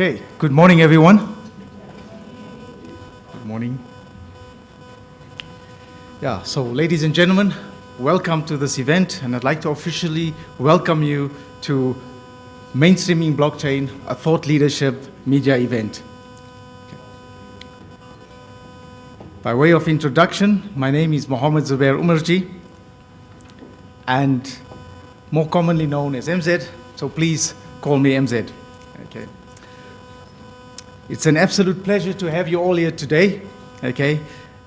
Okay, good morning, everyone. Good morning. Yeah, so ladies and gentlemen, welcome to this event, and I'd like to officially welcome you to Mainstreaming Blockchain, a thought leadership media event. Okay. By way of introduction, my name is Mohammed Zubair Umarji, and more commonly known as MZ, so please call me MZ. Okay. It's an absolute pleasure to have you all here today, okay?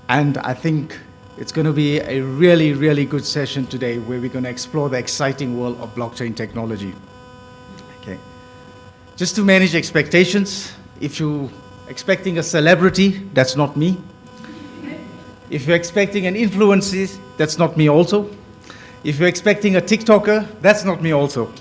And I think it's going to be a really, really good session today where we're going to explore the exciting world of blockchain technology. Okay. Just to manage expectations, if you're expecting a celebrity, that's not me. If you're expecting an influencer, that's not me also. If you're expecting a TikToker, that's not me also.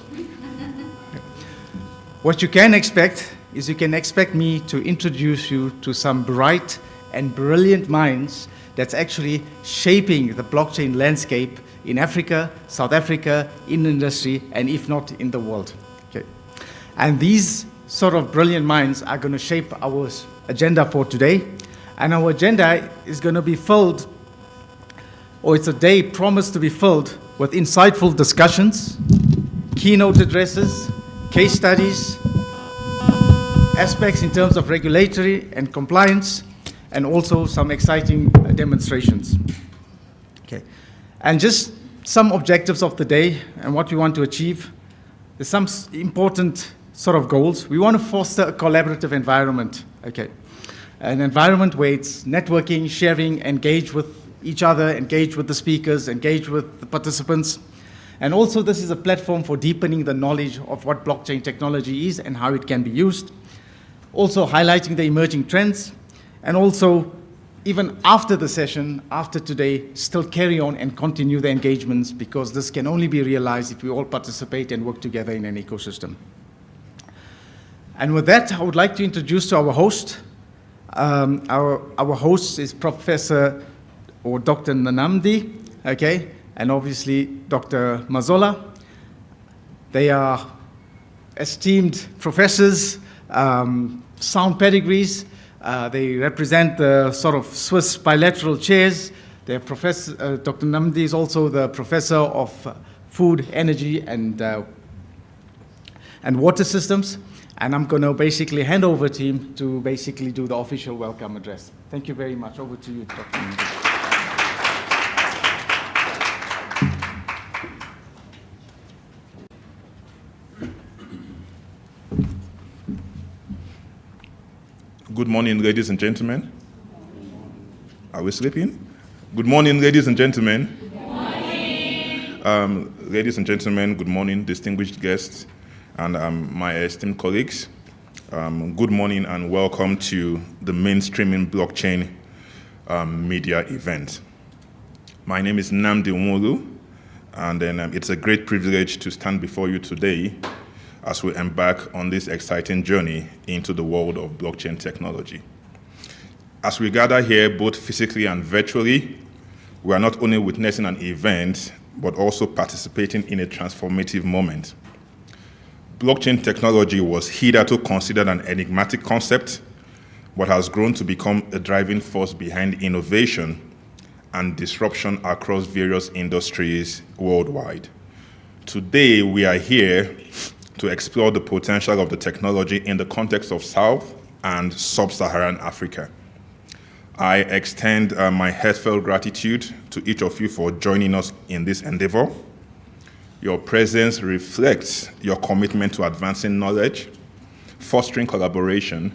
What you can expect is you can expect me to introduce you to some bright and brilliant minds that's actually shaping the blockchain landscape in Africa, South Africa, in the industry, and if not, in the world. Okay. And these sort of brilliant minds are going to shape our agenda for today. And our agenda is going to be filled, or it's a day promised to be filled with insightful discussions, keynote addresses, case studies, aspects in terms of regulatory and compliance, and also some exciting demonstrations. Okay. And just some objectives of the day and what we want to achieve. There's some important sort of goals. We want to foster a collaborative environment, okay? An environment where it's networking, sharing, engage with each other, engage with the speakers, engage with the participants. And also this is a platform for deepening the knowledge of what blockchain technology is and how it can be used. Also highlighting the emerging trends, and also even after the session, after today, still carry on and continue the engagements, because this can only be realized if we all participate and work together in an ecosystem. And with that, I would like to introduce to our host. Our host is Professor or Dr. Nanamdi, okay, and obviously Dr. Mazola. They are esteemed professors, sound pedigrees. They represent the sort of Swiss bilateral chairs. Their professor, Dr. Namdi is also the professor of food, energy, and water systems. And I'm going to basically hand over to him to basically do the official welcome address. Thank you very much. Over to you, Dr. Namdi. Good morning, ladies and gentlemen. Are we sleeping? Good morning, ladies and gentlemen. Good morning. Ladies and gentlemen, good morning, distinguished guests, and my esteemed colleagues. Good morning and welcome to the Mainstreaming Blockchain media event. My name is Nnamdi Nwulu, and then it's a great privilege to stand before you today as we embark on this exciting journey into the world of blockchain technology. As we gather here, both physically and virtually, we are not only witnessing an event, but also participating in a transformative moment. Blockchain technology was hitherto considered an enigmatic concept, but has grown to become a driving force behind innovation and disruption across various industries worldwide. Today, we are here to explore the potential of the technology in the context of South and Sub-Saharan Africa. I extend my heartfelt gratitude to each of you for joining us in this endeavor. Your presence reflects your commitment to advancing knowledge, fostering collaboration,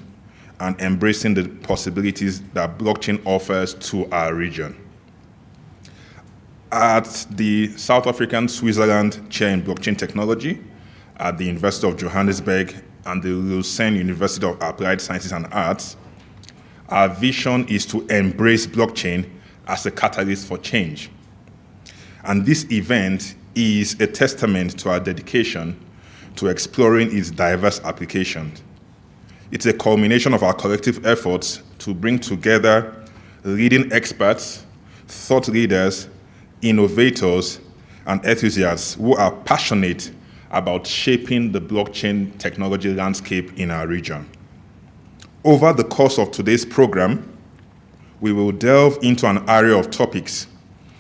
and embracing the possibilities that blockchain offers to our region. At the South African Switzerland Chair in Blockchain Technology, at the University of Johannesburg and the Lucerne University of Applied Sciences and Arts, our vision is to embrace blockchain as a catalyst for change. And this event is a testament to our dedication to exploring its diverse applications. It's a culmination of our collective efforts to bring together leading experts, thought leaders, innovators, and enthusiasts who are passionate about shaping the blockchain technology landscape in our region. Over the course of today's program, we will delve into an array of topics,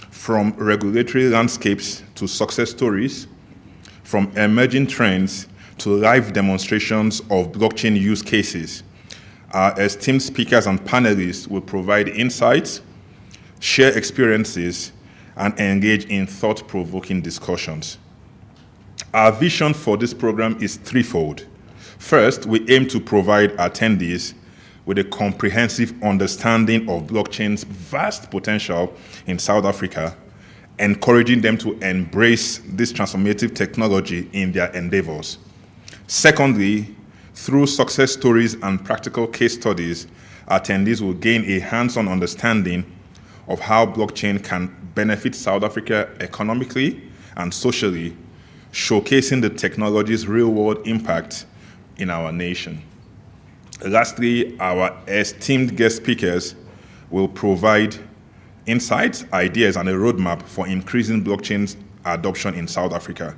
from regulatory landscapes to success stories, from emerging trends to live demonstrations of blockchain use cases. Our esteemed speakers and panelists will provide insights, share experiences, and engage in thought-provoking discussions. Our vision for this program is threefold. First, we aim to provide attendees with a comprehensive understanding of blockchain's vast potential in South Africa, encouraging them to embrace this transformative technology in their endeavors. Secondly, through success stories and practical case studies, attendees will gain a hands-on understanding of how blockchain can benefit South Africa economically and socially, showcasing the technology's real-world impact in our nation. Lastly, our esteemed guest speakers will provide insights, ideas, and a roadmap for increasing blockchain's adoption in South Africa.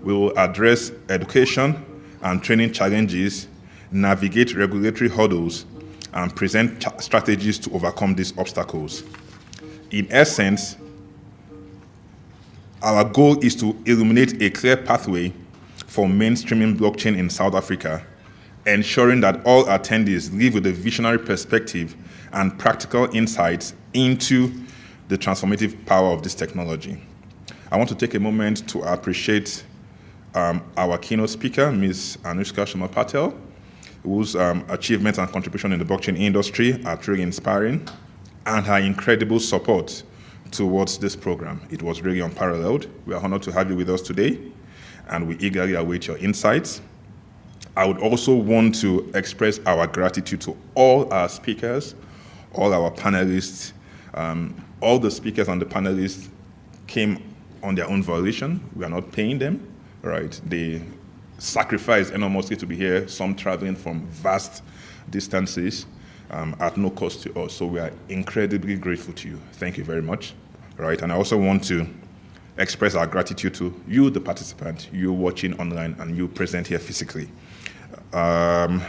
We will address education and training challenges, navigate regulatory hurdles, and present strategies to overcome these obstacles. In essence, our goal is to illuminate a clear pathway for mainstreaming blockchain in South Africa ensuring that all attendees leave with a visionary perspective and practical insights into the transformative power of this technology. I want to take a moment to appreciate our keynote speaker, Ms. Anushka Sharma Patel, whose achievements and contribution in the blockchain industry are truly inspiring, and her incredible support towards this program. It was really unparalleled. We are honored to have you with us today, and we eagerly await your insights. I would also want to express our gratitude to all our speakers, all our panelists. All the speakers and the panelists came on their own volition. We are not paying them, right? They sacrificed enormously to be here, some traveling from vast distances at no cost to us. So we are incredibly grateful to you. Thank you very much, right? And I also want to express our gratitude to you, the participant, you watching online, and you present here physically. I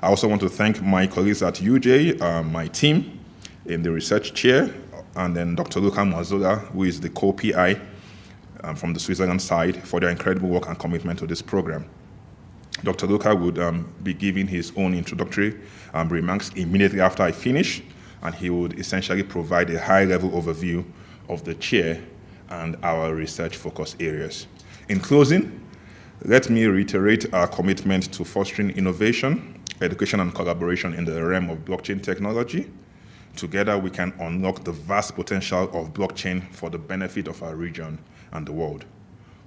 also want to thank my colleagues at UJ, my team in the research chair, and then Dr. Luca Mazzola, who is the co-PI from the Switzerland side, for their incredible work and commitment to this program. Dr. Luca would be giving his own introductory remarks immediately after I finish, and he would essentially provide a high-level overview of the chair and our research focus areas. In closing, let me reiterate our commitment to fostering innovation, education, and collaboration in the realm of blockchain technology. Together, we can unlock the vast potential of blockchain for the benefit of our region and the world.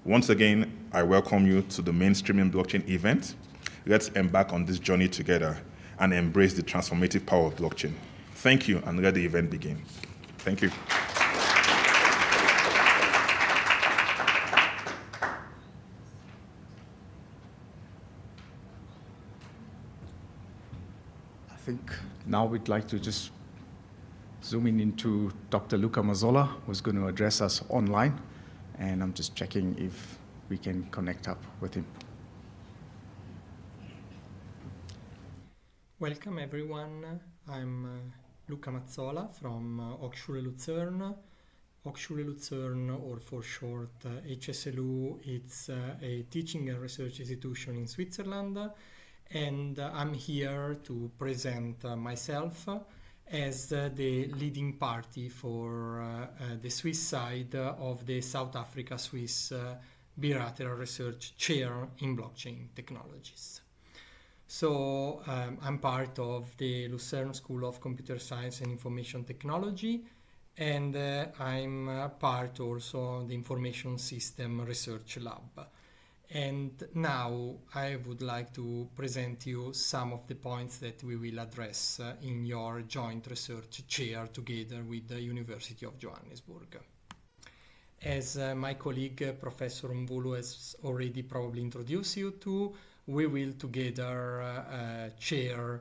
Once again, I welcome you to the Mainstreaming Blockchain event. Let's embark on this journey together and embrace the transformative power of blockchain. Thank you, and let the event begin. Thank you. I think now we'd like to just zooming into Dr. Luca Mazzola, who's going to address us online. And I'm just checking if we can connect up with him. Welcome everyone. I'm Luca Mazzola from Hochschule Luzern. Hochschule Luzern, or for short HSLU, it's a teaching and research institution in Switzerland. And I'm here to present myself as the leading party for the Swiss side of the South Africa-Swiss bilateral research chair in blockchain technologies. So I'm part of the Lucerne School of Computer Science and Information Technology, and I'm part also of the Information System Research Lab. And now I would like to present you some of the points that we will address in your joint research chair together with the University of Johannesburg. As my colleague Professor Mbulu has already probably introduced you to, we will together chair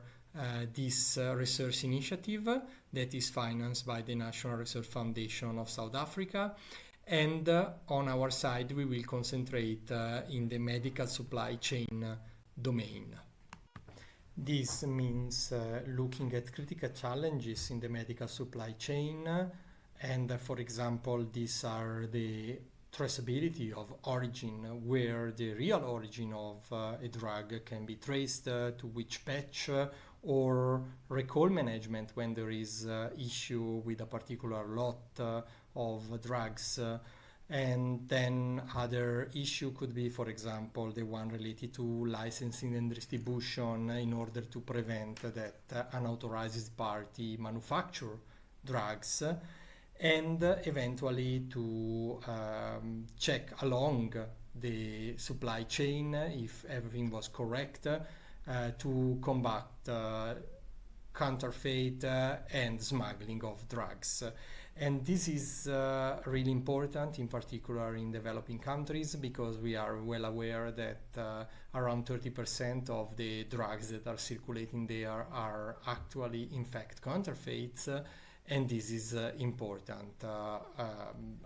this research initiative that is financed by the National Research Foundation of South Africa. And on our side, we will concentrate in the medical supply chain domain. This means looking at critical challenges in the medical supply chain. And for example, these are the traceability of origin, where the real origin of a drug can be traced to which batch, or recall management when there is issue with a particular lot of drugs. And then other issue could be, for example, the one related to licensing and distribution, in order to prevent that unauthorized party manufacture drugs, and eventually to check along the supply chain if everything was correct, to combat counterfeit and smuggling of drugs. And this is really important, in particular in developing countries, because we are well aware that around 30% of the drugs that are circulating there are actually, in fact, counterfeits. And this is important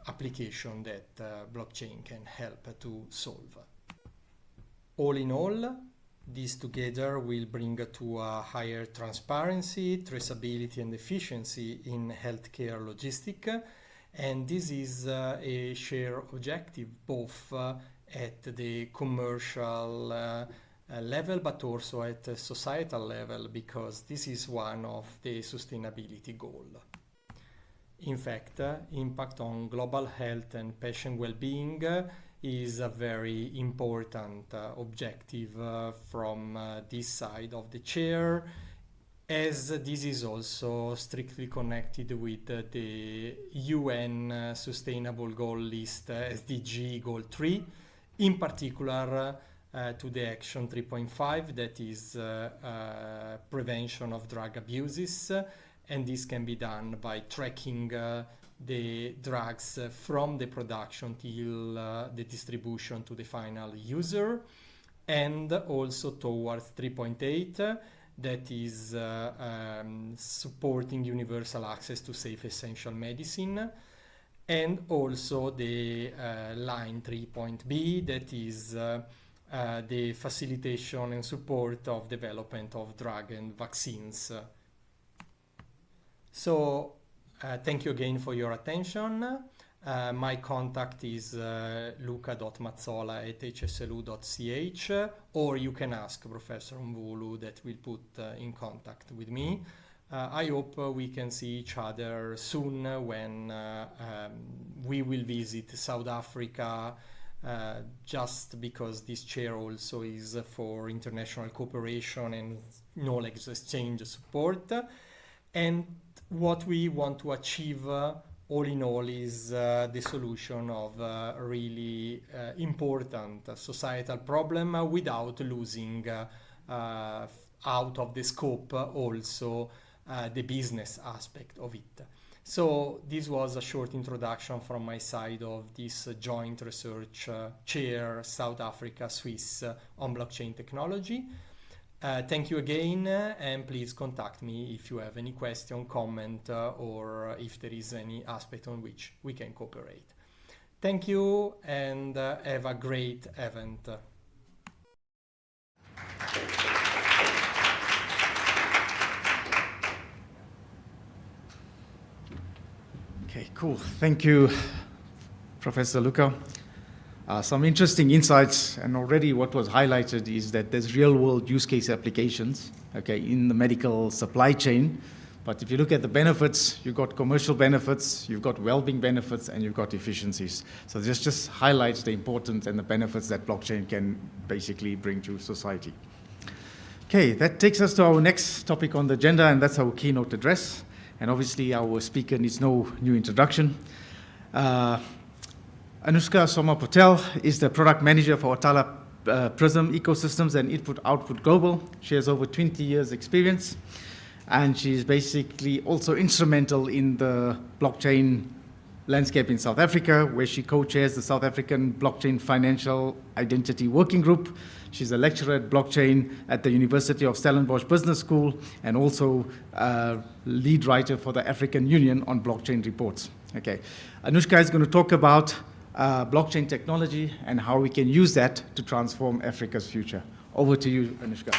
application that blockchain can help to solve. All in all, these together will bring to a higher transparency, traceability, and efficiency in healthcare logistics. And this is a shared objective both at the commercial level, but also at a societal level, because this is one of the sustainability goals. In fact, impact on global health and patient well-being is a very important objective from this side of the chair, as this is also strictly connected with the UN Sustainable Goal List SDG Goal 3, in particular to the Action 3.5, that is prevention of drug abuses, and this can be done by tracking the drugs from the production till the distribution to the final user, and also towards 3.8, that is supporting universal access to safe essential medicine, and also the line 3.b, that is the facilitation and support of development of drug and vaccines. So thank you again for your attention. My contact is luca.mazzola@hslu.ch, or you can ask Professor Mvulu, that will put in contact with me. I hope we can see each other soon when we will visit South Africa, just because this chair also is for international cooperation and knowledge exchange support. And what we want to achieve all in all is the solution of a really important societal problem without losing out of the scope also the business aspect of it. So this was a short introduction from my side of this joint research chair, South Africa, Swiss, on blockchain technology. Thank you again, and please contact me if you have any question, comment, or if there is any aspect on which we can cooperate. Thank you, and have a great event. Okay, cool. Thank you, Professor Luca. Some interesting insights, and already what was highlighted is that there's real-world use case applications, okay, in the medical supply chain. But if you look at the benefits, you've got commercial benefits, you've got well-being benefits, and you've got efficiencies. So this just highlights the importance and the benefits that blockchain can basically bring to society. Okay, that takes us to our next topic on the agenda, and that's our keynote address. And obviously, our speaker needs no new introduction. Anushka Soma Patel is the product manager for Atala Prism Ecosystems and Input-Output Global. She has over 20 years experience, and she's basically also instrumental in the blockchain landscape in South Africa, where she co-chairs the South African Blockchain Financial Identity Working Group. She's a lecturer at blockchain at the University of Stellenbosch Business School, and also lead writer for the African Union on blockchain reports. Okay, Anushka is going to talk about blockchain technology and how we can use that to transform Africa's future. Over to you, Anushka.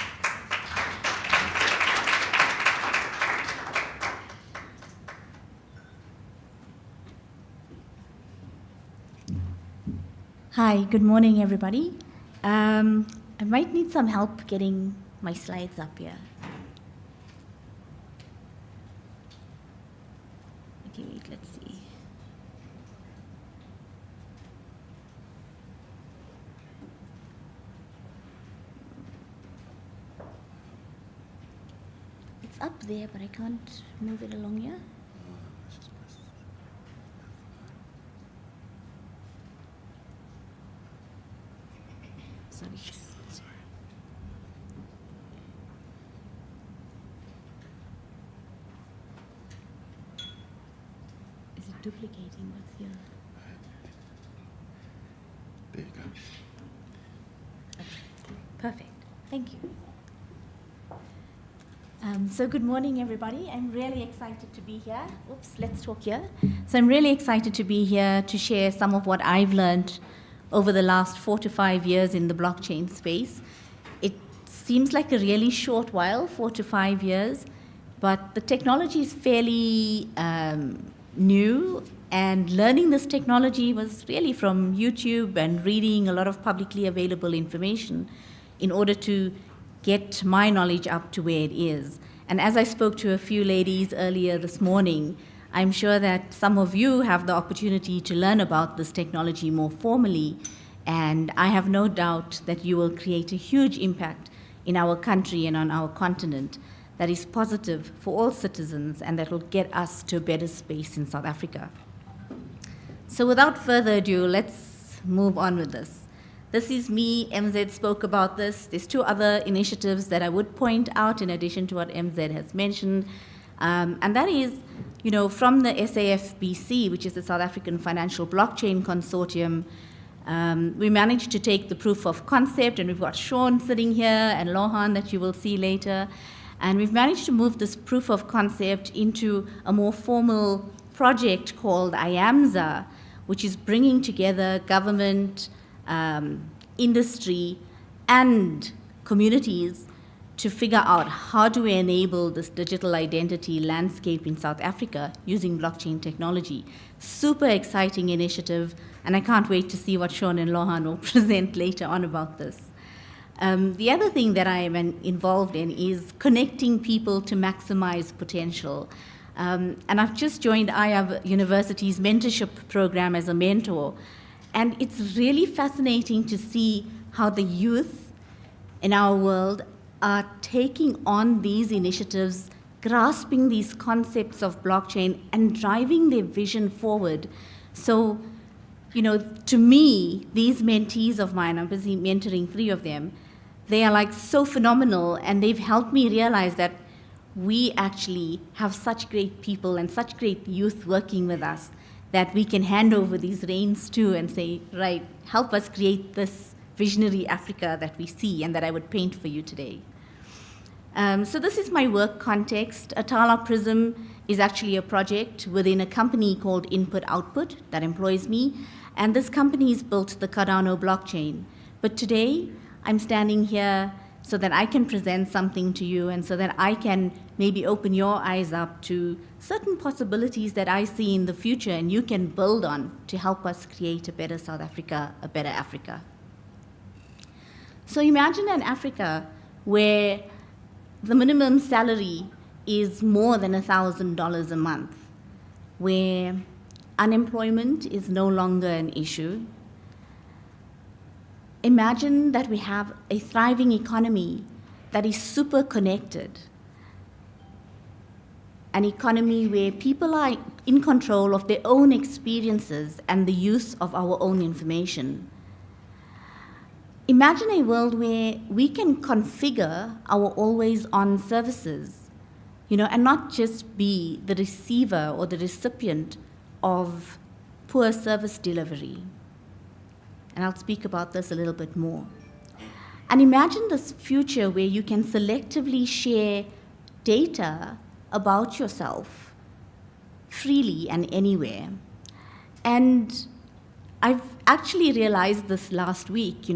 Hi, good morning, everybody. I might need some help getting my slides up here. Okay, wait, let's see. It's up there, but I can't move it along here. Sorry. Is it duplicating what's here? There you go. Okay, perfect. Thank you. So good morning, everybody. I'm really excited to be here. Oops, let's talk here. So I'm really excited to be here to share some of what I've learned over the last 4 to 5 years in the blockchain space. It seems like a really short while, 4 to 5 years, but the technology is fairly new, and learning this technology was really from YouTube and reading a lot of publicly available information. in order to get my knowledge up to where it is. And as I spoke to a few ladies earlier this morning, I'm sure that some of you have the opportunity to learn about this technology more formally, and I have no doubt that you will create a huge impact in our country and on our continent that is positive for all citizens and that will get us to a better space in South Africa. So without further ado, let's move on with this. This is me. MZ spoke about this. There's two other initiatives that I would point out in addition to what MZ has mentioned. And that is, from the SAFBC, which is the South African Financial Blockchain Consortium, we managed to take the proof of concept, and we've got Sean sitting here and Lohan that you will see later. And we've managed to move this proof of concept into a more formal project called IAMSA, which is bringing together government, industry, and communities to figure out how do we enable this digital identity landscape in South Africa using blockchain technology. Super exciting initiative, and I can't wait to see what Sean and Lohan will present later on about this. The other thing that I am involved in is connecting people to maximize potential. And I've just joined University's mentorship program as a mentor. And it's really fascinating to see how the youth in our world are taking on these initiatives, grasping these concepts of blockchain and driving their vision forward. So, to me, these mentees of mine, I'm busy mentoring 3 of them, they are like so phenomenal, and they've helped me realize that we actually have such great people and such great youth working with us that we can hand over these reins to and say, right, help us create this visionary Africa that we see and that I would paint for you today. So this is my work context. Atala Prism is actually a project within a company called Input Output that employs me, and this company has built the Cardano blockchain. But today, I'm standing here so that I can present something to you and so that I can maybe open your eyes up to certain possibilities that I see in the future and you can build on to help us create a better South Africa, a better Africa. So imagine an Africa where the minimum salary is more than $1,000 a month, where unemployment is no longer an issue. Imagine that we have a thriving economy that is super connected, an economy where people are in control of their own experiences and the use of our own information. Imagine a world where we can configure our always-on services, and not just be the receiver or the recipient of poor service delivery. And I'll speak about this a little bit more. And imagine this future where you can selectively share data about yourself freely and anywhere. And I've actually realized this last week,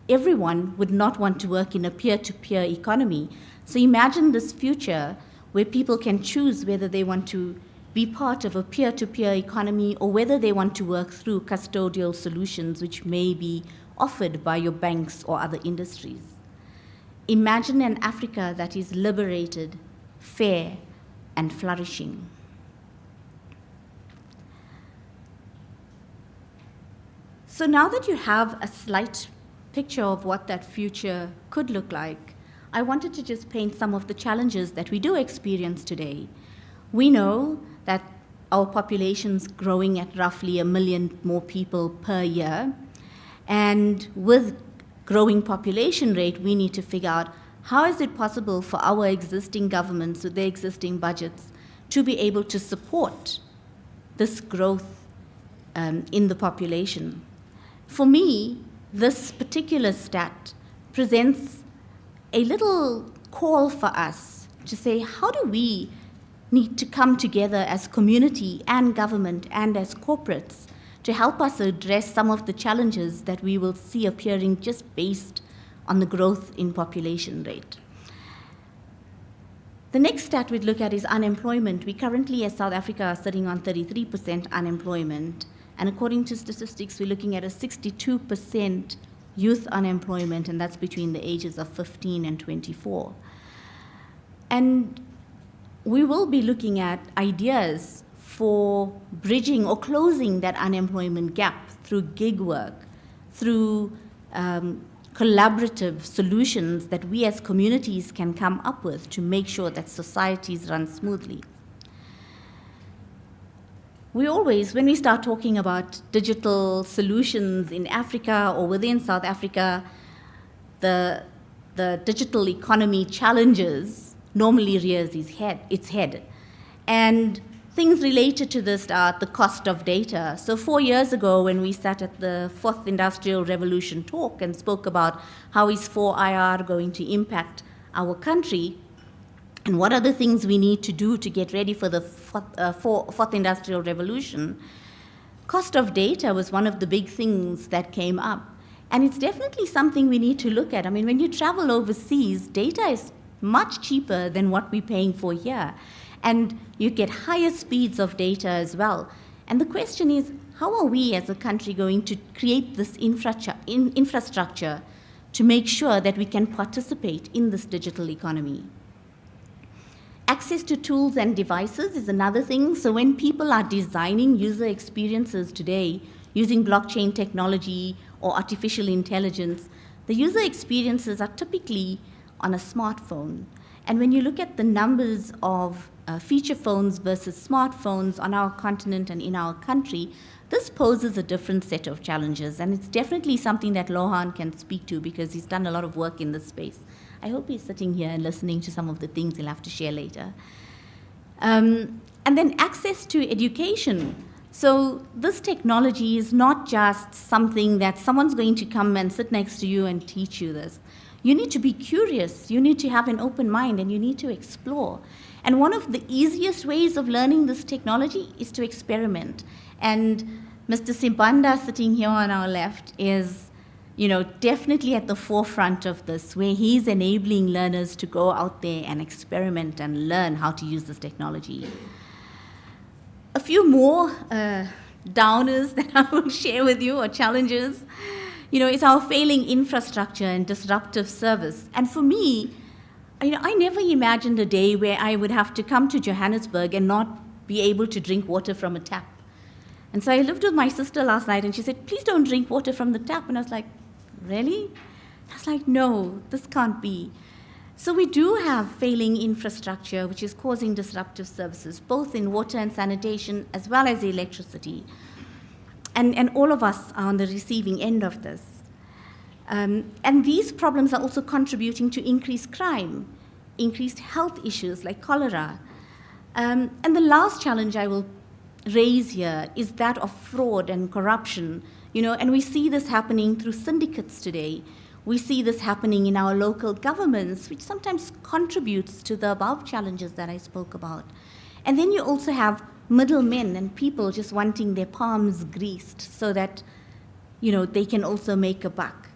everyone would not want to work in a peer-to-peer economy. So imagine this future where people can choose whether they want to be part of a peer-to-peer economy or whether they want to work through custodial solutions which may be offered by your banks or other industries. Imagine an Africa that is liberated, fair, and flourishing. So now that you have a slight picture of what that future could look like, I wanted to just paint some of the challenges that we do experience today. We know that our population's growing at roughly 1 million more people per year. And with growing population rate, we need to figure out how is it possible for our existing governments with their existing budgets to be able to support this growth in the population. For me, this particular stat presents a little call for us to say, how do we need to come together as community and government and as corporates to help us address some of the challenges that we will see appearing just based on the growth in population rate. The next stat we'd look at is unemployment. We currently, as South Africa, are sitting on 33% unemployment. And according to statistics, we're looking at a 62% youth unemployment, and that's between the ages of 15 and 24. And we will be looking at ideas for bridging or closing that unemployment gap through gig work, through collaborative solutions that we as communities can come up with to make sure that societies run smoothly. We always, when we start talking about digital solutions in Africa or within South Africa, the digital economy challenges normally rears its head. And things related to this are the cost of data. So 4 years ago, when we sat at the Fourth Industrial Revolution talk and spoke about how is 4IR going to impact our country, and what are the things we need to do to get ready for the fourth Industrial Revolution, cost of data was one of the big things that came up. And it's definitely something we need to look at. I mean, when you travel overseas, data is much cheaper than what we're paying for here. And you get higher speeds of data as well. And the question is, how are we as a country going to create this infrastructure to make sure that we can participate in this digital economy? Access to tools and devices is another thing. So when people are designing user experiences today using blockchain technology or artificial intelligence, the user experiences are typically on a smartphone. And when you look at the numbers of feature phones versus smartphones on our continent and in our country, this poses a different set of challenges. And it's definitely something that Lohan can speak to because he's done a lot of work in this space. I hope he's sitting here and listening to some of the things he'll have to share later. And then access to education. So this technology is not just something that someone's going to come and sit next to you and teach you this. You need to be curious, you need to have an open mind, and you need to explore. And one of the easiest ways of learning this technology is to experiment. And Mr. Sibanda, sitting here on our left, is definitely at the forefront of this, where he's enabling learners to go out there and experiment and learn how to use this technology. A few more downers that I will share with you, or challenges. It's our failing infrastructure and disruptive service. And for me, I never imagined a day where I would have to come to Johannesburg and not be able to drink water from a tap. And so I lived with my sister last night, and she said, please don't drink water from the tap. And I was like, really? I was like, no, this can't be. So we do have failing infrastructure, which is causing disruptive services, both in water and sanitation, as well as electricity. And all of us are on the receiving end of this. And these problems are also contributing to increased crime, increased health issues like cholera. And the last challenge I will raise here is that of fraud and corruption. And we see this happening through syndicates today. We see this happening in our local governments, which sometimes contributes to the above challenges that I spoke about. And then you also have middlemen and people just wanting their palms greased so that, they can also make a buck.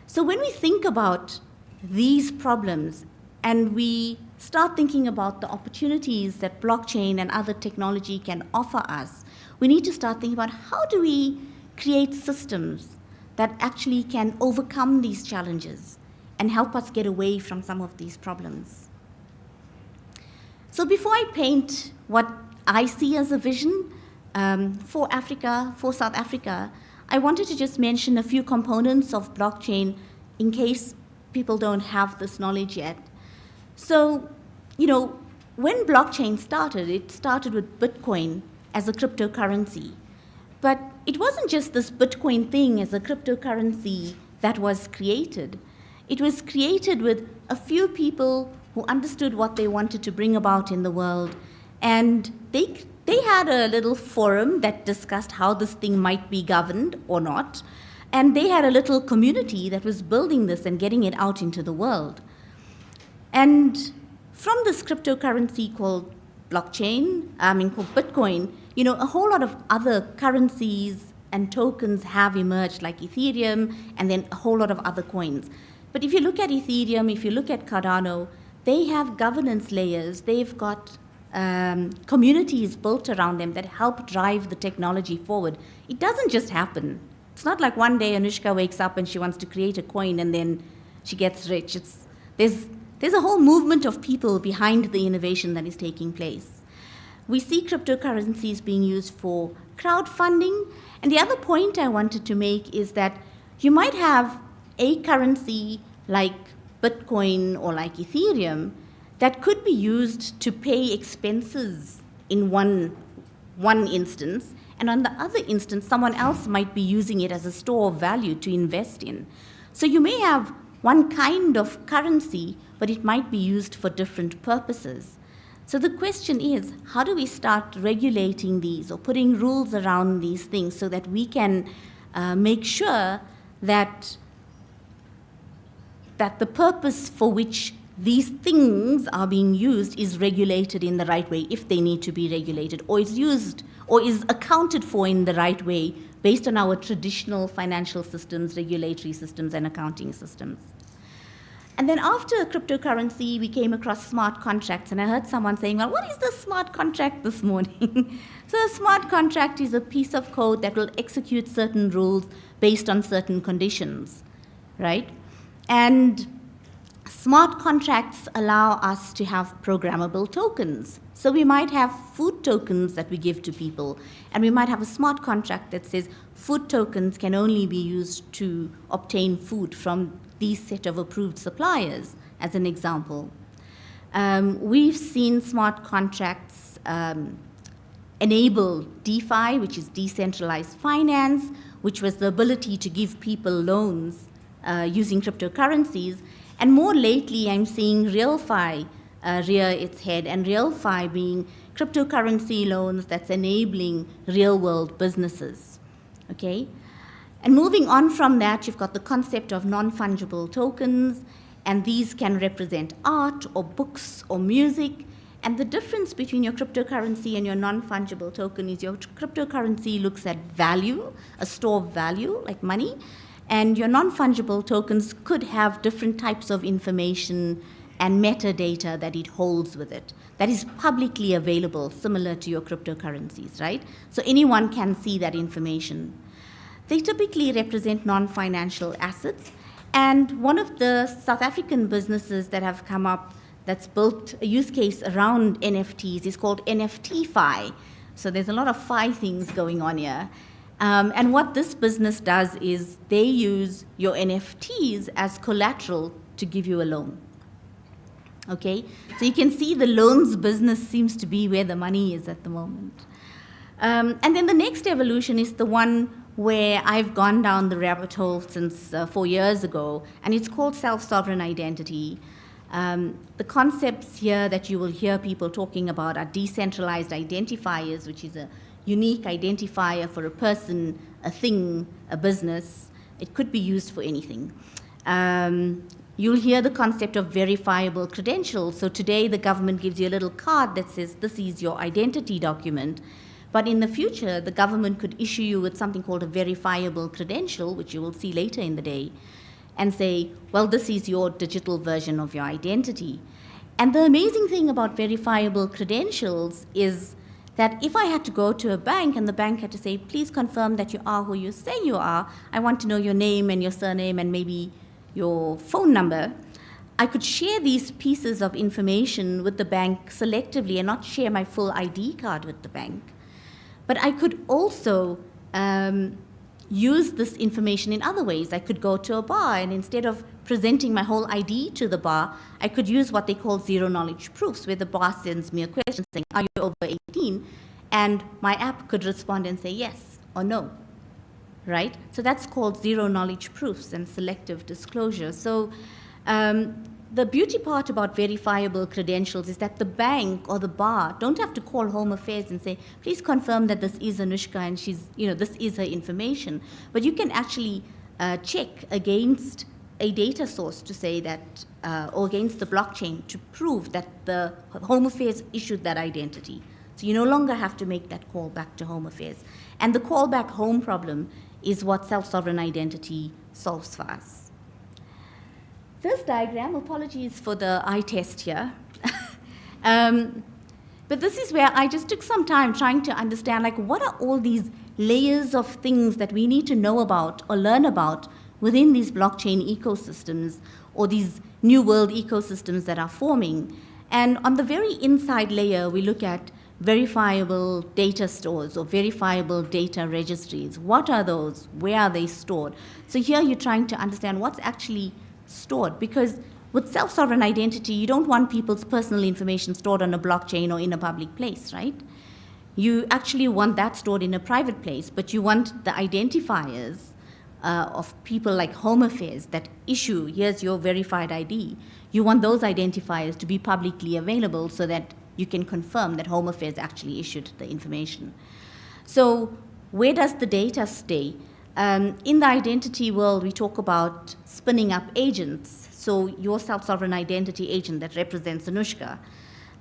So when we think about these problems and we start thinking about the opportunities that blockchain and other technology can offer us, we need to start thinking about how do we create systems that actually can overcome these challenges and help us get away from some of these problems. So before I paint what I see as a vision for Africa, for South Africa, I wanted to just mention a few components of blockchain in case people don't have this knowledge yet. So, when blockchain started, it started with Bitcoin as a cryptocurrency. But it wasn't just this Bitcoin thing as a cryptocurrency that was created. It was created with a few people who understood what they wanted to bring about in the world. And they had a little forum that discussed how this thing might be governed or not. And they had a little community that was building this and getting it out into the world. And from this cryptocurrency called blockchain, called Bitcoin, a whole lot of other currencies and tokens have emerged, like Ethereum, and then a whole lot of other coins. But if you look at Ethereum, if you look at Cardano, they have governance layers. They've got communities built around them that help drive the technology forward. It doesn't just happen. It's not like one day Anushka wakes up and she wants to create a coin and then she gets rich. There's a whole movement of people behind the innovation that is taking place. We see cryptocurrencies being used for crowdfunding. And the other point I wanted to make is that you might have a currency like Bitcoin or like Ethereum that could be used to pay expenses in one instance, and on the other instance, someone else might be using it as a store of value to invest in. So you may have one kind of currency, but it might be used for different purposes. So the question is, how do we start regulating these or putting rules around these things so that we can make sure that the purpose for which these things are being used is regulated in the right way, if they need to be regulated, or is used or is accounted for in the right way based on our traditional financial systems, regulatory systems, and accounting systems. And then after cryptocurrency, we came across smart contracts, and I heard someone saying, well, what is the smart contract this morning? So a smart contract is a piece of code that will execute certain rules based on certain conditions, right? And smart contracts allow us to have programmable tokens. So we might have food tokens that we give to people, and we might have a smart contract that says food tokens can only be used to obtain food from these set of approved suppliers, as an example. We've seen smart contracts enable DeFi, which is decentralized finance, which was the ability to give people loans using cryptocurrencies. And more lately, I'm seeing RealFi rear its head, and RealFi being cryptocurrency loans that's enabling real-world businesses, okay? And moving on from that, you've got the concept of non-fungible tokens, and these can represent art or books or music. And the difference between your cryptocurrency and your non-fungible token is your cryptocurrency looks at value, a store of value, like money, and your non-fungible tokens could have different types of information and metadata that it holds with it that is publicly available, similar to your cryptocurrencies, right? So anyone can see that information. They typically represent non-financial assets, and one of the South African businesses that have come up that's built a use case around NFTs is called NFT-Fi. So there's a lot of Fi things going on here. And what this business does is they use your NFTs as collateral to give you a loan. Okay? So you can see the loans business seems to be where the money is at the moment. And then the next evolution is the one where I've gone down the rabbit hole since 4 years ago, and it's called self-sovereign identity. The concepts here that you will hear people talking about are decentralized identifiers, which is a unique identifier for a person, a thing, a business. It could be used for anything. You'll hear the concept of verifiable credentials. So today the government gives you a little card that says this is your identity document. But in the future, the government could issue you with something called a verifiable credential, which you will see later in the day, and say, well, this is your digital version of your identity. And the amazing thing about verifiable credentials is that if I had to go to a bank and the bank had to say, please confirm that you are who you say you are, I want to know your name and your surname and maybe your phone number, I could share these pieces of information with the bank selectively and not share my full ID card with the bank. But I could also use this information in other ways. I could go to a bar, and instead of presenting my whole ID to the bar, I could use what they call zero-knowledge proofs, where the bar sends me a question saying, are you over 18? And my app could respond and say yes or no, right? So that's called zero-knowledge proofs and selective disclosure. So the beauty part about verifiable credentials is that the bank or the bar don't have to call Home Affairs and say, please confirm that this is Anushka and she's, this is her information. But you can actually check against a data source to say that, or against the blockchain to prove that the Home Affairs issued that identity. So you no longer have to make that call back to Home Affairs. And the call back home problem is what self-sovereign identity solves for us. This diagram, apologies for the eye test here, but this is where I just took some time trying to understand, like, what are all these layers of things that we need to know about or learn about within these blockchain ecosystems or these new world ecosystems that are forming. And on the very inside layer, we look at verifiable data stores or verifiable data registries. What are those? Where are they stored? So here you're trying to understand what's actually stored, because with self-sovereign identity, you don't want people's personal information stored on a blockchain or in a public place, right? You actually want that stored in a private place, but you want the identifiers of people like Home Affairs that issue, here's your verified ID. You want those identifiers to be publicly available so that you can confirm that Home Affairs actually issued the information. So where does the data stay? In the identity world, we talk about spinning up agents. So your self-sovereign identity agent that represents Anushka.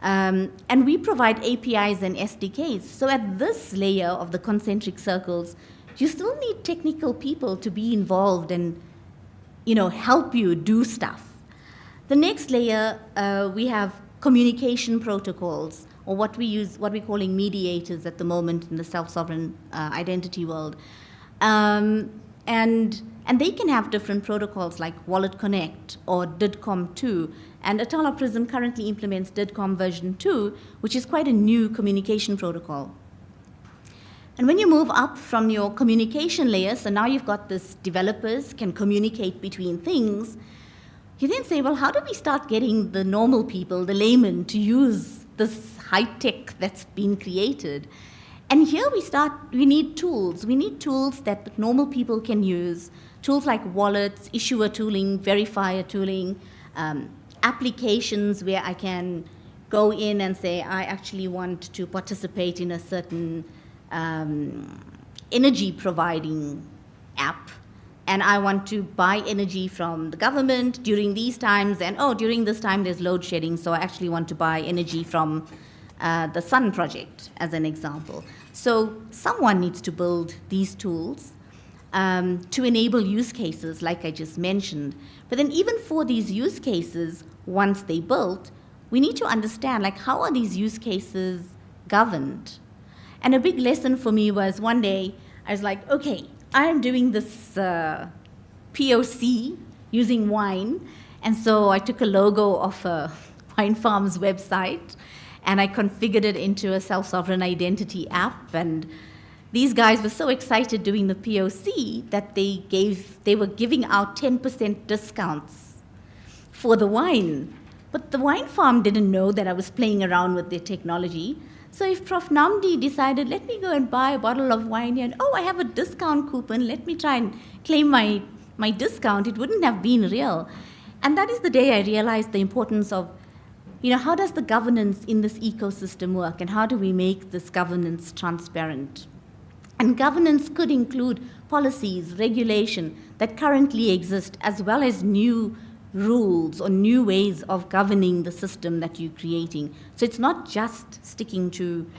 And we provide APIs and SDKs. So at this layer of the concentric circles, you still need technical people to be involved and help you do stuff. The next layer, we have communication protocols, or what we're calling mediators at the moment in the self-sovereign identity world. And they can have different protocols like Wallet Connect or DIDCOM2. And Atala Prism currently implements DIDCOM version 2, which is quite a new communication protocol. And when you move up from your communication layer, so now you've got this developers can communicate between things, you then say, well, how do we start getting the normal people, the laymen, to use this high tech that's been created? And here we need tools. We need tools that normal people can use, tools like wallets, issuer tooling, verifier tooling, applications where I can go in and say, I actually want to participate in a certain energy providing app, and I want to buy energy from the government during these times, and during this time there's load shedding, so I actually want to buy energy from the Sun project, as an example. So someone needs to build these tools to enable use cases, like I just mentioned. But then even for these use cases, once they built, we need to understand, like, how are these use cases governed? And a big lesson for me was one day, I was like, okay, I'm doing this POC using wine. And so I took a logo of a wine farm's website, and I configured it into a self-sovereign identity app. And these guys were so excited doing the POC that they were giving out 10% discounts for the wine. But the wine farm didn't know that I was playing around with their technology. So if Prof. Namdi decided, let me go and buy a bottle of wine here, and I have a discount coupon, let me try and claim my discount, it wouldn't have been real. And that is the day I realized the importance of, how does the governance in this ecosystem work, and how do we make this governance transparent? And governance could include policies, regulation that currently exist, as well as new rules or new ways of governing the system that you're creating. So it's not just sticking to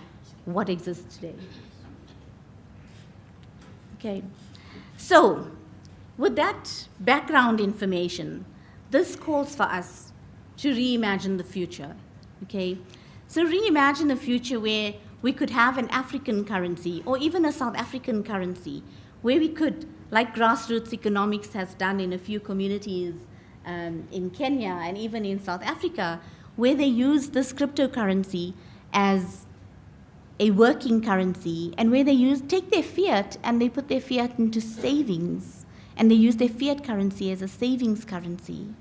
what exists today. Okay. So with that background information, this calls for us to reimagine the future. Okay. So reimagine the future where we could have an African currency or even a South African currency, where we could, like grassroots economics has done in a few communities in Kenya and even in South Africa, where they use this cryptocurrency as a working currency, and where they take their fiat and they put their fiat into savings, and they use their fiat currency as a savings currency.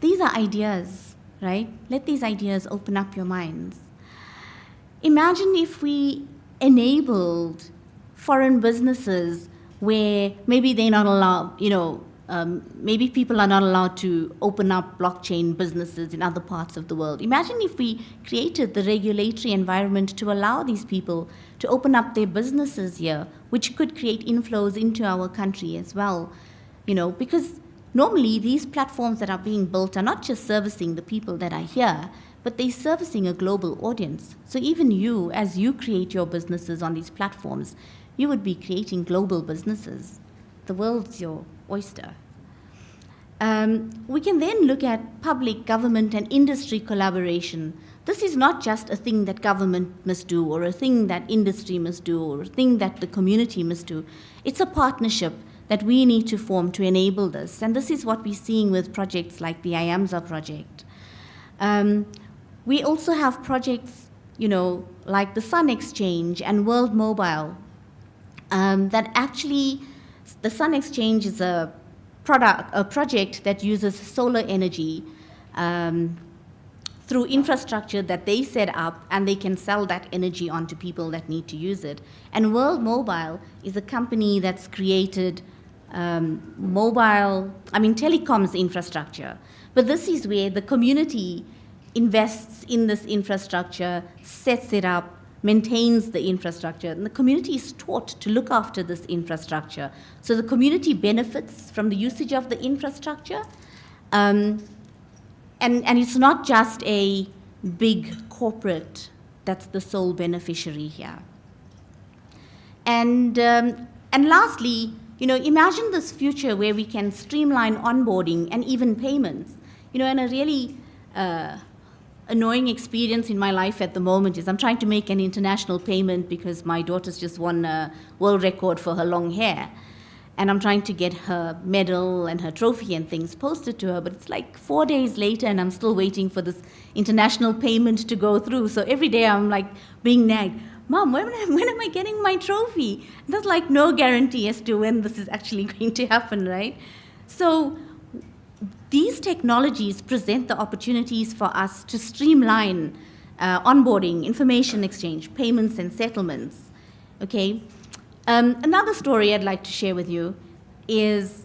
These are ideas, right? Let these ideas open up your minds. Imagine if we enabled foreign businesses where maybe they're not allowed, maybe people are not allowed to open up blockchain businesses in other parts of the world. Imagine if we created the regulatory environment to allow these people to open up their businesses here, which could create inflows into our country as well. Because normally these platforms that are being built are not just servicing the people that are here, but they're servicing a global audience. So even you, as you create your businesses on these platforms, you would be creating global businesses. The world's your oyster. We can then look at public, government, and industry collaboration. This is not just a thing that government must do, or a thing that industry must do, or a thing that the community must do. It's a partnership that we need to form to enable this. And this is what we're seeing with projects like the IAMSA project. We also have projects, like the Sun Exchange and World Mobile, that actually, the Sun Exchange is a project that uses solar energy through infrastructure that they set up, and they can sell that energy on to people that need to use it. And World Mobile is a company that's created telecoms infrastructure. But this is where the community invests in this infrastructure, sets it up, maintains the infrastructure, and the community is taught to look after this infrastructure. So the community benefits from the usage of the infrastructure, and it's not just a big corporate that's the sole beneficiary here. And lastly, imagine this future where we can streamline onboarding and even payments. And a really annoying experience in my life at the moment is I'm trying to make an international payment because my daughter's just won a world record for her long hair. And I'm trying to get her medal and her trophy and things posted to her, but it's like 4 days later and I'm still waiting for this international payment to go through. So every day I'm like being nagged, Mom, when am I getting my trophy? There's like no guarantee as to when this is actually going to happen, right? So these technologies present the opportunities for us to streamline onboarding, information exchange, payments, and settlements. Okay. Another story I'd like to share with you is,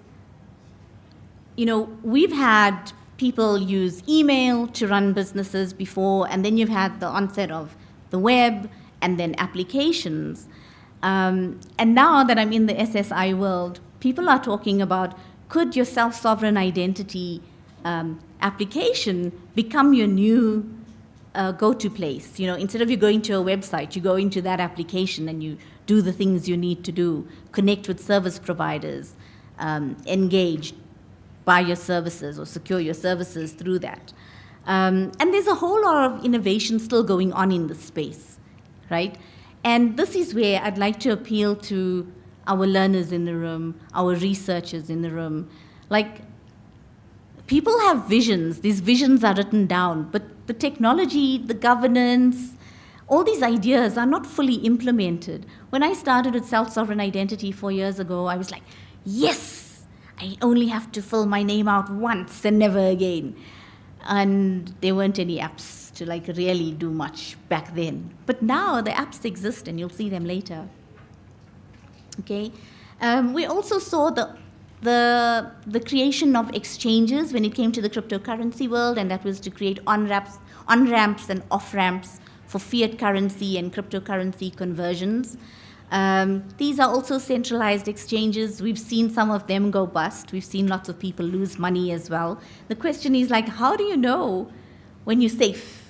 we've had people use email to run businesses before, and then you've had the onset of the web and then applications. And now that I'm in the SSI world, people are talking about, could your self-sovereign identity application become your new go-to place? Instead of you going to a website, you go into that application and you do the things you need to do, connect with service providers, engage, buy your services or secure your services through that. And there's a whole lot of innovation still going on in this space, right? And this is where I'd like to appeal to our learners in the room, our researchers in the room. Like, people have visions. These visions are written down, but the technology, the governance, all these ideas are not fully implemented. When I started with self-sovereign identity 4 years ago, I was like, yes, I only have to fill my name out once and never again. And there weren't any apps to really do much back then. But now the apps exist and you'll see them later. Okay. We also saw the creation of exchanges when it came to the cryptocurrency world, and that was to create on-ramps and off-ramps for fiat currency and cryptocurrency conversions. These are also centralized exchanges. We've seen some of them go bust. We've seen lots of people lose money as well. The question is how do you know when you're safe?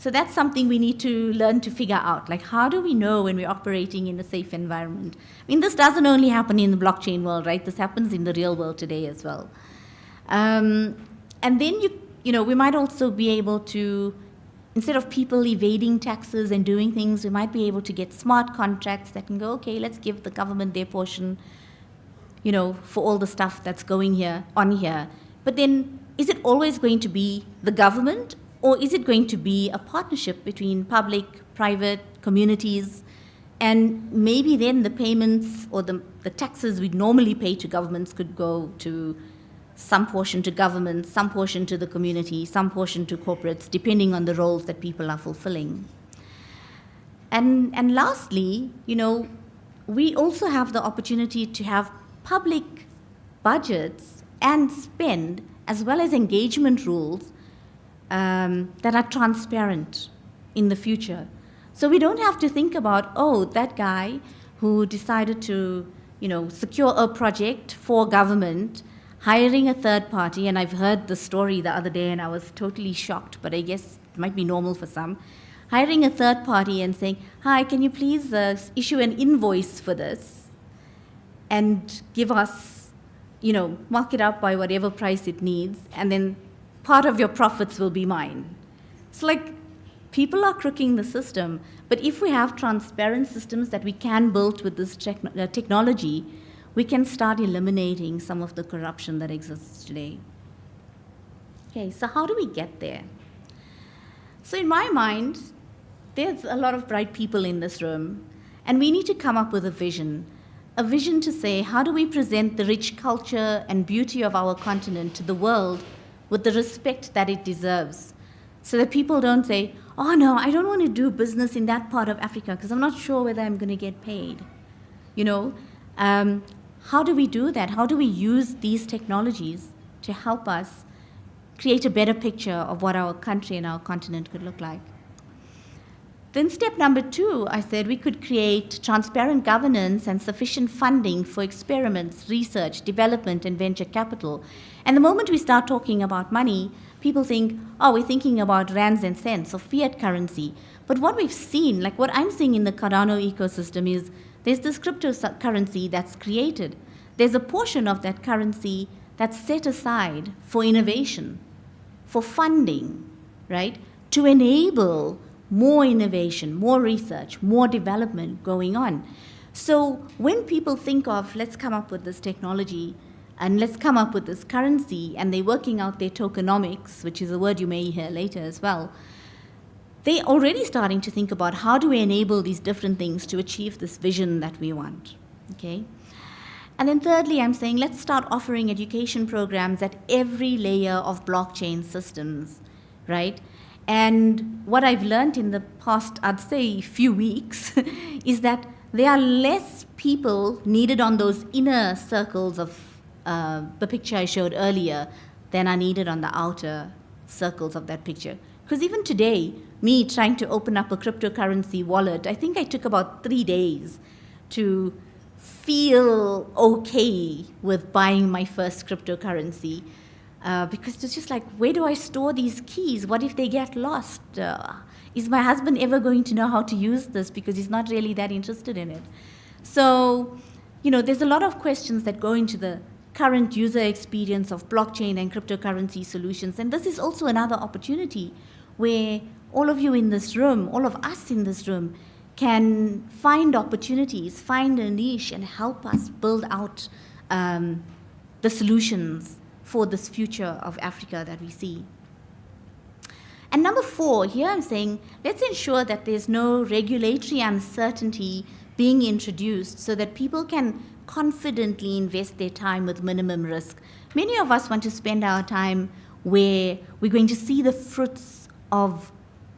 So that's something we need to learn to figure out. How do we know when we're operating in a safe environment? This doesn't only happen in the blockchain world, right? This happens in the real world today as well. And then we might also be able to, instead of people evading taxes and doing things, we might be able to get smart contracts that can go, okay, let's give the government their portion, for all the stuff that's going on here. But then, is it always going to be the government, or is it going to be a partnership between public, private, communities? And maybe then the payments or the taxes we'd normally pay to governments could go to some portion to government, some portion to the community, some portion to corporates, depending on the roles that people are fulfilling. And lastly, we also have the opportunity to have public budgets and spend, as well as engagement rules that are transparent in the future. So we don't have to think about, that guy who decided to, secure a project for government, hiring a third party, and I've heard the story the other day and I was totally shocked, but I guess it might be normal for some, hiring a third party and saying, hi, can you please issue an invoice for this and give us mark it up by whatever price it needs, and then part of your profits will be mine. It's like people are crooking the system, but if we have transparent systems that we can build with this technology, we can start eliminating some of the corruption that exists today. Okay, so how do we get there? So in my mind, there's a lot of bright people in this room, and we need to come up with a vision to say, how do we present the rich culture and beauty of our continent to the world with the respect that it deserves, so that people don't say, oh no, I don't want to do business in that part of Africa because I'm not sure whether I'm going to get paid. How do we do that? How do we use these technologies to help us create a better picture of what our country and our continent could look like? Then step number 2, I said we could create transparent governance and sufficient funding for experiments, research, development, and venture capital. And the moment we start talking about money, people think, oh, we're thinking about rands and cents or fiat currency. But what we've seen, like what I'm seeing in the Cardano ecosystem, is there's this cryptocurrency that's created. There's a portion of that currency that's set aside for innovation, for funding, right, to enable more innovation, more research, more development going on. So when people think of, let's come up with this technology and let's come up with this currency, and they're working out their tokenomics, which is a word you may hear later as well, they're already starting to think about how do we enable these different things to achieve this vision that we want, okay? And then thirdly, I'm saying let's start offering education programs at every layer of blockchain systems, right? And what I've learned in the past, I'd say, few weeks, is that there are less people needed on those inner circles of the picture I showed earlier than are needed on the outer circles of that picture. Because even today, me trying to open up a cryptocurrency wallet, I think I took about 3 days to feel okay with buying my first cryptocurrency. Because it's just like, where do I store these keys? What if they get lost? Is my husband ever going to know how to use this? Because he's not really that interested in it. So, there's a lot of questions that go into the current user experience of blockchain and cryptocurrency solutions. And this is also another opportunity where all of you in this room, all of us in this room, can find opportunities, find a niche, and help us build out the solutions for this future of Africa that we see. And number 4, here I'm saying, let's ensure that there's no regulatory uncertainty being introduced so that people can confidently invest their time with minimum risk. Many of us want to spend our time where we're going to see the fruits of,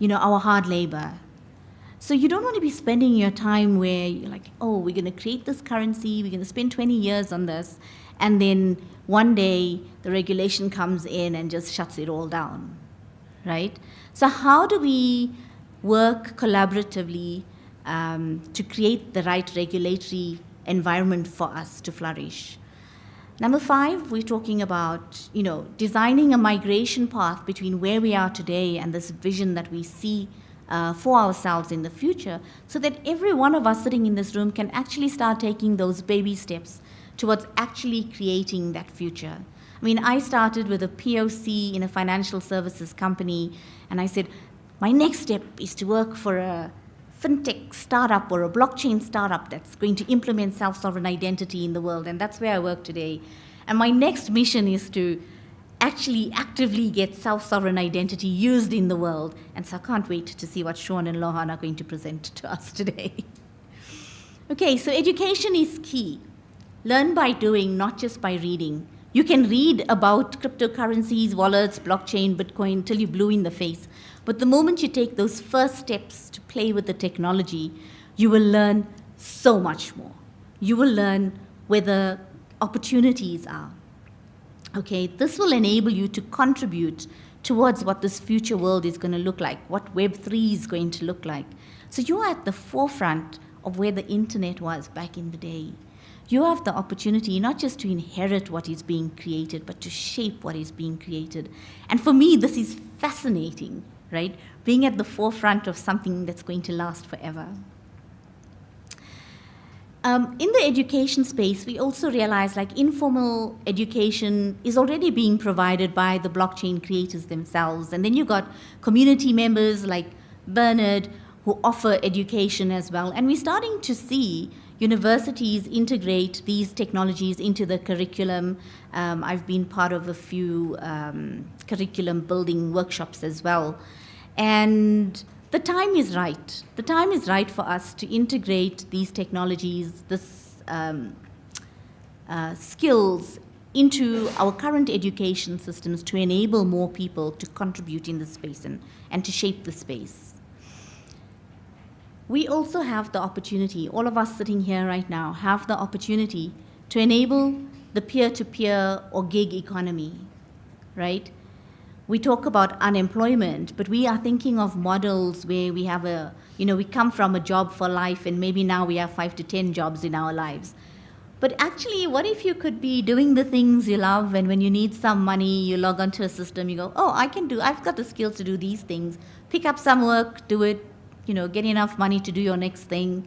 our hard labor. So you don't want to be spending your time where you're like, oh, we're going to create this currency, we're going to spend 20 years on this, and then one day the regulation comes in and just shuts it all down, right? So how do we work collaboratively to create the right regulatory environment for us to flourish? Number 5, we're talking about, designing a migration path between where we are today and this vision that we see for ourselves in the future, so that every one of us sitting in this room can actually start taking those baby steps towards actually creating that future. I mean, I started with a POC in a financial services company, and I said, my next step is to work for a fintech startup or a blockchain startup that's going to implement self-sovereign identity in the world, and that's where I work today. And my next mission is to actually actively get self-sovereign identity used in the world, and so I can't wait to see what Sean and Lohan are going to present to us today. Okay, so education is key. Learn by doing, not just by reading. You can read about cryptocurrencies, wallets, blockchain, Bitcoin till you're blue in the face. But the moment you take those first steps to play with the technology, you will learn so much more. You will learn where the opportunities are. Okay, this will enable you to contribute towards what this future world is going to look like, what Web3 is going to look like. So you are at the forefront of where the internet was back in the day. You have the opportunity not just to inherit what is being created, but to shape what is being created. And for me, this is fascinating, right? Being at the forefront of something that's going to last forever. In the education space, we also realize like informal education is already being provided by the blockchain creators themselves. And then you got community members like Bernard who offer education as well. And we're starting to see universities integrate these technologies into the curriculum. I've been part of a few curriculum building workshops as well. And the time is right. The time is right for us to integrate these technologies, this skills into our current education systems to enable more people to contribute in the space and to shape the space. We also have the opportunity, all of us sitting here right now, have the opportunity to enable the peer-to-peer or gig economy, right? We talk about unemployment, but we are thinking of models where we have we come from a job for life and maybe now we have 5 to 10 jobs in our lives. But actually, what if you could be doing the things you love and when you need some money, you log onto a system, you go, oh, I've got the skills to do these things, pick up some work, do it, get enough money to do your next thing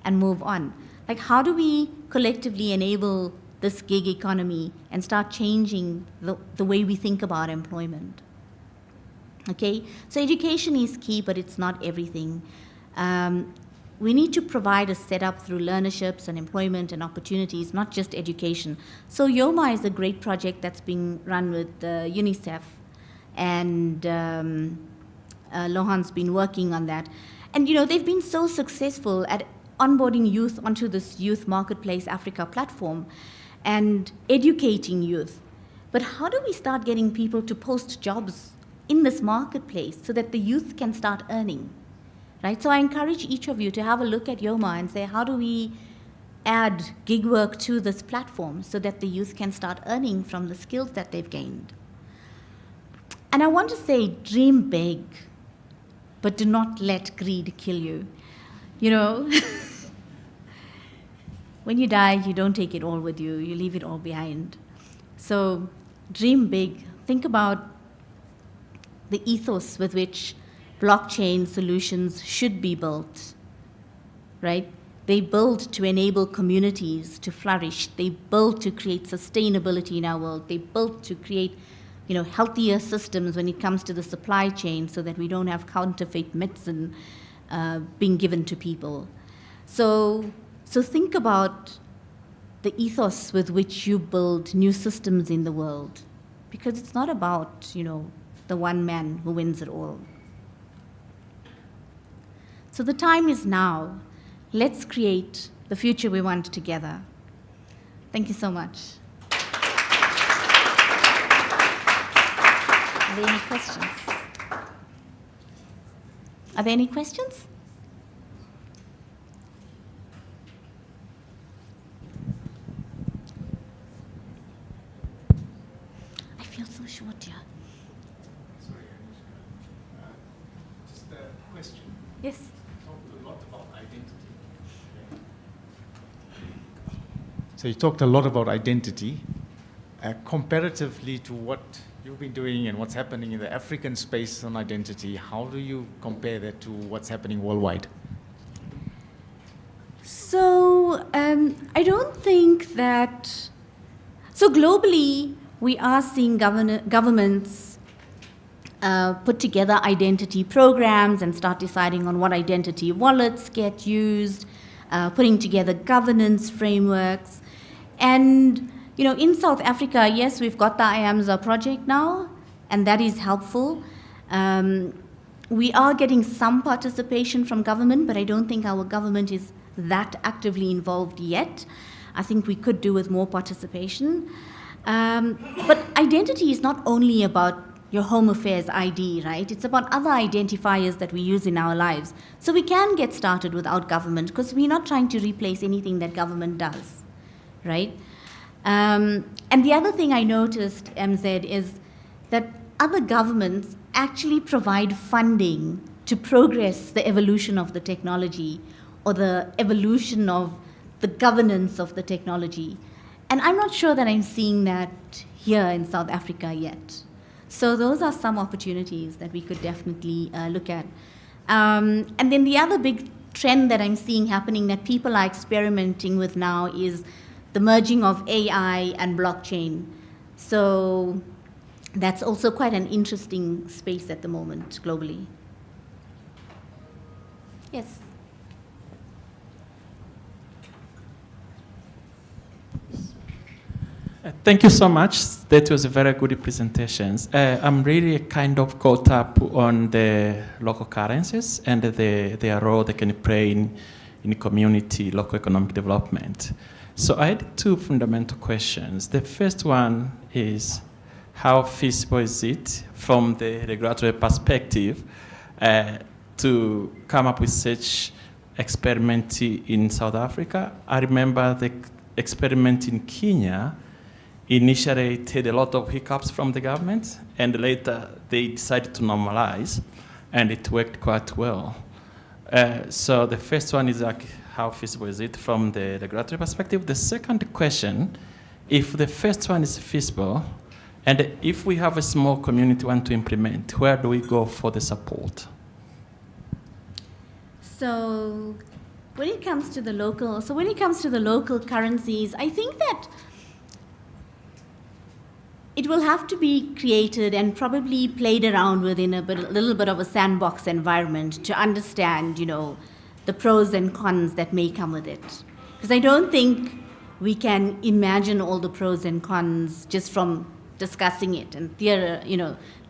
and move on. Like, how do we collectively enable this gig economy and start changing the way we think about employment? Okay, so education is key, but it's not everything. We need to provide a setup through learnerships and employment and opportunities, not just education. So YOMA is a great project that's being run with UNICEF, and Lohan's been working on that. And they've been so successful at onboarding youth onto this Youth Marketplace Africa platform and educating youth. But how do we start getting people to post jobs in this marketplace so that the youth can start earning, right? So I encourage each of you to have a look at YOMA and say, how do we add gig work to this platform so that the youth can start earning from the skills that they've gained? And I want to say, dream big, but do not let greed kill you. When you die, you don't take it all with you, you leave it all behind. So dream big, think about the ethos with which blockchain solutions should be built, right? They build to enable communities to flourish. They build to create sustainability in our world. They build to create, healthier systems when it comes to the supply chain so that we don't have counterfeit medicine being given to people. So think about the ethos with which you build new systems in the world, because it's not about, the one man who wins it all. So the time is now. Let's create the future we want together. Thank you so much. Are there any questions? Are there any questions? I feel so short here. Just a question. Yes. So you talked a lot about identity. Comparatively to what you've been doing and what's happening in the African space on identity, how do you compare that to what's happening worldwide? So I don't think that... So globally, we are seeing governments put together identity programs and start deciding on what identity wallets get used, putting together governance frameworks. And, in South Africa, yes, we've got the IAMSA project now, and that is helpful. We are getting some participation from government, but I don't think our government is that actively involved yet. I think we could do with more participation. But identity is not only about your Home Affairs ID, right? It's about other identifiers that we use in our lives. So we can get started without government because we're not trying to replace anything that government does, right? And the other thing I noticed, MZ, is that other governments actually provide funding to progress the evolution of the technology or the evolution of the governance of the technology. And I'm not sure that I'm seeing that here in South Africa yet. So those are some opportunities that we could definitely look at. And then the other big trend that I'm seeing happening that people are experimenting with now is the merging of AI and blockchain. So that's also quite an interesting space at the moment globally. Yes. Thank you so much. That was a very good presentation. I'm really kind of caught up on the local currencies and their role they can play in community, local economic development. So I had two fundamental questions. The first one is, how feasible is it from the regulatory perspective to come up with such experiment in South Africa? I remember the experiment in Kenya initially had a lot of hiccups from the government, and later they decided to normalize, and it worked quite well. So the first one is like, how feasible is it from the regulatory perspective? The second question, if the first one is feasible, and if we have a small community want to implement, where do we go for the support? So when it comes to the local currencies, I think that it will have to be created and probably played around within a little bit of a sandbox environment to understand, the pros and cons that may come with it. Because I don't think we can imagine all the pros and cons just from discussing it and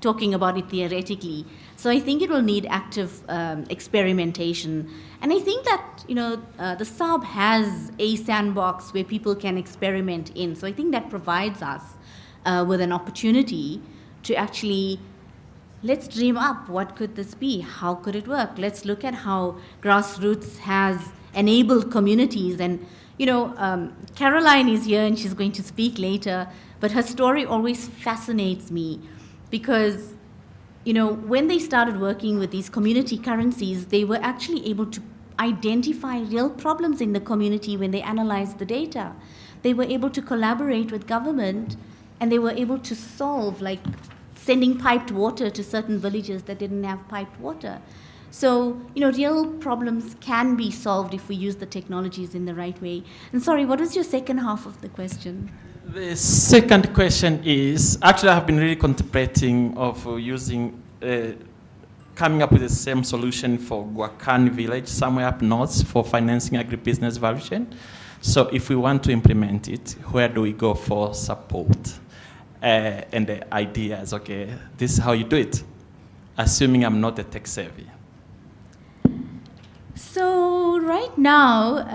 talking about it theoretically. So I think it will need active experimentation. And I think that, the SUB has a sandbox where people can experiment in. So I think that provides us with an opportunity to actually, let's dream up, what could this be? How could it work? Let's look at how grassroots has enabled communities. And, Caroline is here and she's going to speak later, but her story always fascinates me because, when they started working with these community currencies, they were actually able to identify real problems in the community when they analyzed the data. They were able to collaborate with government, and they were able to solve, like sending piped water to certain villages that didn't have piped water. So, real problems can be solved if we use the technologies in the right way. And sorry, what was your second half of the question? The second question is, actually I've been really contemplating of using, coming up with the same solution for Guacan village, somewhere up north, for financing agribusiness valuation. So if we want to implement it, where do we go for support? And the idea is, okay, this is how you do it, assuming I'm not a tech savvy. So right now,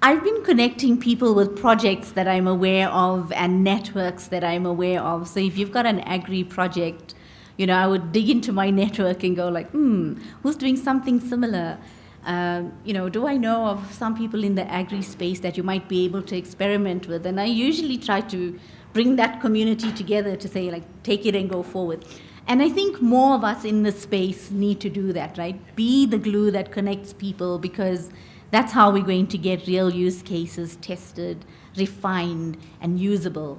I've been connecting people with projects that I'm aware of and networks that I'm aware of. So if you've got an agri project, I would dig into my network and go like, who's doing something similar? Do I know of some people in the agri space that you might be able to experiment with? And I usually try to bring that community together to say, like, take it and go forward. And I think more of us in this space need to do that, right? Be the glue that connects people, because that's how we're going to get real use cases tested, refined, and usable.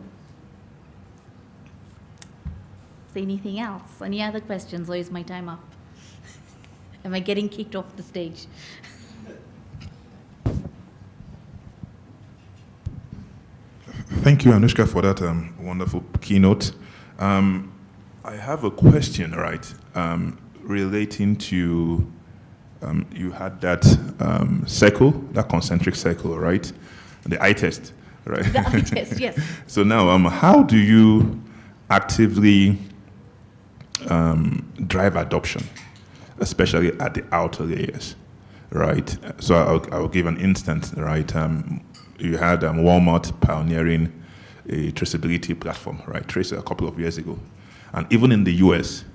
Is there anything else? Any other questions, or is my time up? Am I getting kicked off the stage? Thank you, Anushka, for that wonderful keynote. I have a question, right, relating to, you had that circle, that concentric circle, right? The eye test, right? The eye test, yes. So now, how do you actively drive adoption, especially at the outer layers, right? So I'll give an instance, right? You had Walmart pioneering a traceability platform, right? Tracer a couple of years ago. And even in the US,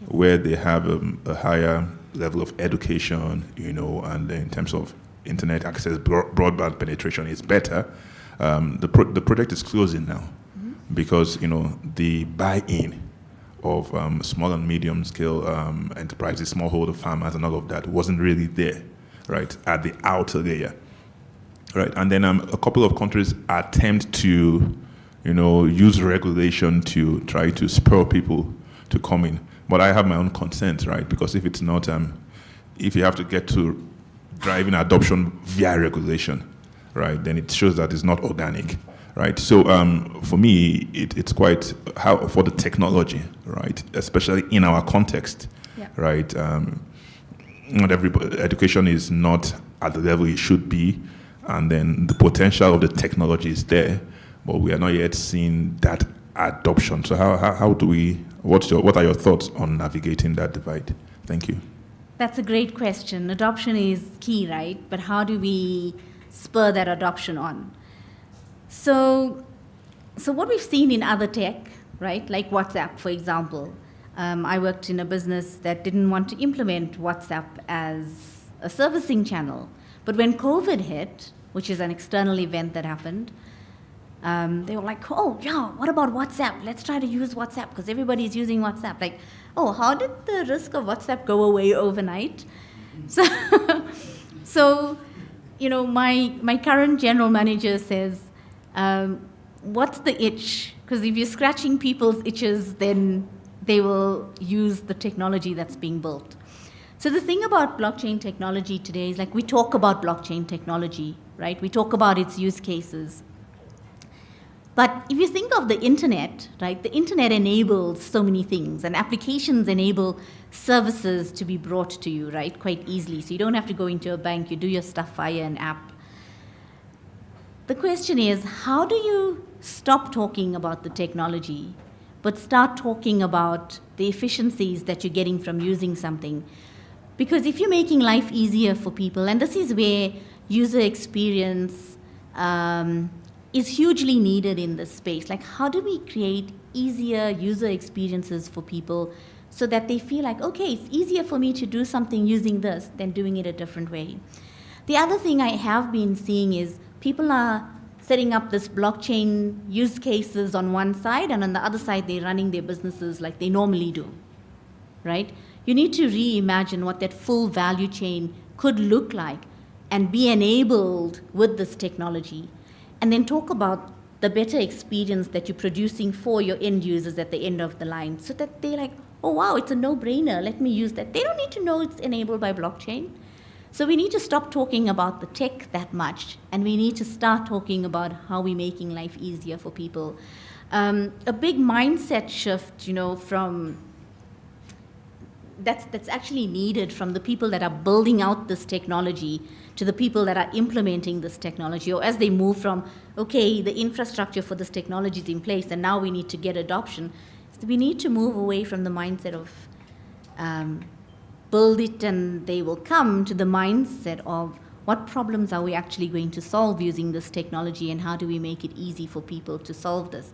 where they have a higher level of education, and in terms of internet access, broadband penetration is better, the project is closing now, because, the buy-in of small and medium scale enterprises, smallholder farmers and all of that wasn't really there, right, at the outer layer, right? And then a couple of countries attempt to, use regulation to try to spur people to come in. But I have my own concerns, right? Because if it's not if you have to get to driving adoption via regulation, right, then it shows that it's not organic, right? So for me, it's quite how for the technology, right, especially in our context, Yeah. right? Not everybody, education is not at the level it should be, and then the potential of the technology is there, but we are not yet seeing that adoption. So how do we? What are your thoughts on navigating that divide? Thank you. That's a great question. Adoption is key, right? But how do we spur that adoption on? So what we've seen in other tech, right, like WhatsApp, for example. I worked in a business that didn't want to implement WhatsApp as a servicing channel. But when COVID hit, which is an external event that happened, they were like, oh, yeah, what about WhatsApp? Let's try to use WhatsApp because everybody's using WhatsApp. Like, oh, how did the risk of WhatsApp go away overnight? So my current general manager says, what's the itch? Because if you're scratching people's itches, then they will use the technology that's being built. So the thing about blockchain technology today is like we talk about blockchain technology, right? We talk about its use cases. But if you think of the internet, right, the internet enables so many things, and applications enable services to be brought to you, right, quite easily. So you don't have to go into a bank, you do your stuff via an app. The question is, how do you stop talking about the technology, but start talking about the efficiencies that you're getting from using something? Because if you're making life easier for people, and this is where user experience is hugely needed in this space. Like, how do we create easier user experiences for people so that they feel like, okay, it's easier for me to do something using this than doing it a different way? The other thing I have been seeing is people are setting up this blockchain use cases on one side, and on the other side, they're running their businesses like they normally do, right? You need to reimagine what that full value chain could look like and be enabled with this technology. And then talk about the better experience that you're producing for your end users at the end of the line so that they're like, oh, wow, it's a no-brainer. Let me use that. They don't need to know it's enabled by blockchain. So we need to stop talking about the tech that much, and we need to start talking about how we're making life easier for people. A big mindset shift, from that's actually needed from the people that are building out this technology to the people that are implementing this technology, or as they move from, okay, the infrastructure for this technology is in place and now we need to get adoption. So we need to move away from the mindset of build it and they will come, to the mindset of what problems are we actually going to solve using this technology, and how do we make it easy for people to solve this.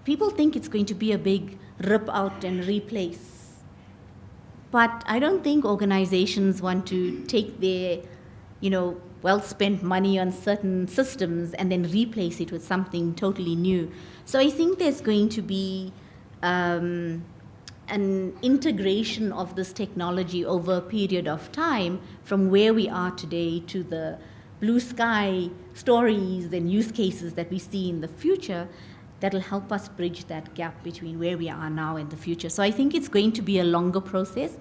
People think it's going to be a big rip out and replace. But I don't think organizations want to take their well-spent money on certain systems and then replace it with something totally new. So I think there's going to be an integration of this technology over a period of time from where we are today to the blue sky stories and use cases that we see in the future that'll help us bridge that gap between where we are now and the future. So I think it's going to be a longer process.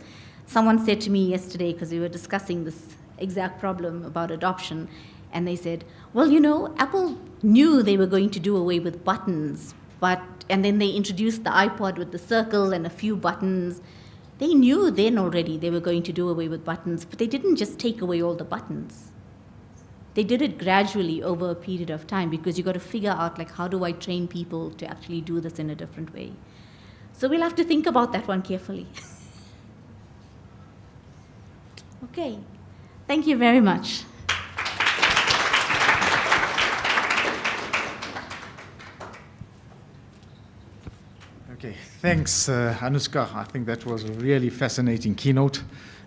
Someone said to me yesterday, because we were discussing this exact problem about adoption, and they said, well, Apple knew they were going to do away with buttons, and then they introduced the iPod with the circle and a few buttons. They knew then already they were going to do away with buttons, but they didn't just take away all the buttons. They did it gradually over a period of time, because you got to figure out, like, how do I train people to actually do this in a different way? So we'll have to think about that one carefully. Okay. Thank you very much. Okay, thanks, Anushka. I think that was a really fascinating keynote.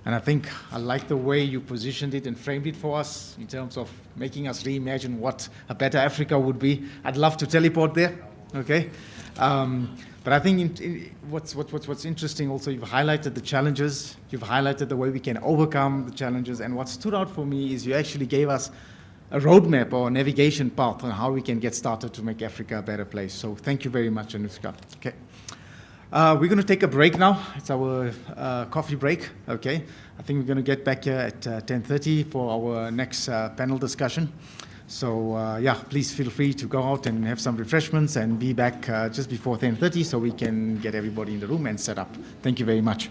And I think I like the way you positioned it and framed it for us in terms of making us reimagine what a better Africa would be. I'd love to teleport there, okay? But I think what's interesting also, you've highlighted the challenges, you've highlighted the way we can overcome the challenges, and what stood out for me is you actually gave us a roadmap or a navigation path on how we can get started to make Africa a better place. So thank you very much, Anushka. Okay. We're going to take a break now. It's our coffee break, okay? I think we're going to get back here at 10:30 for our next panel discussion. So, yeah, please feel free to go out and have some refreshments and be back just before 10:30 so we can get everybody in the room and set up. Thank you very much.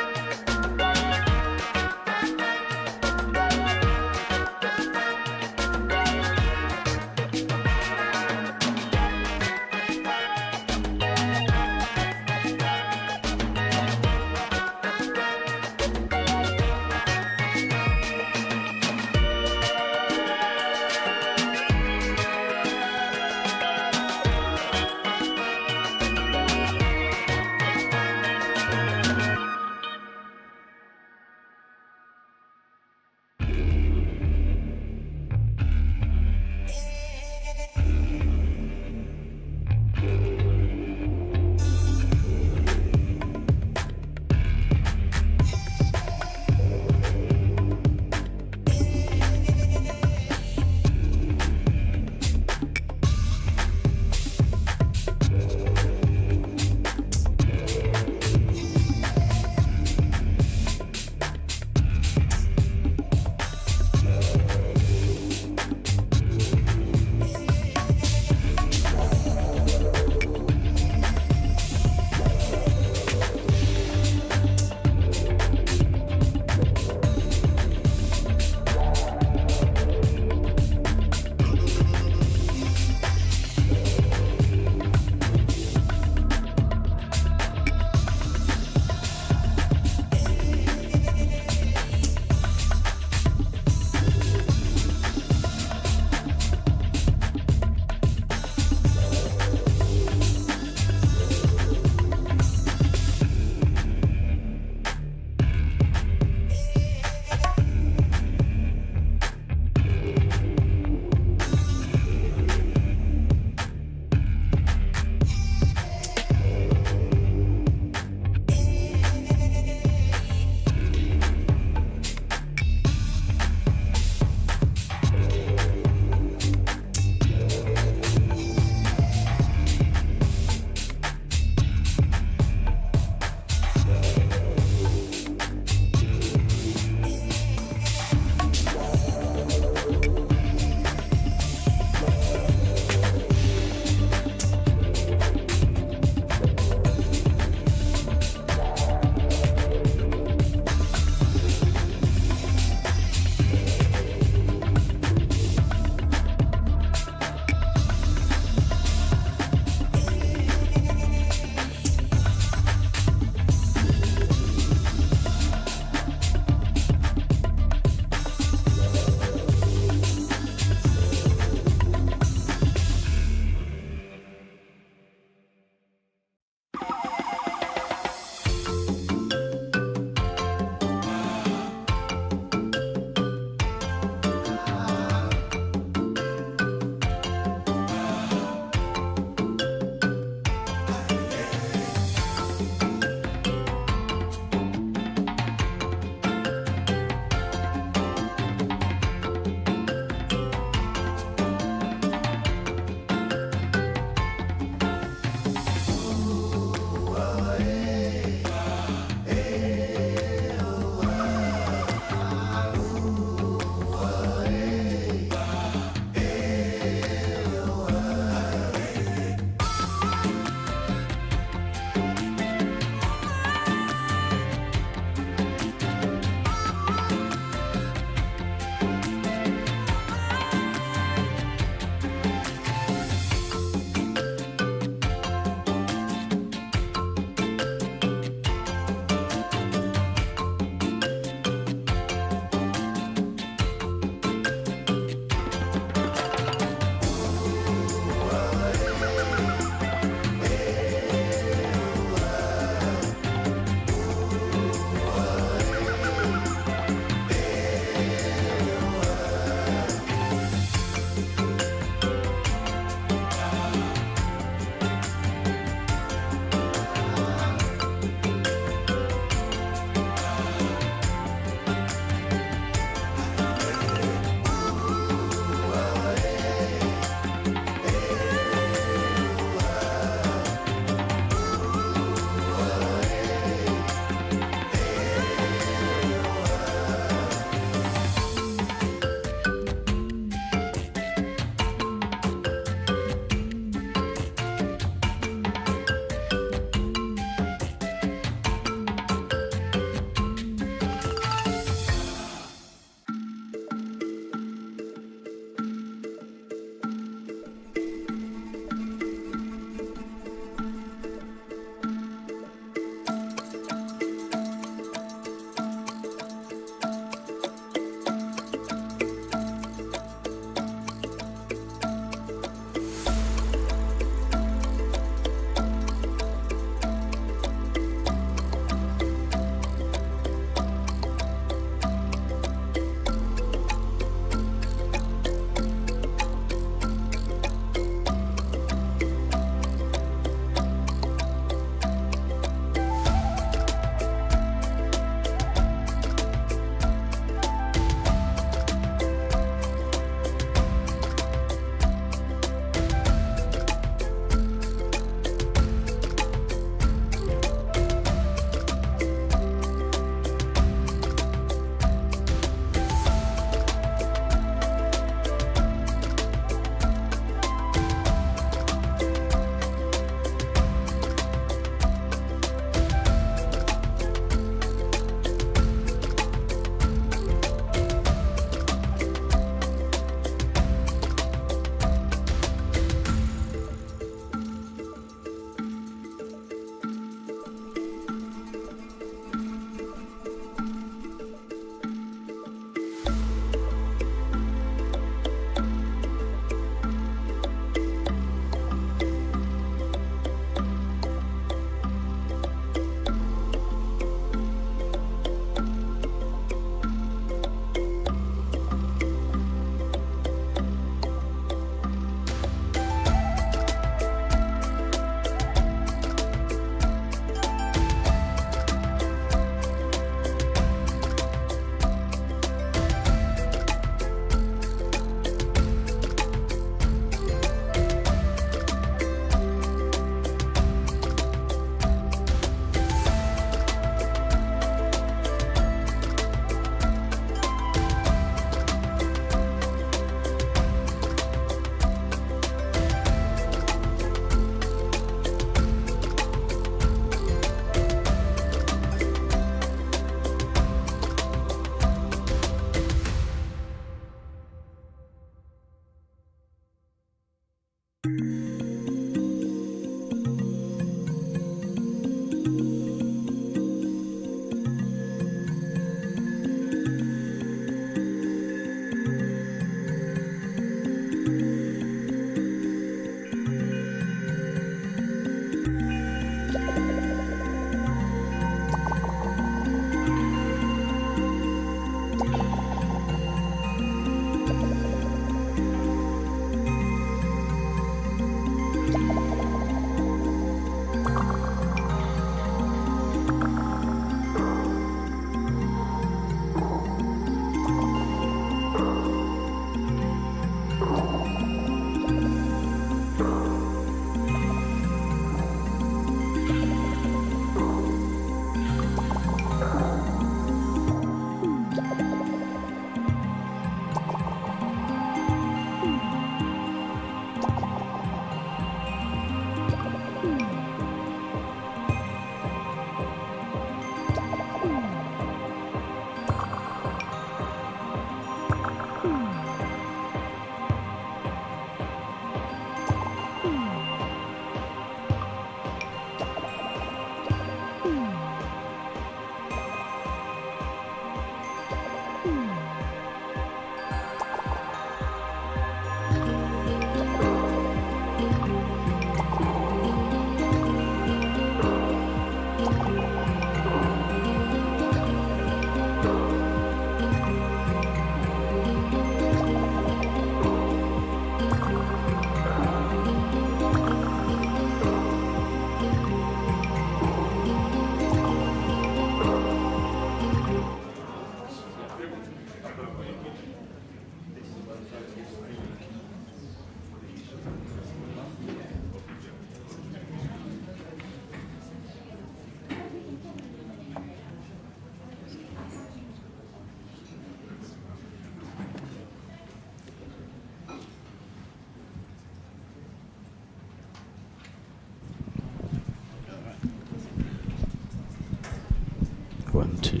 1, 2.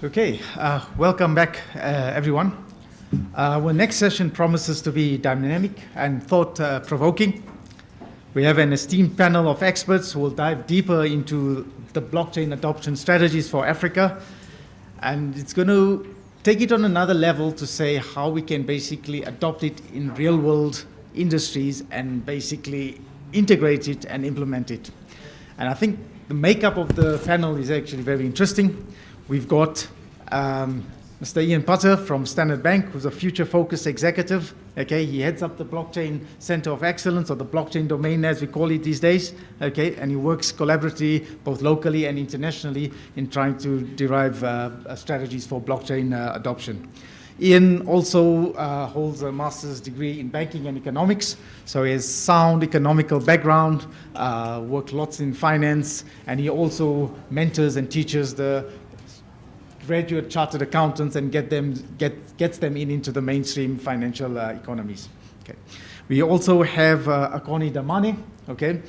Okay, welcome back, everyone. Our next session promises to be dynamic and thought-provoking. We have an esteemed panel of experts who will dive deeper into the blockchain adoption strategies for Africa, and it's going to take it on another level to say how we can basically adopt it in real-world industries and basically integrate it and implement it. And I think the makeup of the panel is actually very interesting. We've got Mr. Ian Potter from Standard Bank, who's a future-focused executive. Okay, he heads up the Blockchain Center of Excellence, or the blockchain domain as we call it these days. Okay, and he works collaboratively both locally and internationally in trying to derive strategies for blockchain adoption. Ian also holds a master's degree in banking and economics, so he has sound economical background, worked lots in finance, and he also mentors and teaches the graduate chartered accountants and gets them into the mainstream financial economies. Okay. We also have Akoni Damane. Okay.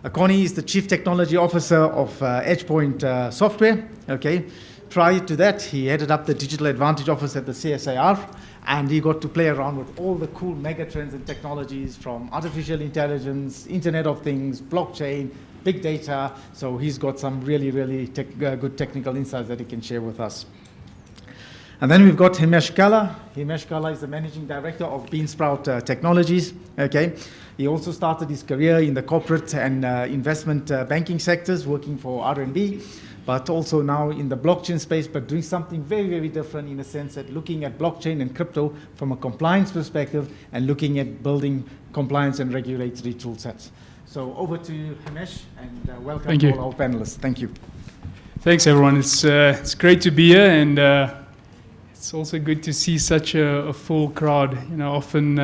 Akoni is the Chief Technology Officer of EdgePoint Software. Okay. Prior to that, he headed up the Digital Advantage Office at the CSIR, and he got to play around with all the cool megatrends and technologies from artificial intelligence, Internet of Things, blockchain, big data. So he's got some really, really good technical insights that he can share with us. And then we've got Himesh Kala. Himesh Kala is the Managing Director of Beansprout Technologies. Okay. He also started his career in the corporate and investment banking sectors, working for R&D, but also now in the blockchain space, but doing something very, very different in the sense that looking at blockchain and crypto from a compliance perspective and looking at building compliance and regulatory tool sets. So over to you, Himesh, and welcome to all our panelists. Thank you. Thanks, everyone. It's great to be here, and it's also good to see such a full crowd. You know, often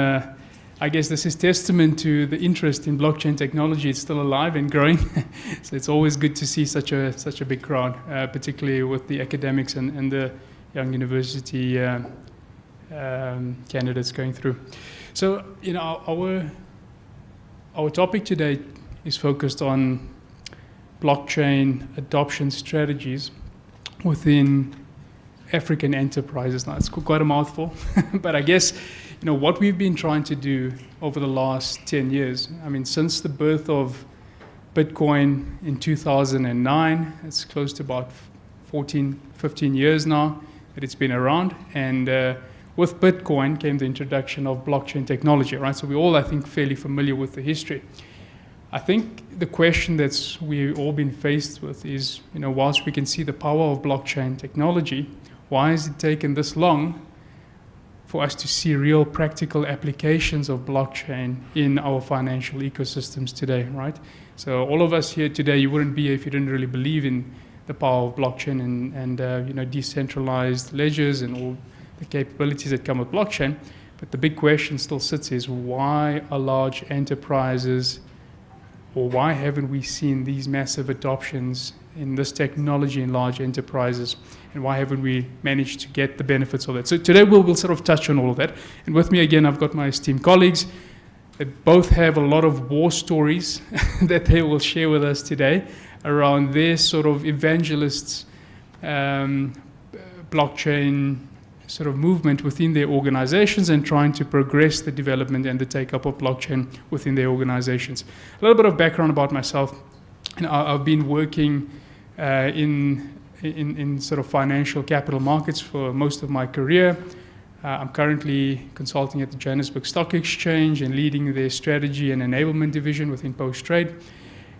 I guess this is testament to the interest in blockchain technology. It's still alive and growing, so it's always good to see such a big crowd, particularly with the academics and the young university candidates going through. So, you know, our topic today is focused on blockchain adoption strategies within African enterprises. Now, it's quite a mouthful, but I guess what we've been trying to do over the last 10 years, I mean, since the birth of Bitcoin in 2009, it's close to about 14, 15 years now that it's been around, and with Bitcoin came the introduction of blockchain technology, right? So we're all, I think, fairly familiar with the history. I think the question that's we've all been faced with is, whilst we can see the power of blockchain technology, why has it taken this long for us to see real practical applications of blockchain in our financial ecosystems today, right? So all of us here today, you wouldn't be here if you didn't really believe in the power of blockchain and decentralized ledgers and all the capabilities that come with blockchain. But the big question still sits is, why are large enterprises, or why haven't we seen these massive adoptions in this technology in large enterprises, and why haven't we managed to get the benefits of that? So today we'll sort of touch on all of that. And with me again, I've got my esteemed colleagues that both have a lot of war stories that they will share with us today around their sort of evangelists blockchain sort of movement within their organizations and trying to progress the development and the take-up of blockchain within their organizations. A little bit of background about myself. I've been working in sort of financial capital markets for most of my career. I'm currently consulting at the Johannesburg Stock Exchange and leading their strategy and enablement division within post-trade.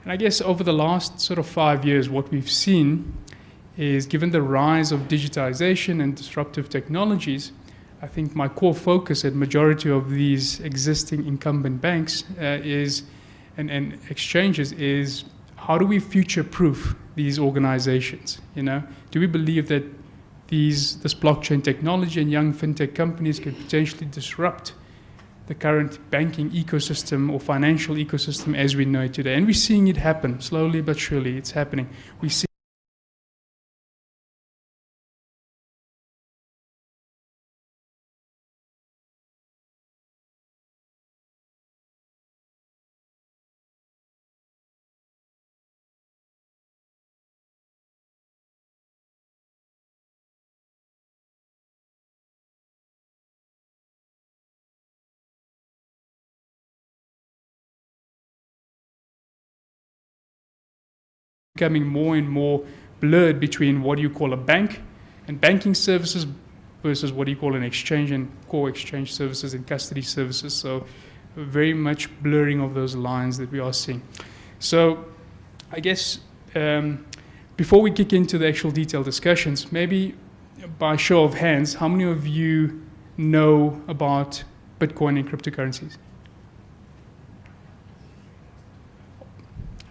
And I guess over the last sort of 5 years, what we've seen is, given the rise of digitization and disruptive technologies, I think my core focus at majority of these existing incumbent banks and exchanges is, how do we future-proof these organizations? Do we believe that this blockchain technology and young fintech companies could potentially disrupt the current banking ecosystem or financial ecosystem as we know it today? And we're seeing it happen slowly but surely. It's happening. We see becoming more and more blurred between what you call a bank and banking services versus what you call an exchange and core exchange services and custody services. So very much blurring of those lines that we are seeing. So I guess before we kick into the actual detailed discussions, maybe by show of hands, how many of you know about Bitcoin and cryptocurrencies?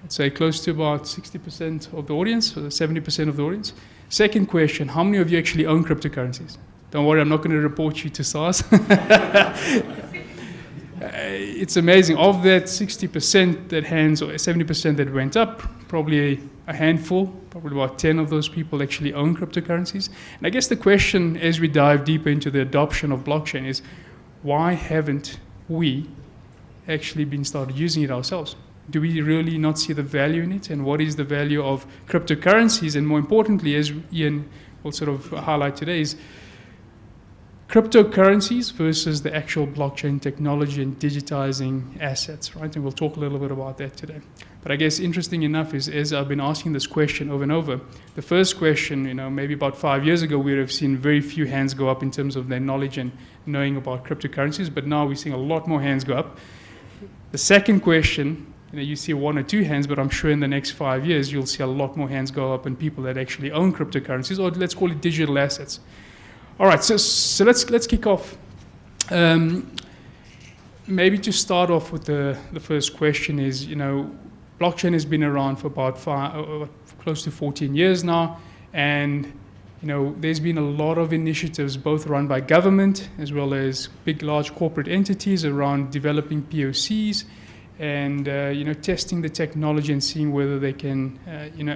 Say close to about 60% of the audience, or 70% of the audience. Second question, how many of you actually own cryptocurrencies? Don't worry, I'm not going to report you to SARS. It's amazing. Of that 60% that hands, or 70% that went up, probably a handful, probably about 10 of those people actually own cryptocurrencies. And I guess the question as we dive deeper into the adoption of blockchain is, why haven't we actually been started using it ourselves? Do we really not see the value in it? And what is the value of cryptocurrencies? And more importantly, as Ian will sort of highlight today, is cryptocurrencies versus the actual blockchain technology and digitizing assets, right? And we'll talk a little bit about that today. But I guess interesting enough is, as I've been asking this question over and over, the first question, maybe about 5 years ago, we would have seen very few hands go up in terms of their knowledge and knowing about cryptocurrencies, but now we're seeing a lot more hands go up. The second question, you see 1 or 2 hands, but I'm sure in the next 5 years, you'll see a lot more hands go up and people that actually own cryptocurrencies, or let's call it digital assets. All right, so let's kick off. Maybe to start off with the first question is, blockchain has been around for about close to 14 years now, and there's been a lot of initiatives, both run by government as well as big, large corporate entities around developing POCs and testing the technology and seeing whether they can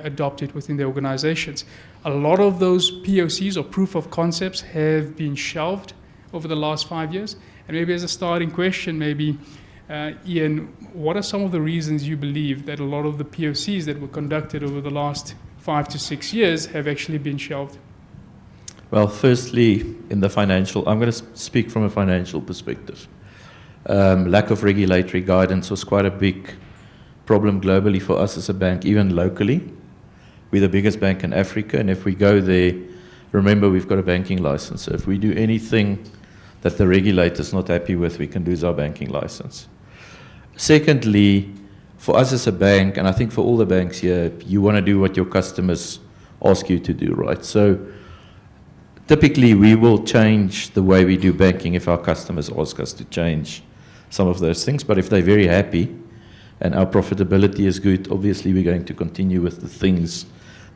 adopt it within their organizations. A lot of those POCs or proof of concepts have been shelved over the last 5 years. And maybe as a starting question, maybe Ian, what are some of the reasons you believe that a lot of the POCs that were conducted over the last 5 to 6 years have actually been shelved? Well, firstly, in the financial, I'm going to speak from a financial perspective. Lack of regulatory guidance was quite a big problem globally for us as a bank, even locally. We're the biggest bank in Africa, and if we go there, remember we've got a banking license. So if we do anything that the regulator's not happy with, we can lose our banking license. Secondly, for us as a bank, and I think for all the banks here, you want to do what your customers ask you to do, right? So typically, we will change the way we do banking if our customers ask us to change some of those things. But if they're very happy and our profitability is good, obviously we're going to continue with the things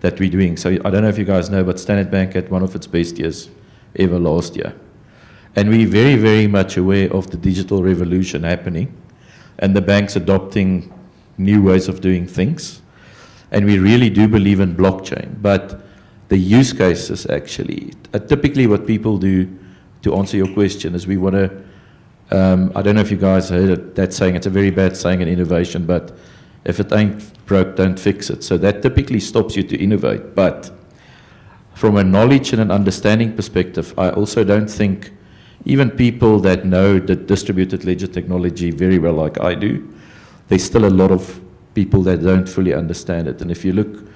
that we're doing. So I don't know if you guys know, but Standard Bank had one of its best years ever last year. And we're very, very much aware of the digital revolution happening and the banks adopting new ways of doing things. And we really do believe in blockchain. But the use cases actually, typically what people do, to answer your question, is we want to, I don't know if you guys heard that saying, it's a very bad saying in innovation, but if it ain't broke, don't fix it. So that typically stops you to innovate. But from a knowledge and an understanding perspective, I also don't think even people that know the distributed ledger technology very well like I do, there's still a lot of people that don't fully understand it. And if you look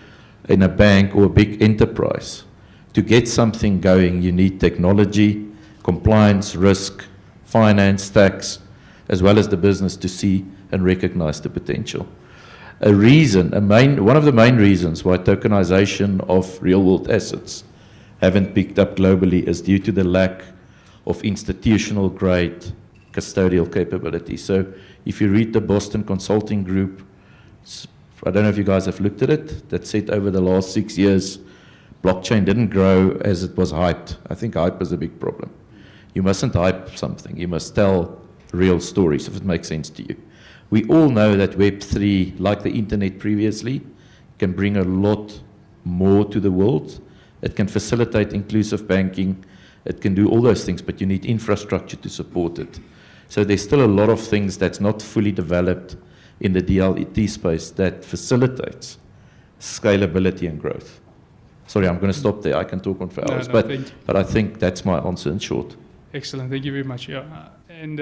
in a bank or a big enterprise, to get something going, you need technology, compliance, risk, finance, tax, as well as the business to see and recognize the potential. One of the main reasons why tokenization of real-world assets haven't picked up globally is due to the lack of institutional-grade custodial capability. So if you read the Boston Consulting Group, I don't know if you guys have looked at it, that said over the last 6 years, blockchain didn't grow as it was hyped. I think hype is a big problem. You mustn't hype something. You must tell real stories, if it makes sense to you. We all know that Web3, like the internet previously, can bring a lot more to the world. It can facilitate inclusive banking. It can do all those things, but you need infrastructure to support it. So there's still a lot of things that's not fully developed in the DLT space that facilitates scalability and growth. Sorry, I'm going to stop there. I can talk on for hours, but I think that's my answer in short. Excellent. Thank you very much. Yeah. And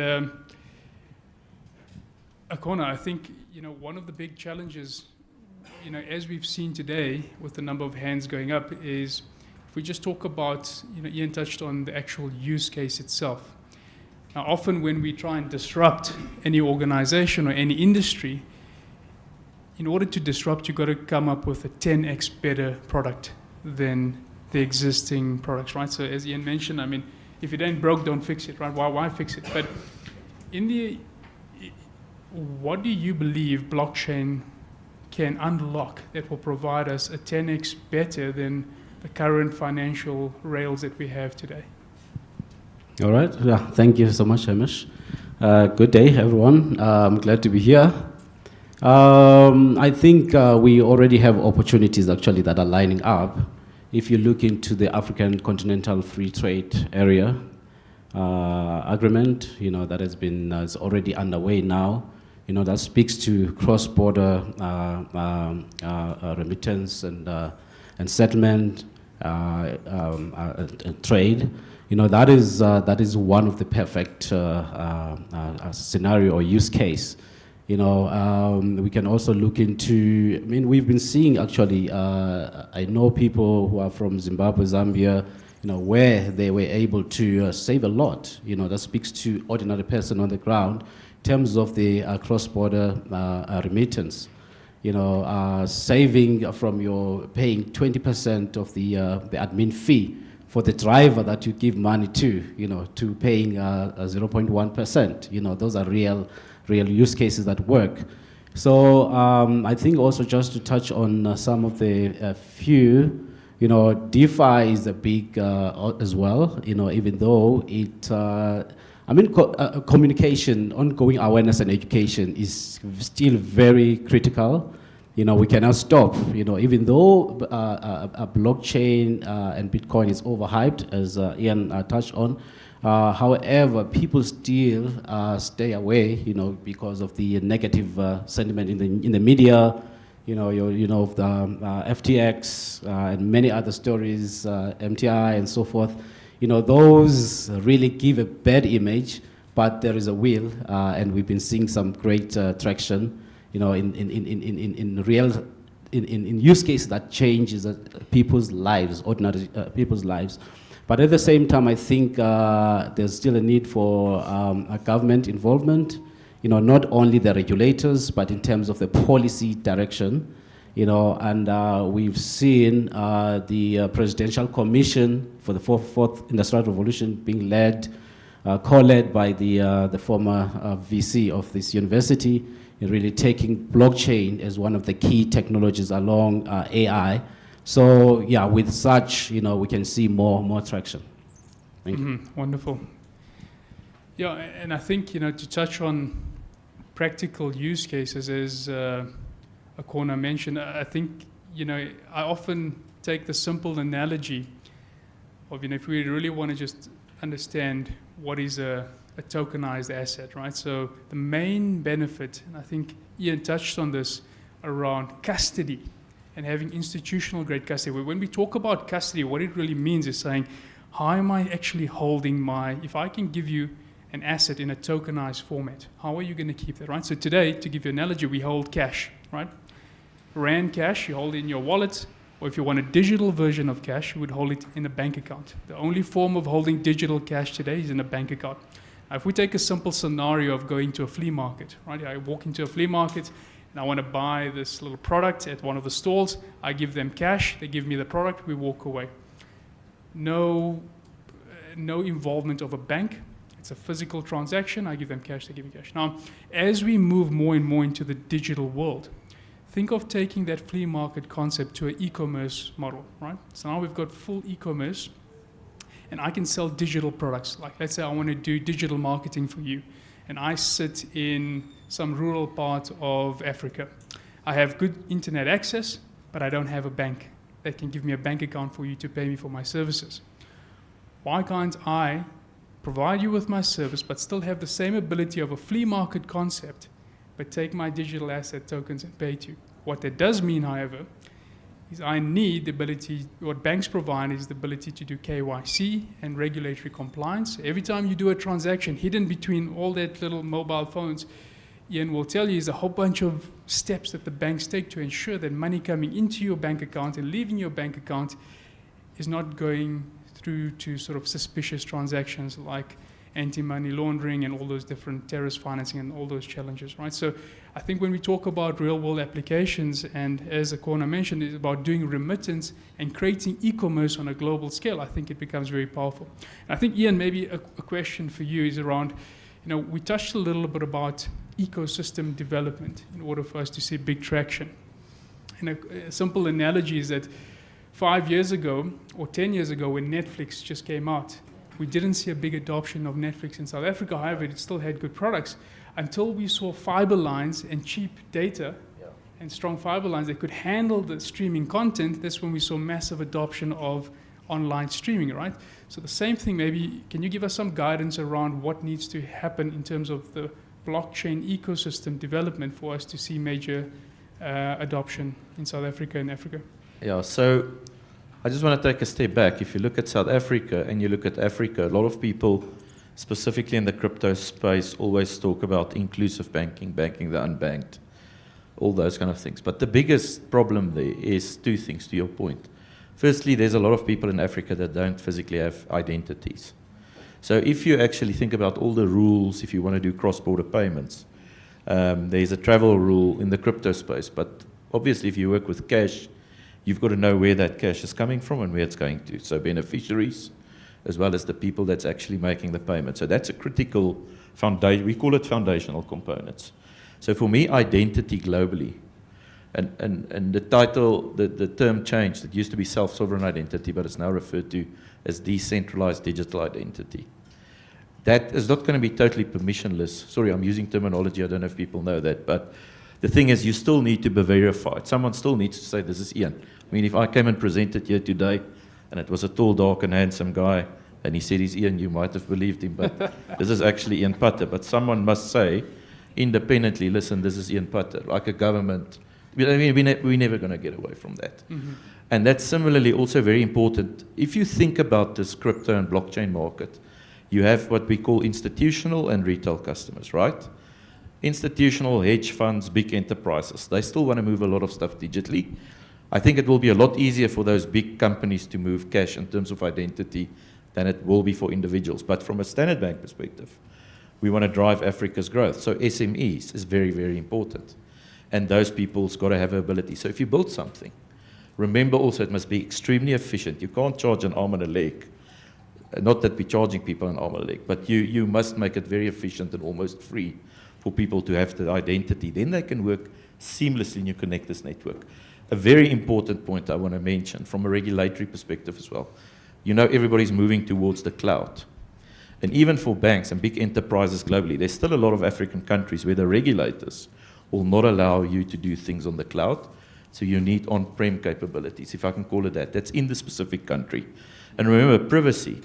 Akona, I think, one of the big challenges, as we've seen today with the number of hands going up, is if we just talk about, Ian touched on the actual use case itself. Now, often when we try and disrupt any organization or any industry, in order to disrupt, you've got to come up with a 10x better product than the existing products, right? So as Ian mentioned, I mean, if it ain't broke, don't fix it, right? Why fix it? But what do you believe blockchain can unlock that will provide us a 10x better than the current financial rails that we have today? All right. Yeah. Thank you so much, Hamish. Good day, everyone. I'm glad to be here. I think we already have opportunities actually that are lining up. If you look into the African Continental Free Trade Area agreement, that is already underway now. That speaks to cross-border remittance and settlement and trade. That is one of the perfect scenario or use case. We can also look into, we've been seeing actually, I know people who are from Zimbabwe, Zambia, where they were able to save a lot. That speaks to ordinary person on the ground in terms of the cross-border remittance. Saving from your paying 20% of the admin fee for the driver that you give money to paying 0.1%. Those are real use cases that work. So I think also just to touch on some of the few, DeFi is a big as well, even though it, communication, ongoing awareness and education is still very critical. We cannot stop, even though a blockchain and Bitcoin is overhyped, as Ian touched on. However, people still stay away, because of the negative sentiment in the media, of the FTX and many other stories, MTI and so forth. Those really give a bad image, but there is a will, and we've been seeing some great traction, in real, in use cases that changes people's lives, ordinary people's lives. But at the same time, I think there's still a need for a government involvement, not only the regulators, but in terms of the policy direction, and we've seen the Presidential Commission for the fourth Industrial Revolution being co-led by the former VC of this university, in really taking blockchain as one of the key technologies along AI. So yeah, with such, we can see more traction. Thank you. Wonderful. Yeah, and I think, to touch on practical use cases, as Akona mentioned, I think, I often take the simple analogy of, if we really want to just understand what is a tokenized asset, right? So the main benefit, and I think Ian touched on this, around custody and having institutional grade custody. When we talk about custody, what it really means is saying, how am I actually holding if I can give you an asset in a tokenized format, how are you going to keep that, right? So today, to give you an analogy, we hold cash, right? Rand cash, you hold it in your wallet, or if you want a digital version of cash, you would hold it in a bank account. The only form of holding digital cash today is in a bank account. Now, if we take a simple scenario of going to a flea market, right? I walk into a flea market, and I want to buy this little product at one of the stalls. I give them cash, they give me the product, we walk away. No involvement of a bank. It's a physical transaction. I give them cash, they give me cash. Now, as we move more and more into the digital world, think of taking that flea market concept to an e-commerce model, right? So now we've got full e-commerce, and I can sell digital products. Like, let's say I want to do digital marketing for you, and I sit in some rural part of Africa. I have good internet access, but I don't have a bank that can give me a bank account for you to pay me for my services. Why can't I provide you with my service, but still have the same ability of a flea market concept, but take my digital asset tokens and pay to you? What that does mean, however, is I need the ability, what banks provide is the ability to do KYC and regulatory compliance. Every time you do a transaction, hidden between all that little mobile phones, Ian will tell you, is a whole bunch of steps that the banks take to ensure that money coming into your bank account and leaving your bank account is not going through to sort of suspicious transactions like anti-money laundering and all those different terrorist financing and all those challenges, right? So I think when we talk about real-world applications, and as Akona mentioned, it's about doing remittance and creating e-commerce on a global scale, I think it becomes very powerful. And I think, Ian, maybe a question for you is around, we touched a little bit about ecosystem development in order for us to see big traction. And a simple analogy is that 5 years ago or 10 years ago when Netflix just came out, we didn't see a big adoption of Netflix in South Africa. However, it still had good products until we saw fiber lines and cheap data and strong fiber lines that could handle the streaming content. That's when we saw massive adoption of online streaming, right? So the same thing, maybe, can you give us some guidance around what needs to happen in terms of the blockchain ecosystem development for us to see major adoption in South Africa and Africa? Yeah, so I just want to take a step back. If you look at South Africa and you look at Africa, a lot of people, specifically in the crypto space, always talk about inclusive banking, banking the unbanked, all those kind of things. But the biggest problem there is two things, to your point. Firstly, there's a lot of people in Africa that don't physically have identities. So if you actually think about all the rules, if you want to do cross-border payments, there's a travel rule in the crypto space. But obviously, if you work with cash, you've got to know where that cash is coming from and where it's going to. So beneficiaries, as well as the people that's actually making the payment. So that's a critical foundation. We call it foundational components. So for me, identity globally, and the title, the term changed. It used to be self-sovereign identity, but it's now referred to as decentralized digital identity. That is not going to be totally permissionless. Sorry, I'm using terminology. I don't know if people know that, but the thing is, you still need to be verified. Someone still needs to say, this is Ian. I mean, if I came and presented here today, and it was a tall, dark, and handsome guy And he said, he's Ian, you might have believed him, but this is actually Ian Putter. But someone must say, independently, listen, this is Ian Putter, like a government. I mean, we're never going to get away from that. Mm-hmm. And that's similarly also very important. If you think about this crypto and blockchain market, you have what we call institutional and retail customers, right? Institutional, hedge funds, big enterprises, they still want to move a lot of stuff digitally. I think it will be a lot easier for those big companies to move cash in terms of identity than it will be for individuals. But from a Standard Bank perspective, we want to drive Africa's growth. So SMEs is very, very important. And those people's got to have ability. So if you build something, remember also it must be extremely efficient. You can't charge an arm and a leg. Not that we're charging people an arm and a leg, but you must make it very efficient and almost free for people to have the identity. Then they can work seamlessly in your Connectors network. A very important point I want to mention from a regulatory perspective as well. You know, everybody's moving towards the cloud. And even for banks and big enterprises globally, there's still a lot of African countries where the regulators will not allow you to do things on the cloud. So you need on-prem capabilities, if I can call it that. That's in the specific country. And remember, privacy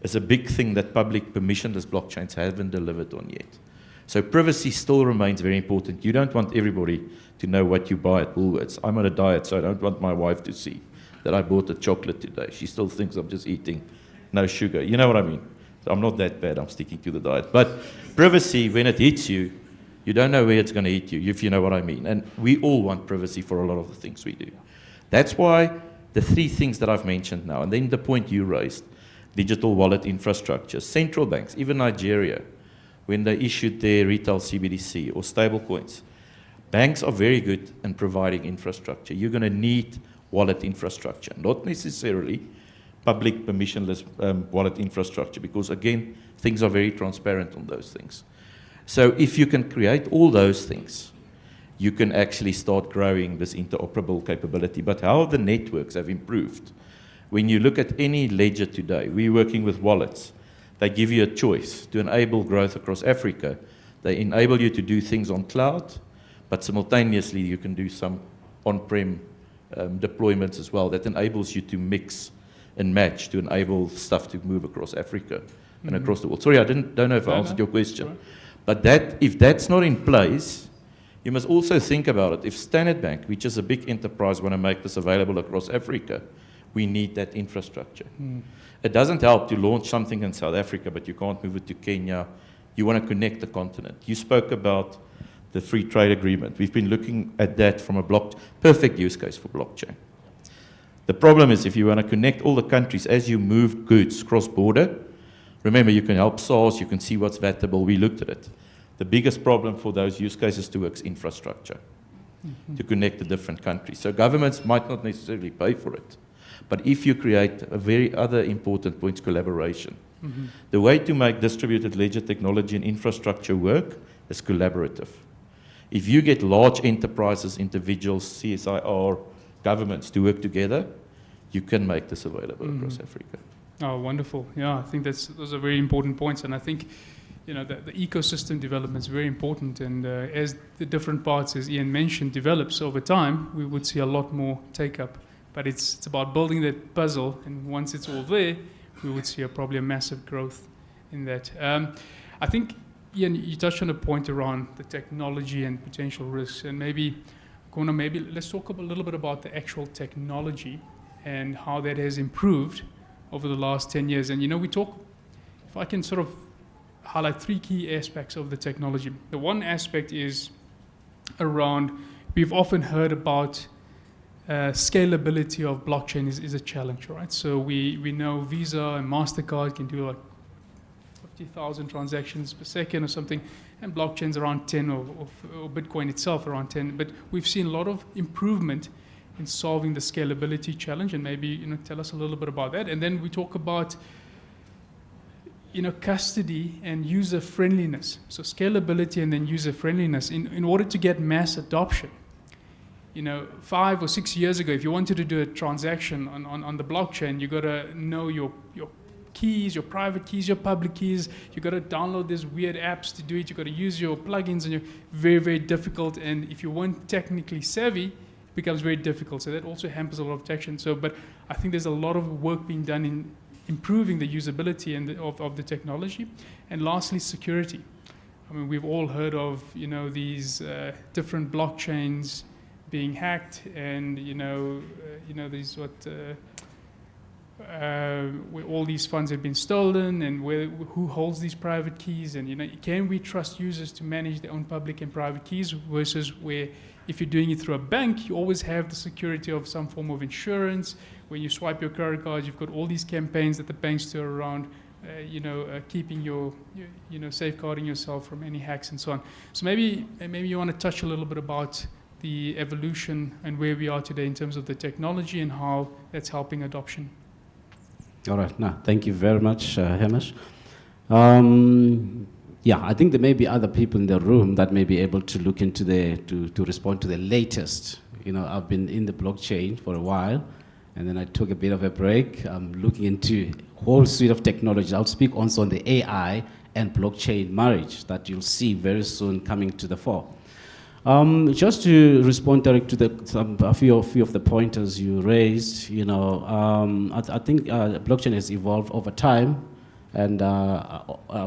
is a big thing that public permissionless blockchains haven't delivered on yet. So privacy still remains very important. You don't want everybody to know what you buy at Woolworths. I'm on a diet, so I don't want my wife to see that I bought a chocolate today. She still thinks I'm just eating no sugar. You know what I mean? So I'm not that bad. I'm sticking to the diet. But privacy, when it hits you, you don't know where it's going to hit you, if you know what I mean. And we all want privacy for a lot of the things we do. That's why the three things that I've mentioned now, and then the point you raised, digital wallet infrastructure, central banks, even Nigeria, when they issued their retail CBDC or stable coins, banks are very good in providing infrastructure. You're going to need wallet infrastructure, not necessarily public permissionless wallet infrastructure, because again, things are very transparent on those things. So if you can create all those things, you can actually start growing this interoperable capability. But how the networks have improved, when you look at any ledger today, we're working with wallets. They give you a choice to enable growth across Africa. They enable you to do things on cloud, but simultaneously you can do some on-prem deployments as well. That enables you to mix and match to enable stuff to move across Africa and across the world. Sorry, I don't know if I answered your question. Right. But if that's not in place, you must also think about it. If Standard Bank, which is a big enterprise, want to make this available across Africa, we need that infrastructure. It doesn't help to launch something in South Africa, but you can't move it to Kenya. You want to connect the continent. You spoke about the free trade agreement. We've been looking at that from a perfect use case for blockchain. The problem is if you want to connect all the countries as you move goods cross-border, remember you can help SARS, you can see what's VATable, we looked at it. The biggest problem for those use cases to work is infrastructure to connect the different countries. So governments might not necessarily pay for it. But if you create a very other important point, collaboration. The way to make distributed ledger technology and infrastructure work is collaborative. If you get large enterprises, individuals, CSIR, governments to work together, you can make this available across Africa. Oh, wonderful. Yeah, I think those are very important points. And I think, you know, the ecosystem development is very important. And as the different parts, as Ian mentioned, develops over time, we would see a lot more take-up. But it's about building that puzzle. And once it's all there, we would see probably a massive growth in that. I think, Ian, you touched on a point around the technology and potential risks. And maybe, Kona, let's talk a little bit about the actual technology and how that has improved over the last 10 years. And, you know, if I can sort of highlight three key aspects of the technology. The one aspect is around, we've often heard about scalability of blockchain is a challenge, right? So we know Visa and MasterCard can do like 50,000 transactions per second or something, and blockchain's around 10 or Bitcoin itself around 10. But we've seen a lot of improvement in solving the scalability challenge, and maybe, you know, tell us a little bit about that. And then we talk about, you know, custody and user friendliness. So scalability and then user friendliness in order to get mass adoption. You know, 5 or 6 years ago, if you wanted to do a transaction on the blockchain, you got to know your keys, your private keys, your public keys. You got to download these weird apps to do it. You got to use your plugins, and you're very, very difficult. And if you weren't technically savvy, it becomes very difficult. So that also hampers a lot of protection. But I think there's a lot of work being done in improving the usability of the technology. And lastly, security. I mean, we've all heard of, these different blockchains being hacked, and these where all these funds have been stolen, and who holds these private keys, and can we trust users to manage their own public and private keys, versus where if you're doing it through a bank, you always have the security of some form of insurance. When you swipe your credit card, you've got all these campaigns that the banks do around keeping your safeguarding yourself from any hacks and so on. So maybe you want to touch a little bit about the evolution and where we are today in terms of the technology and how that's helping adoption. All right. No, thank you very much, Hamish. I think there may be other people in the room that may be able to look into to respond to the latest. I've been in the blockchain for a while, and then I took a bit of a break. I'm looking into a whole suite of technology. I'll speak also on the AI and blockchain marriage that you'll see very soon coming to the fore. Just to respond direct to a few of the pointers you raised, I think blockchain has evolved over time, and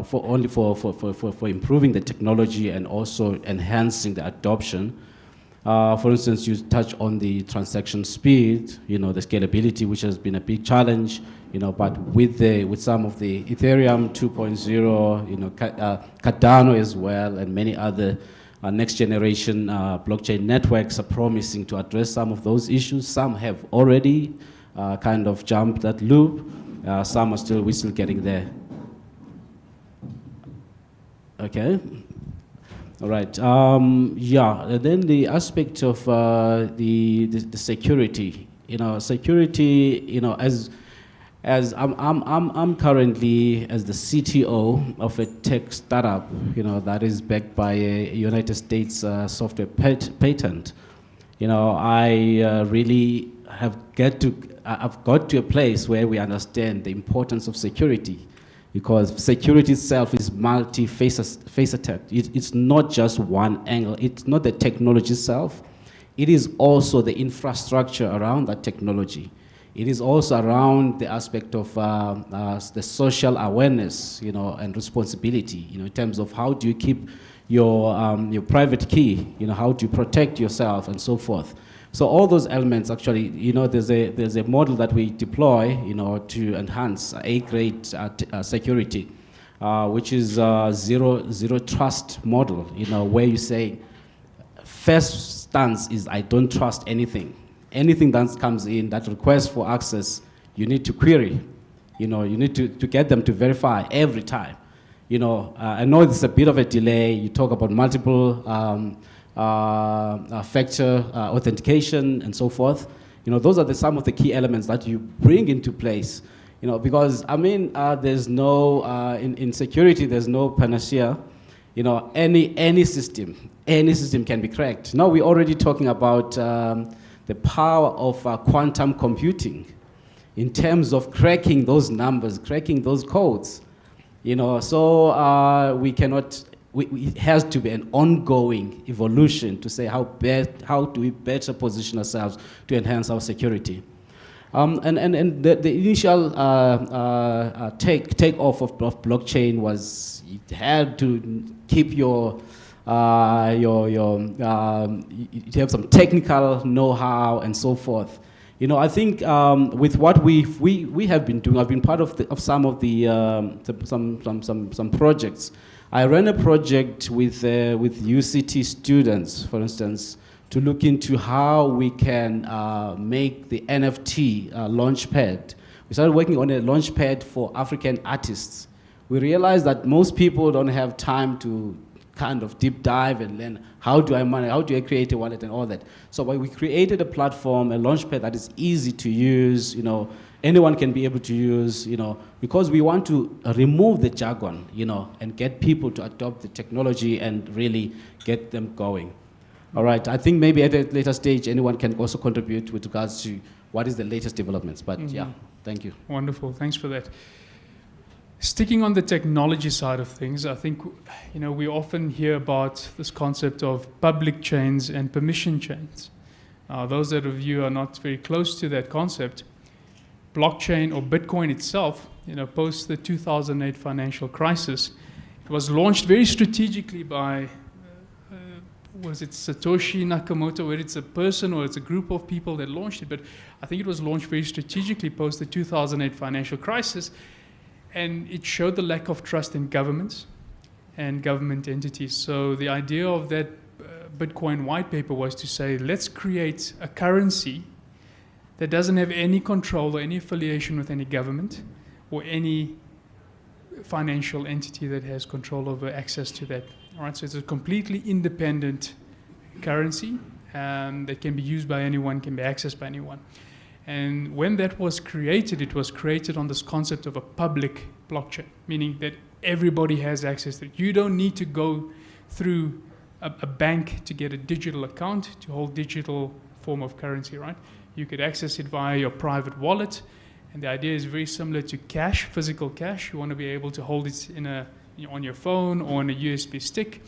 for improving the technology and also enhancing the adoption. For instance, you touch on the transaction speed, the scalability, which has been a big challenge, but with some of the Ethereum 2.0, Cardano as well, and many other next generation blockchain networks are promising to address some of those issues. Some have already kind of jumped that loop. Some are we're still getting there. Okay. All right. And then the aspect of the security. Security. As I'm currently as the CTO of a tech startup, that is backed by a United States software patent. I really I've got to a place where we understand the importance of security, because security itself is multi-faceted. It's not just one angle. It's not the technology itself. It is also the infrastructure around that technology. It is also around the aspect of the social awareness, and responsibility, in terms of how do you keep your private key, how do you protect yourself and so forth. So all those elements actually, there's a model that we deploy, to enhance A-grade security, which is zero trust model, where you say, first stance is I don't trust anything. Anything that comes in that requests for access, you need to query. You need to get them to verify every time. I know it's a bit of a delay. You talk about multiple factor authentication and so forth. Those are some of the key elements that you bring into place. Because there's no in security, there's no panacea. Any system can be cracked. Now we're already talking about the power of quantum computing in terms of cracking those numbers, cracking those codes. So it has to be an ongoing evolution to say how do we better position ourselves to enhance our security. And the initial take off of blockchain was it had to keep you have some technical know-how and so forth. I think with what we have been doing, I've been part of some of some projects. I ran a project with UCT students, for instance, to look into how we can make the NFT launchpad. We started working on a launchpad for African artists. We realized that most people don't have time to kind of deep dive and learn how do I create a wallet and all that. So we created a platform, a launchpad that is easy to use, anyone can be able to use, because we want to remove the jargon, and get people to adopt the technology and really get them going. All right, I think maybe at a later stage, anyone can also contribute with regards to what is the latest developments, but yeah, thank you. Wonderful, thanks for that. Sticking on the technology side of things, I think, we often hear about this concept of public chains and permission chains. Those of you are not very close to that concept, blockchain or Bitcoin itself, post the 2008 financial crisis, it was launched very strategically by, was it Satoshi Nakamoto, whether it's a person or it's a group of people that launched it, but I think it was launched very strategically post the 2008 financial crisis, and it showed the lack of trust in governments and government entities. So the idea of that Bitcoin white paper was to say, let's create a currency that doesn't have any control or any affiliation with any government or any financial entity that has control over access to that. All right, so it's a completely independent currency that can be used by anyone, can be accessed by anyone. And when that was created, it was created on this concept of a public blockchain, meaning that everybody has access to it. You don't need to go through a bank to get a digital account to hold digital form of currency, right? You could access it via your private wallet. And the idea is very similar to cash, physical cash. You want to be able to hold it on your phone or on a USB stick,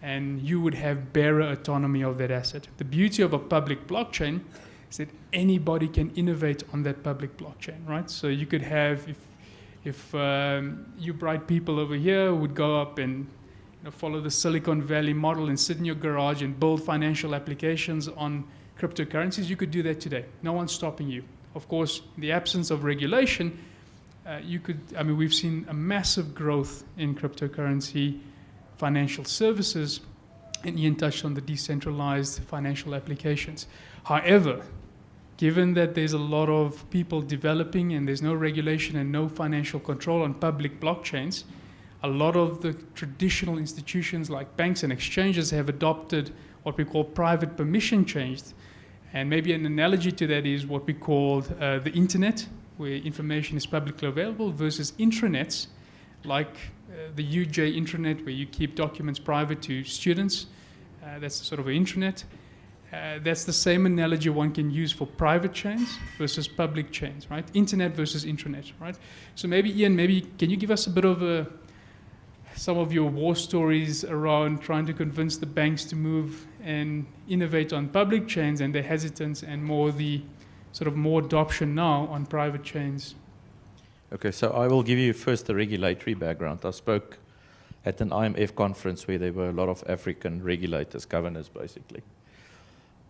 and you would have bearer autonomy of that asset. The beauty of a public blockchain is that anybody can innovate on that public blockchain, right? So you could have, if you bright people over here would go up and follow the Silicon Valley model and sit in your garage and build financial applications on cryptocurrencies, you could do that today. No one's stopping you. Of course, in the absence of regulation, we've seen a massive growth in cryptocurrency financial services, and Ian touched on the decentralized financial applications. However, given that there's a lot of people developing and there's no regulation and no financial control on public blockchains, a lot of the traditional institutions like banks and exchanges have adopted what we call private permission chains. And maybe an analogy to that is what we call the internet, where information is publicly available, versus intranets, like the UJ intranet, where you keep documents private to students. That's sort of an intranet. That's the same analogy one can use for private chains versus public chains, right? Internet versus intranet, right? So maybe, Ian, can you give us a bit of some of your war stories around trying to convince the banks to move and innovate on public chains and their hesitance, and more adoption now on private chains? Okay, so I will give you first the regulatory background. I spoke at an IMF conference where there were a lot of African regulators, governors basically.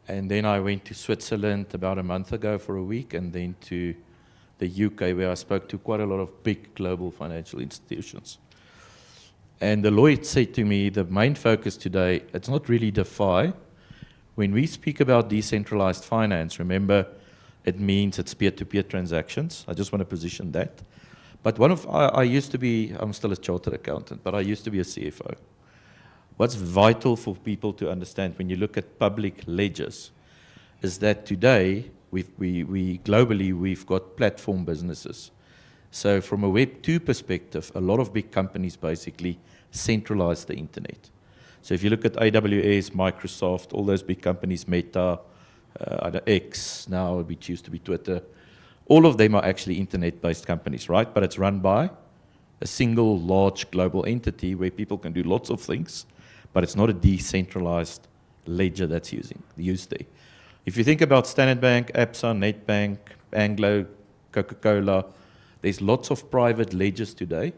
And then I went to Switzerland about a month ago for a week, and then to the UK, where I spoke to quite a lot of big global financial institutions. And the lawyer said to me, the main focus today, it's not really DeFi. When we speak about decentralized finance, remember, it means it's peer-to-peer transactions. I just want to position that. But I'm still a chartered accountant, but I used to be a CFO. What's vital for people to understand when you look at public ledgers is that today, globally, we've got platform businesses. So from a Web 2 perspective, a lot of big companies basically centralize the internet. So if you look at AWS, Microsoft, all those big companies, Meta, X, now which used to be Twitter, all of them are actually internet-based companies, right? But it's run by a single large global entity where people can do lots of things, but it's not a decentralized ledger that's used there. If you think about Standard Bank, Absa, Nedbank, Anglo, Coca-Cola, there's lots of private ledgers today.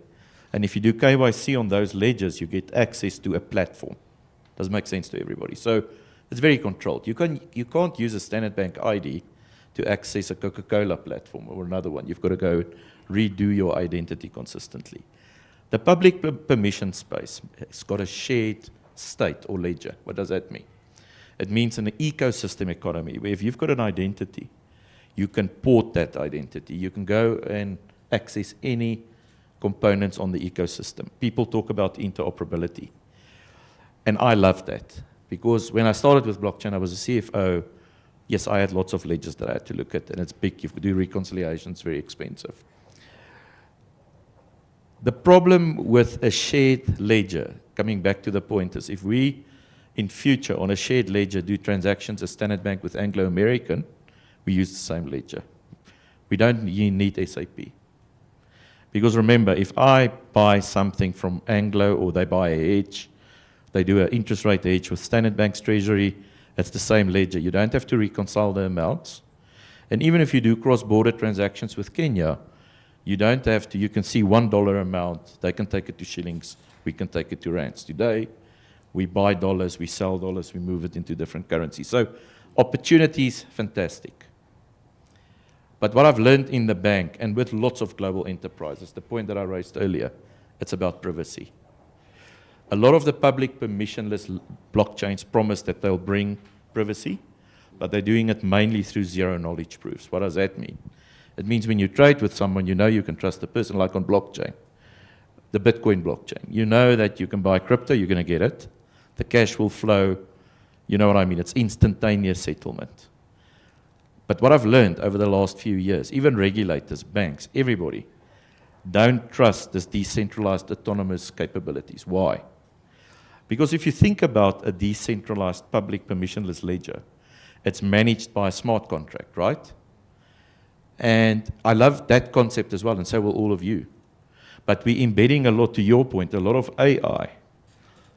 And if you do KYC on those ledgers, you get access to a platform. Doesn't make sense to everybody. So it's very controlled. You can't use a Standard Bank ID to access a Coca-Cola platform or another one. You've got to go redo your identity consistently. The public permission space has got a shared state or ledger. What does that mean? It means an ecosystem economy where if you've got an identity, you can port that identity. You can go and access any components on the ecosystem. People talk about interoperability. And I love that because when I started with blockchain, I was a CFO. Yes, I had lots of ledgers that I had to look at, and it's big. You have to do reconciliations, very expensive. The problem with a shared ledger, coming back to the point, is if we, in future, on a shared ledger, do transactions as Standard Bank with Anglo American, we use the same ledger. We don't need SAP. Because remember, if I buy something from Anglo or they buy a hedge, they do an interest rate hedge with Standard Bank's treasury, it's the same ledger. You don't have to reconcile the amounts. And even if you do cross-border transactions with Kenya, you don't have to, you can see $1 amount, they can take it to shillings, we can take it to rands. Today, we buy dollars, we sell dollars, we move it into different currencies. So opportunities, fantastic. But what I've learned in the bank and with lots of global enterprises, the point that I raised earlier, it's about privacy. A lot of the public permissionless blockchains promise that they'll bring privacy, but they're doing it mainly through zero knowledge proofs. What does that mean? It means when you trade with someone, you know you can trust the person, like on blockchain, the Bitcoin blockchain. You know that you can buy crypto, you're going to get it. The cash will flow. You know what I mean? It's instantaneous settlement. But what I've learned over the last few years, even regulators, banks, everybody, don't trust this decentralized autonomous capabilities. Why? Because if you think about a decentralized public permissionless ledger, it's managed by a smart contract, right? And I love that concept as well, and so will all of you. But we're embedding a lot, to your point, a lot of AI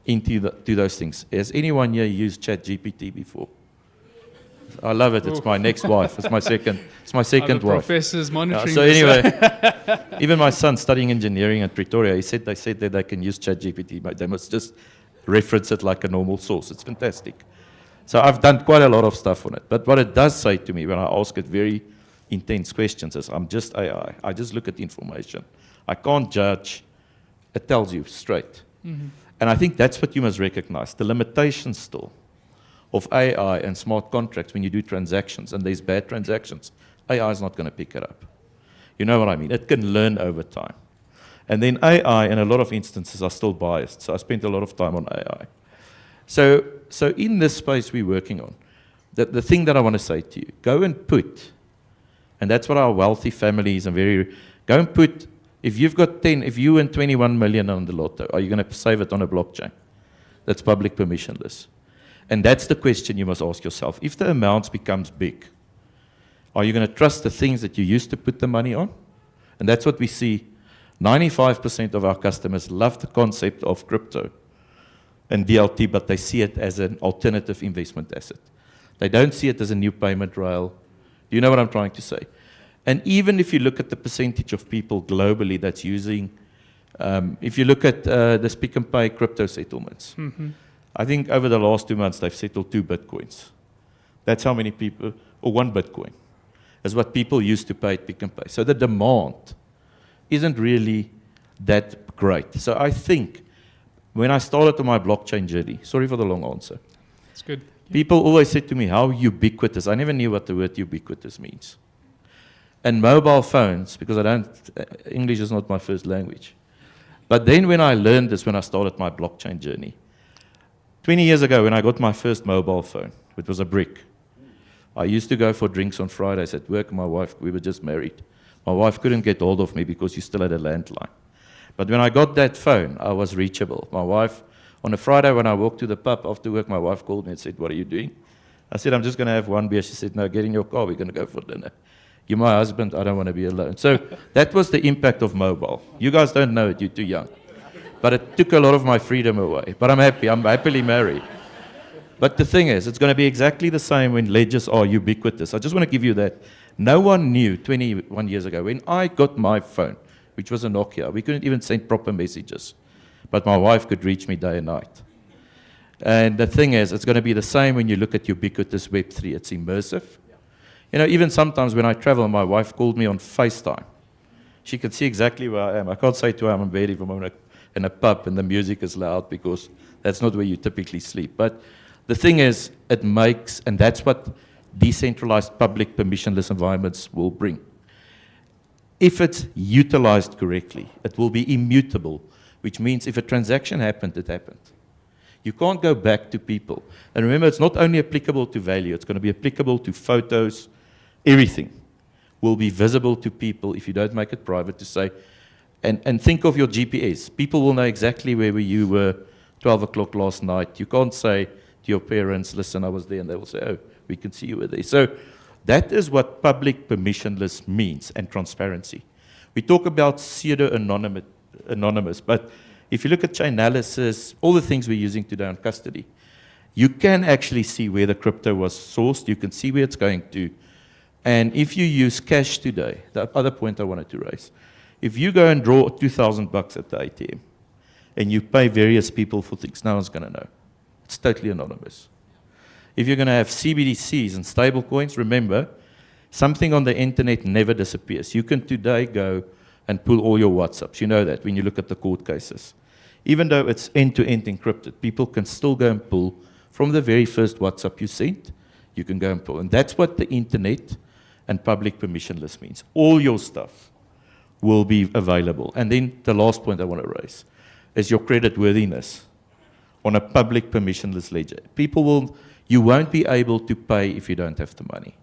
into to those things. Has anyone here used ChatGPT before? I love it. It's my next wife. It's my second wife. Professors monitoring. So anyway, even my son studying engineering at Pretoria, they said that they can use ChatGPT, but they must just reference it like a normal source. It's fantastic. So I've done quite a lot of stuff on it. But what it does say to me when I ask it very intense questions is, I'm just AI. I just look at the information. I can't judge. It tells you straight. Mm-hmm. And I think that's what you must recognize, the limitations still of AI and smart contracts when you do transactions, and there's bad transactions. AI is not going to pick it up. You know what I mean? It can learn over time. And then AI, in a lot of instances, are still biased. So I spent a lot of time on AI. So in this space we're working on, the thing that I want to say to you, go and put, and that's what our wealthy families and go and put, if you've got 10, if you win 21 million on the lotto, are you going to save it on a blockchain that's public permissionless? And that's the question you must ask yourself. If the amounts becomes big, are you going to trust the things that you used to put the money on? And that's what we see. 95% of our customers love the concept of crypto and DLT, but they see it as an alternative investment asset. They don't see it as a new payment rail. Do you know what I'm trying to say? And even if you look at the percentage of people globally that's using, if you look at the Pick and Pay crypto settlements, mm-hmm. I think over the last 2 months they've settled 2 Bitcoins. That's how many people, or 1 Bitcoin, is what people used to pay at Pick and Pay. So the demand isn't really that great. So I think when I started on my blockchain journey, sorry for the long answer. It's good. People always said to me, how ubiquitous. I never knew what the word ubiquitous means. And mobile phones, because English is not my first language. But then when I learned this, when I started my blockchain journey, 20 years ago when I got my first mobile phone, it was a brick. I used to go for drinks on Fridays at work. My wife, we were just married. My wife couldn't get hold of me because she still had a landline. But when I got that phone, I was reachable. My wife, on a Friday when I walked to the pub after work, my wife called me and said, what are you doing? I said, I'm just going to have 1 beer. She said, no, get in your car. We're going to go for dinner. You're my husband. I don't want to be alone. So that was the impact of mobile. You guys don't know it. You're too young. But it took a lot of my freedom away. But I'm happy. I'm happily married. But the thing is, it's going to be exactly the same when ledgers are ubiquitous. I just want to give you that. No one knew 21 years ago when I got my phone, which was a Nokia. We couldn't even send proper messages. But my wife could reach me day and night. And the thing is, it's going to be the same when you look at ubiquitous Web3. It's immersive. You know, even sometimes when I travel, my wife called me on FaceTime. She can see exactly where I am. I can't say to her I'm in bed if I'm in a pub and the music is loud, because that's not where you typically sleep. But the thing is, it makes, and that's what decentralized public permissionless environments will bring. If it's utilized correctly, it will be immutable, which means if a transaction happened, it happened. You can't go back to people. And remember, it's not only applicable to value, it's going to be applicable to photos, everything will be visible to people if you don't make it private to say, and think of your GPS. People will know exactly where you were 12 o'clock last night. You can't say to your parents, listen, I was there, and they will say, oh, we can see you were there. So that is what public permissionless means, and transparency. We talk about pseudo-anonymous, but if you look at Chainalysis, all the things we're using today on custody, you can actually see where the crypto was sourced. You can see where it's going to. And if you use cash today, the other point I wanted to raise, if you go and draw $2,000 at the ATM and you pay various people for things, no one's going to know. It's totally anonymous. If you're going to have CBDCs and stable coins, remember, something on the internet never disappears. You can today go and pull all your WhatsApps. You know that when you look at the court cases. Even though it's end-to-end encrypted, people can still go and pull from the very first WhatsApp you sent, you can go and pull. And that's what the internet and public permissionless means. All your stuff will be available. And then the last point I want to raise is your creditworthiness on a public permissionless ledger. You won't be able to pay if you don't have the money.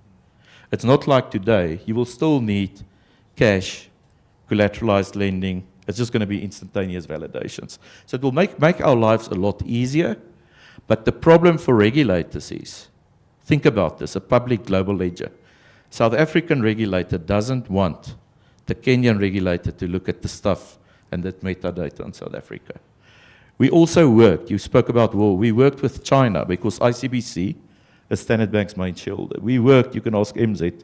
It's not like today. You will still need cash, collateralized lending. It's just going to be instantaneous validations. So it will make our lives a lot easier. But the problem for regulators is, think about this, a public global ledger. South African regulator doesn't want the Kenyan regulator to look at the stuff and that metadata in South Africa. We also worked, you spoke about war, we worked with China because ICBC is Standard Bank's main shareholder. We worked, you can ask MZ,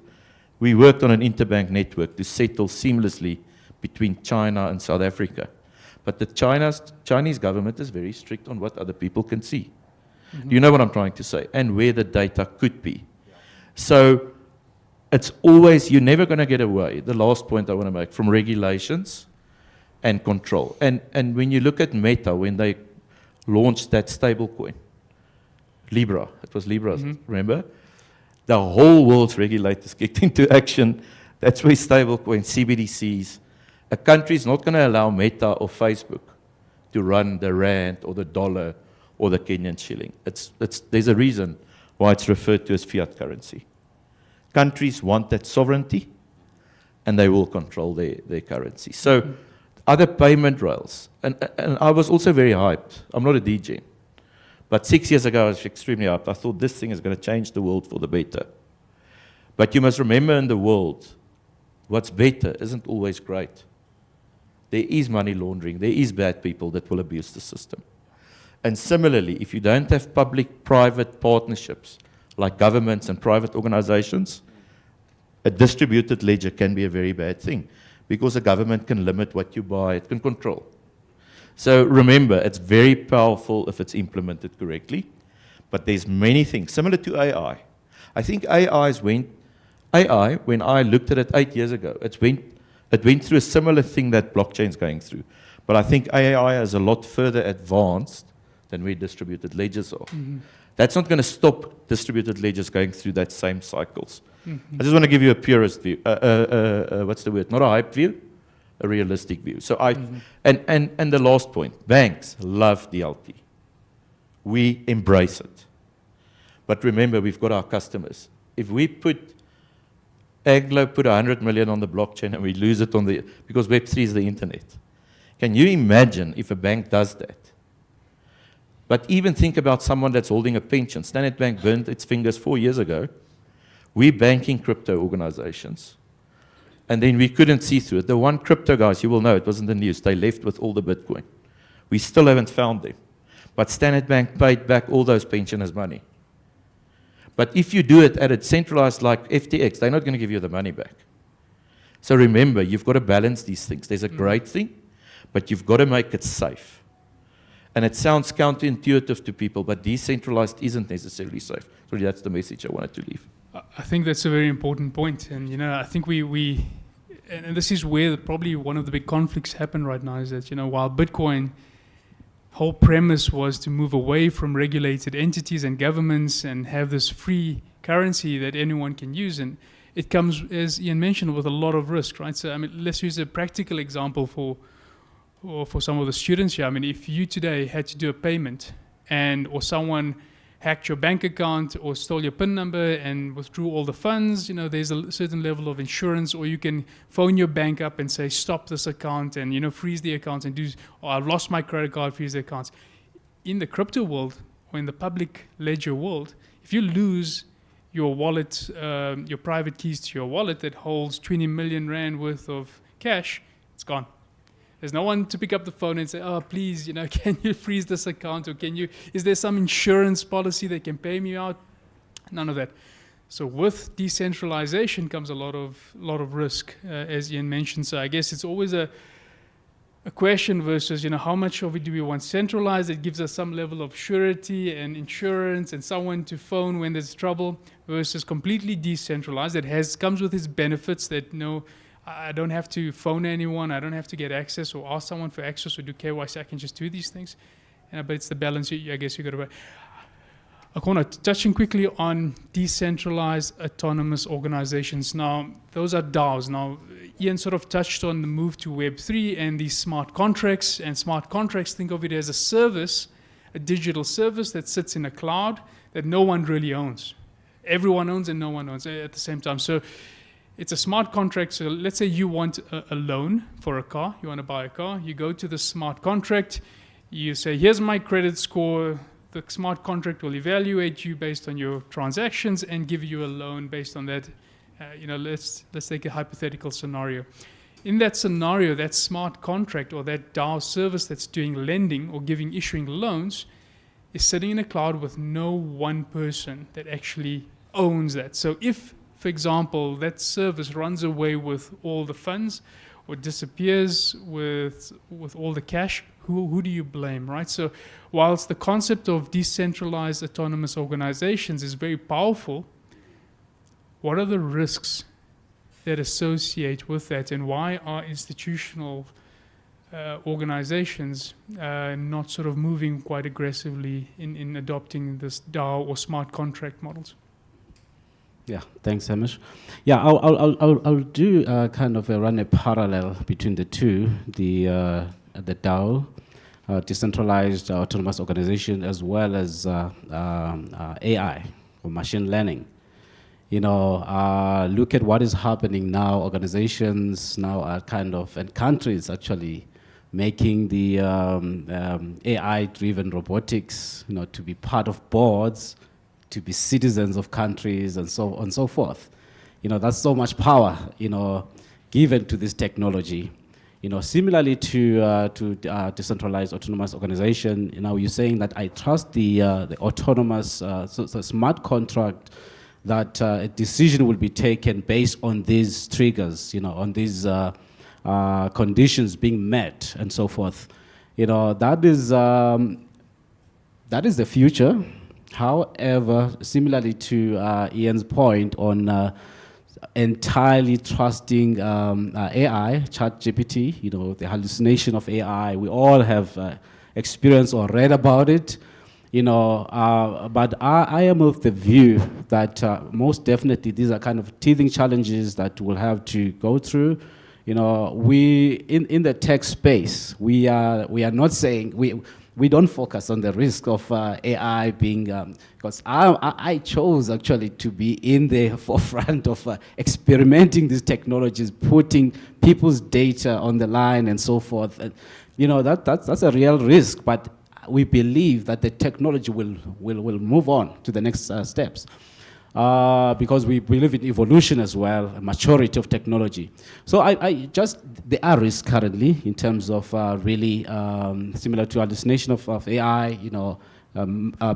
we worked on an interbank network to settle seamlessly between China and South Africa. But the Chinese government is very strict on what other people can see. Do you know what I'm trying to say? And where the data could be. So it's always, you're never going to get away, the last point I want to make, from regulations and control. And when you look at Meta, when they launched that stable coin, Libra, it was Libra, remember? The whole world's regulators kicked into action. That's where stable coins, CBDCs, a country is not going to allow Meta or Facebook to run the rand or the dollar or the Kenyan shilling. There's a reason why it's referred to as fiat currency. Countries want that sovereignty, and they will control their currency. So other payment rails, and I was also very hyped. I'm not a DJ, but 6 years ago I was extremely hyped. I thought this thing is going to change the world for the better. But you must remember, in the world, what's better isn't always great. There is money laundering. There is bad people that will abuse the system. And similarly, if you don't have public-private partnerships, like governments and private organizations, a distributed ledger can be a very bad thing, because a government can limit what you buy, it can control. So remember, it's very powerful if it's implemented correctly, but there's many things, similar to AI. I think AI, when I looked at it 8 years ago, it went through a similar thing that blockchain's going through. But I think AI is a lot further advanced than where distributed ledgers are. That's not going to stop distributed ledgers going through that same cycles. I just want to give you a purist view. What's the word? Not a hype view, a realistic view. So and the last point, banks love DLT. We embrace it. But remember, we've got our customers. If we Anglo put 100 million on the blockchain and we lose it because Web3 is the internet. Can you imagine if a bank does that? But even think about someone that's holding a pension. Standard Bank burned its fingers 4 years ago. We're banking crypto organizations. And then we couldn't see through it. The one crypto guys, you will know, it was in the news, they left with all the Bitcoin. We still haven't found them. But Standard Bank paid back all those pensioners' money. But if you do it at a centralized like FTX, they're not going to give you the money back. So remember, you've got to balance these things. There's a great thing, but you've got to make it safe. And it sounds counterintuitive to people, but decentralized isn't necessarily safe. So that's the message I wanted to leave. I think that's a very important point. And, I think and this is where probably one of the big conflicts happen right now is that, while Bitcoin whole premise was to move away from regulated entities and governments and have this free currency that anyone can use. And it comes, as Ian mentioned, with a lot of risk, right? So, let's use a practical example for some of the students here. If you today had to do a payment or someone hacked your bank account or stole your PIN number and withdrew all the funds, there's a certain level of insurance, or you can phone your bank up and say, stop this account and, freeze the account and I've lost my credit card, freeze the accounts. In the crypto world or in the public ledger world, if you lose your wallet, your private keys to your wallet that holds 20 million rand worth of cash, it's gone. There's no one to pick up the phone and say, oh, please, can you freeze this account? Or is there some insurance policy that can pay me out? None of that. So with decentralization comes a lot of risk, as Ian mentioned. So I guess it's always a question versus, how much of it do we want centralized? It gives us some level of surety and insurance and someone to phone when there's trouble, versus completely decentralized that comes with its benefits that I don't have to phone anyone, I don't have to get access or ask someone for access or do KYC, I can just do these things. But it's the balance I guess you got to. Akona, touching quickly on decentralized autonomous organizations. Now, those are DAOs. Now, Ian sort of touched on the move to Web3 and these smart contracts. And smart contracts, think of it as a service, a digital service that sits in a cloud that no one really owns. Everyone owns and no one owns at the same time. So it's a smart contract. So let's say you want a loan for a car. You want to buy a car. You go to the smart contract. You say, here's my credit score. The smart contract will evaluate you based on your transactions and give you a loan based on that. Let's take a hypothetical scenario. In that scenario, that smart contract or that DAO service that's doing lending or issuing loans is sitting in a cloud with no one person that actually owns that. So if, for example, that service runs away with all the funds or disappears with all the cash, who do you blame, right? So whilst the concept of decentralized autonomous organizations is very powerful, what are the risks that associate with that, and why are institutional organizations not sort of moving quite aggressively in adopting this DAO or smart contract models? Yeah, thanks, Hamish. Yeah, I'll do kind of run a parallel between the two, the DAO, decentralized autonomous organization, as well as AI or machine learning. Look at what is happening now. Organizations now are and countries actually making the AI-driven robotics, to be part of boards, to be citizens of countries, and so on and so forth. That's so much power, given to this technology. Similarly to decentralized autonomous organization, you're saying that I trust the autonomous, so smart contract, that a decision will be taken based on these triggers, on these conditions being met and so forth. That is the future. However, similarly to Ian's point on entirely trusting AI, ChatGPT, the hallucination of AI, we all have experienced or read about it, but I am of the view that most definitely these are kind of teething challenges that we'll have to go through. We in the tech space, we are not saying we don't focus on the risk of AI being, because I chose actually to be in the forefront of experimenting these technologies, putting people's data on the line and so forth. And, that's a real risk, but we believe that the technology will move on to the next steps. Because we believe in evolution as well, a maturity of technology. So there are risks currently in terms of really similar to hallucination of AI,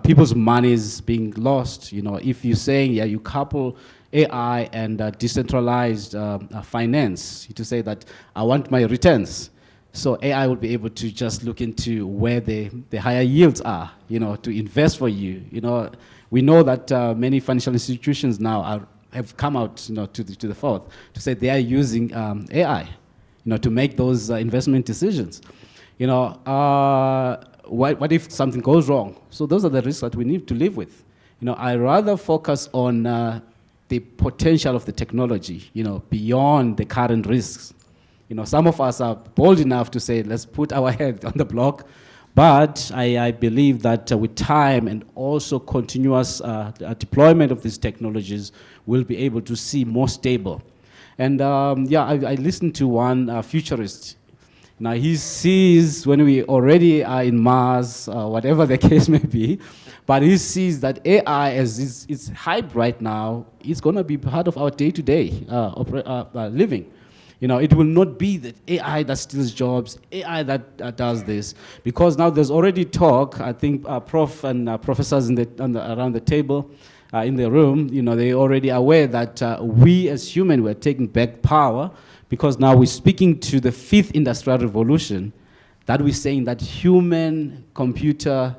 people's money is being lost. If you're saying, you couple AI and decentralized finance, to say that I want my returns. So AI will be able to just look into where the higher yields are, to invest for you. We know that many financial institutions now have come out, to the fore to say they are using AI, to make those investment decisions. What if something goes wrong? So those are the risks that we need to live with. I rather focus on the potential of the technology, beyond the current risks. Some of us are bold enough to say, let's put our head on the block. But I believe that with time and also continuous deployment of these technologies, we'll be able to see more stable. And I listened to one futurist. Now he sees when we already are in Mars, whatever the case may be, but he sees that AI, as it's hyped right now, is going to be part of our day-to-day living. It will not be the AI that steals jobs, AI that does this, because now there's already talk. I think prof and professors around the table in the room, they're already aware that we as humans were taking back power, because now we're speaking to the fifth industrial revolution, that we're saying that human-computer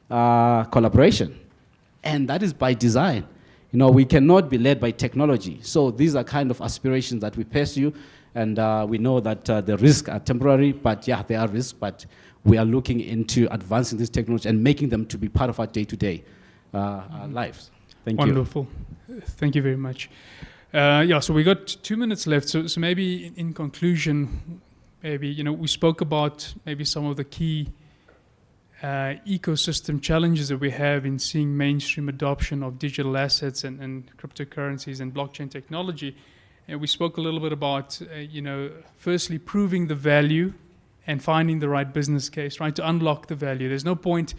collaboration. And that is by design. We cannot be led by technology. So these are kind of aspirations that we pursue, and we know that the risks are temporary, but yeah, there are risks, but we are looking into advancing this technology and making them to be part of our day-to-day lives. Thank you. Wonderful. Thank you very much. So we got 2 minutes left. So maybe in conclusion, maybe, we spoke about maybe some of the key ecosystem challenges that we have in seeing mainstream adoption of digital assets and cryptocurrencies and blockchain technology. And we spoke a little bit about, firstly, proving the value and finding the right business case, right, to unlock the value. There's no point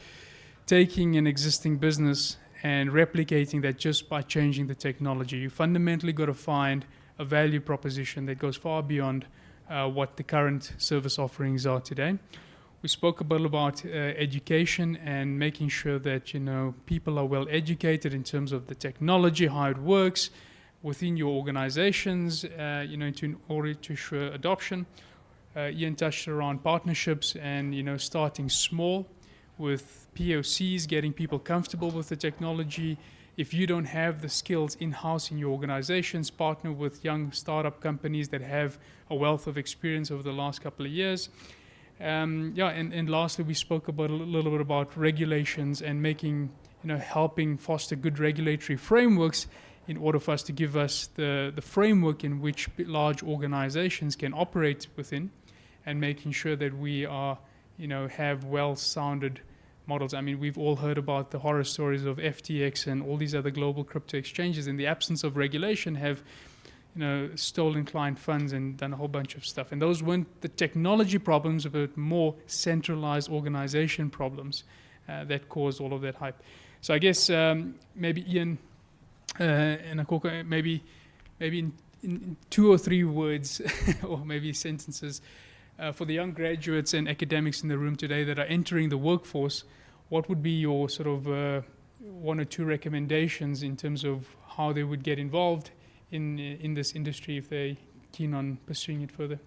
taking an existing business and replicating that just by changing the technology. You fundamentally got to find a value proposition that goes far beyond what the current service offerings are today. We spoke a bit about education and making sure that people are well educated in terms of the technology, how it works within your organizations, in order to ensure adoption. Ian touched around partnerships and starting small with POCs, getting people comfortable with the technology. If you don't have the skills in-house in your organizations, partner with young startup companies that have a wealth of experience over the last couple of years. And lastly, we spoke about a little bit about regulations and making, helping foster good regulatory frameworks in order for us to give us the framework in which large organizations can operate within, and making sure that we are, have well-sounded models. I mean, we've all heard about the horror stories of FTX and all these other global crypto exchanges in the absence of regulation have, stolen client funds and done a whole bunch of stuff. And those weren't the technology problems, but more centralized organization problems that caused all of that hype. So I guess maybe Ian and Akoko, maybe in 2 or 3 words or maybe sentences, for the young graduates and academics in the room today that are entering the workforce, what would be your sort of 1 or 2 recommendations in terms of how they would get involved in this industry if they're keen on pursuing it further?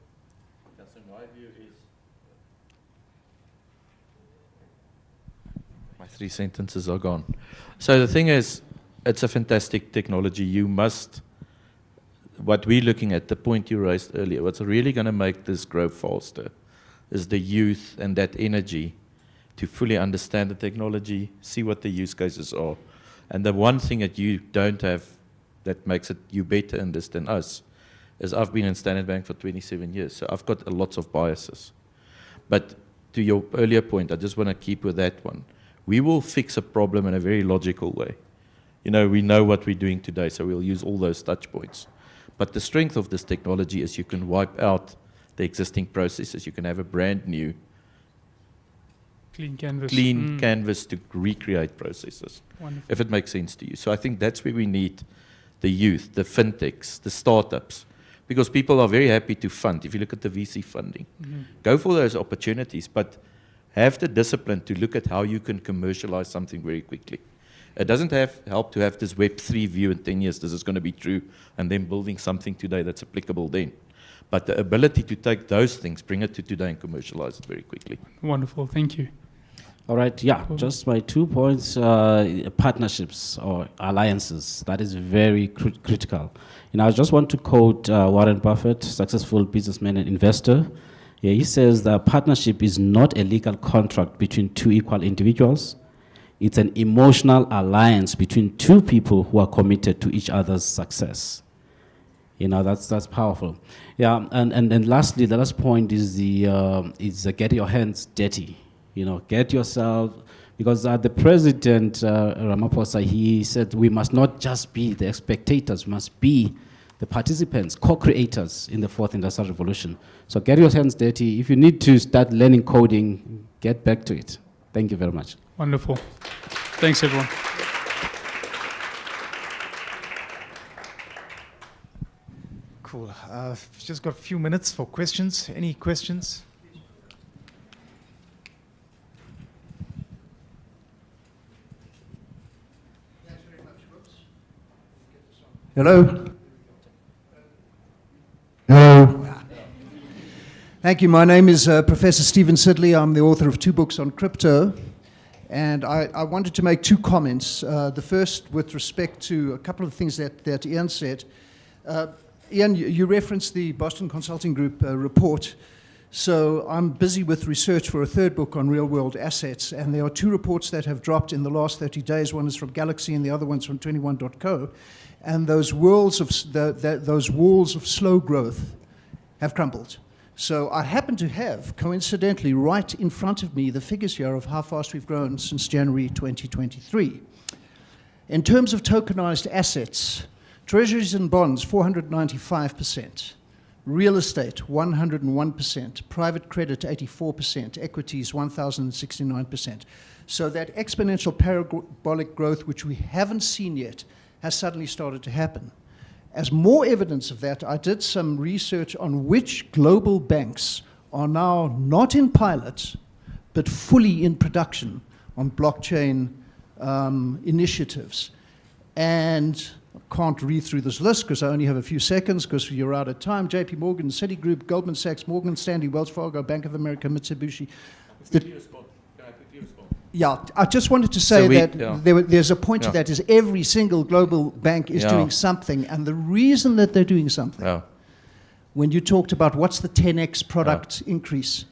Yes, in my view is... My 3 sentences are gone. So the thing is, it's a fantastic technology. You must... What we're looking at, the point you raised earlier, what's really going to make this grow faster is the youth and that energy to fully understand the technology, see what the use cases are. And the one thing that you don't have that makes it you better in this than us is I've been in Standard Bank for 27 years, so I've got lots of biases. But to your earlier point, I just want to keep with that one. We will fix a problem in a very logical way. We know what we're doing today, so we'll use all those touch points. But the strength of this technology is you can wipe out the existing processes. You can have a brand new clean canvas to recreate processes. Wonderful. If it makes sense to you. So I think that's where we need the youth, the fintechs, the startups, because people are very happy to fund. If you look at the VC funding, go for those opportunities, but have the discipline to look at how you can commercialize something very quickly. It doesn't help to have this Web3 view in 10 years, this is going to be true, and then building something today that's applicable then. But the ability to take those things, bring it to today and commercialize it very quickly. Wonderful, thank you. All right, yeah, just my 2 points, partnerships or alliances, that is very critical. I just want to quote Warren Buffett, successful businessman and investor. Yeah, he says that partnership is not a legal contract between 2 equal individuals. It's an emotional alliance between 2 people who are committed to each other's success. That's powerful. Yeah, and lastly, the last point is the get your hands dirty. Get yourself, because the president, Ramaphosa, he said we must not just be the spectators, we must be the participants, co-creators in the 4th Industrial Revolution. So get your hands dirty. If you need to start learning coding, get back to it. Thank you very much. Wonderful. Thanks, everyone. Cool. Just got a few minutes for questions. Any questions? Thanks very much, Brooks. Hello? Hello? Thank you. My name is Professor Stephen Sidley. I'm the author of 2 books on crypto. And I wanted to make 2 comments. The first with respect to a couple of things that Ian said. Ian, you referenced the Boston Consulting Group report. So I'm busy with research for a 3rd book on real-world assets, and there are 2 reports that have dropped in the last 30 days. One is from Galaxy and the other one's from 21.co. And those walls of slow growth have crumbled. So I happen to have, coincidentally, right in front of me, the figures here of how fast we've grown since January 2023. In terms of tokenized assets, treasuries and bonds, 495%. Real estate, 101%. Private credit, 84%. Equities, 1,069%. So that exponential parabolic growth, which we haven't seen yet, has suddenly started to happen. As more evidence of that, I did some research on which global banks are now not in pilot, but fully in production on blockchain initiatives. And I can't read through this list because I only have a few seconds because you're out of time. JP Morgan, Citigroup, Goldman Sachs, Morgan Stanley, Wells Fargo, Bank of America, Mitsubishi. Yeah, I just wanted to say there's a point to that is every single global bank is doing something. And the reason that they're doing something, when you talked about what's the 10x product increase,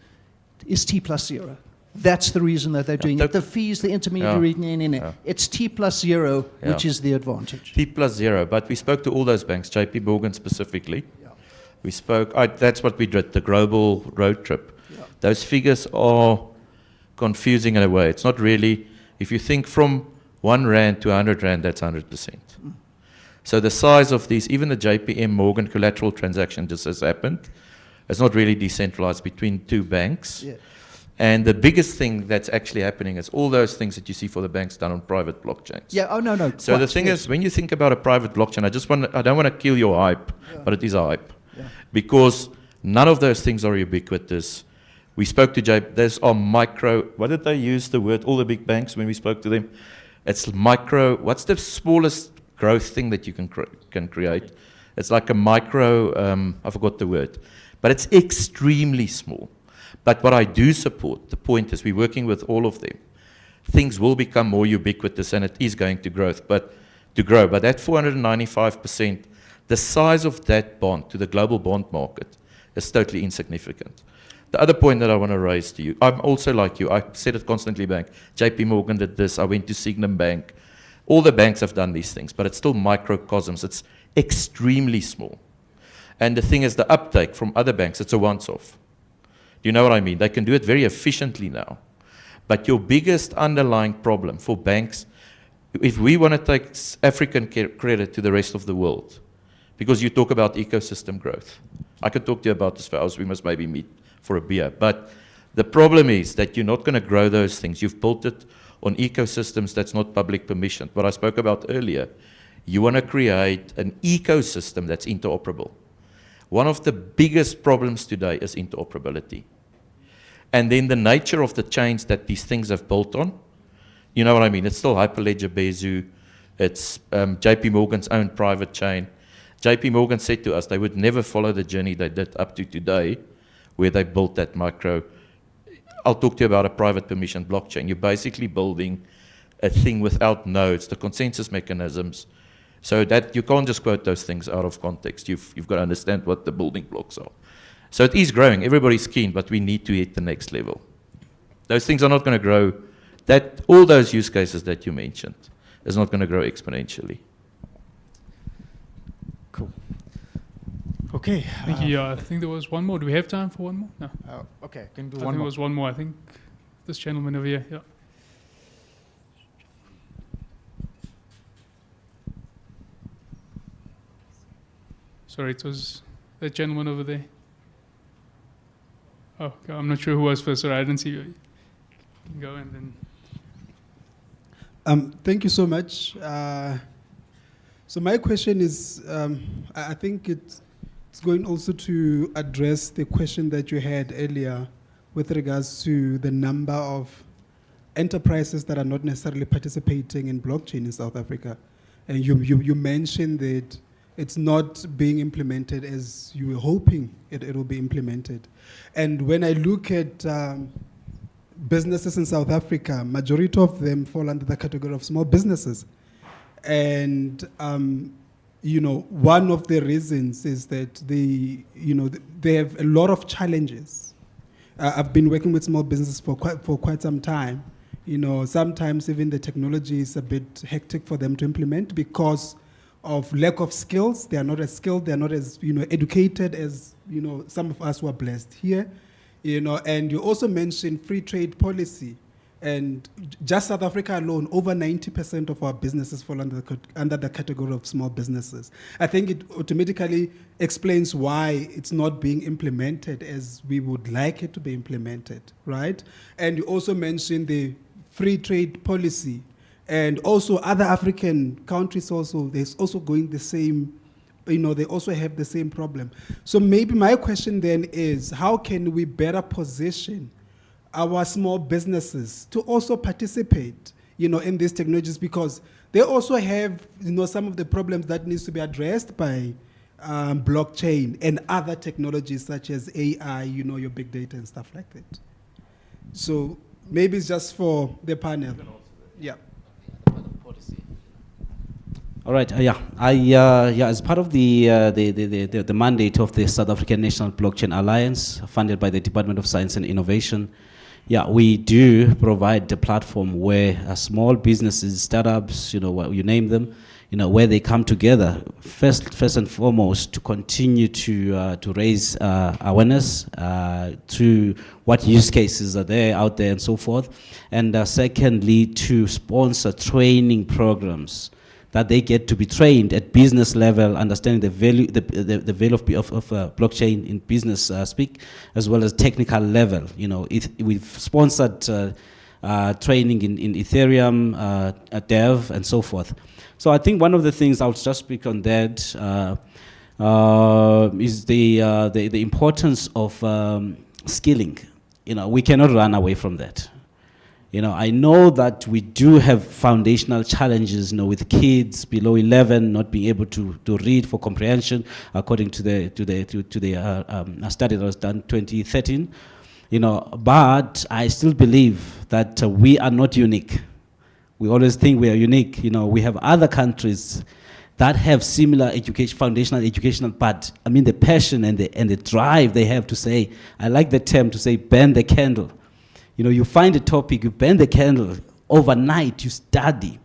is T+0. That's the reason that they're doing it. The fees, the intermediary, it's T+0, which is the advantage. T+0, but we spoke to all those banks, JP Morgan specifically. We spoke, that's what we did, the global road trip. Those figures are confusing in a way. It's not really, if you think from 1 rand to 100 rand, that's 100%. So the size of these, even the JPM Morgan collateral transaction just has happened. It's not really decentralized between 2 banks. Yeah. And the biggest thing that's actually happening is all those things that you see for the banks done on private blockchains. Yeah, oh, no. So the thing is, when you think about a private blockchain, I don't want to kill your hype, but it is a hype. Yeah. Because none of those things are ubiquitous. We spoke to there's a micro, what did they use the word, all the big banks when we spoke to them? It's micro, what's the smallest growth thing that you can create? It's like a micro, I forgot the word, but it's extremely small. But what I do support, the point is we're working with all of them. Things will become more ubiquitous and it is going to grow. But that 495%, the size of that bond to the global bond market is totally insignificant. The other point that I want to raise to you, I'm also like you, I said it constantly, bank. JP Morgan did this, I went to Signum Bank. All the banks have done these things, but it's still microcosms. It's extremely small. And the thing is, the uptake from other banks, it's a once-off. Do you know what I mean? They can do it very efficiently now. But your biggest underlying problem for banks, if we want to take African credit to the rest of the world, because you talk about ecosystem growth. I could talk to you about this for hours, we must maybe meet for a beer. But the problem is that you're not going to grow those things. You've built it on ecosystems that's not public permissioned. What I spoke about earlier, you want to create an ecosystem that's interoperable. One of the biggest problems today is interoperability. And then the nature of the chains that these things have built on, you know what I mean? It's still Hyperledger Bezu, it's JP Morgan's own private chain. JP Morgan said to us they would never follow the journey they did up to today, where they built that micro. I'll talk to you about a private permission blockchain. You're basically building a thing without nodes, the consensus mechanisms, so that you can't just quote those things out of context. You've got to understand what the building blocks are. So it is growing. Everybody's keen, but we need to hit the next level. Those things are not going to grow. All those use cases that you mentioned is not going to grow exponentially. Cool. Okay. Thank you. I think there was one more. Do we have time for one more? No. Okay, can do I one think more. there was one more. I think this gentleman over here. Yeah. Sorry, it was that gentleman over there. Oh, okay, I'm not sure who was first. Sorry, I didn't see you. You can go and then. Thank you so much. So my question is, I think it's going also to address the question that you had earlier with regards to the number of enterprises that are not necessarily participating in blockchain in South Africa. And you mentioned that it's not being implemented as you were hoping it will be implemented. And when I look at businesses in South Africa, majority of them fall under the category of small businesses. And one of the reasons is that they have a lot of challenges. I've been working with small businesses for quite some time. Sometimes even the technology is a bit hectic for them to implement because of lack of skills. They are not as skilled, they are not as educated as some of us who are blessed here. And you also mentioned free trade policy. And just South Africa alone, over 90% of our businesses fall under the category of small businesses. I think it automatically explains why it's not being implemented as we would like it to be implemented, right? And you also mentioned the free trade policy. And also other African countries also, they're also going the same, they also have the same problem. So maybe my question then is, how can we better position our small businesses to also participate, in these technologies, because they also have, some of the problems that needs to be addressed by blockchain and other technologies such as AI, your big data and stuff like that. So maybe it's just for the panel. Yeah. All right. As part of the mandate of the South African National Blockchain Alliance, funded by the Department of Science and Innovation, we do provide a platform where small businesses, startups, you name them, where they come together first and foremost to continue to raise awareness to what use cases are there out there and so forth, and secondly to sponsor training programs that they get to be trained at business level, understanding the value of blockchain in business speak, as well as technical level. We've sponsored training in Ethereum, Dev, and so forth. So I think one of the things I'll just speak on that is the importance of skilling. We cannot run away from that. I know that we do have foundational challenges, with kids below 11 not being able to read for comprehension, according to the study that was done 2013. But I still believe that we are not unique. We always think we are unique. We have other countries that have similar foundational educational, but the passion and the drive they have to say, I like the term to say, burn the candle. You find a topic, you burn the candle, overnight you study.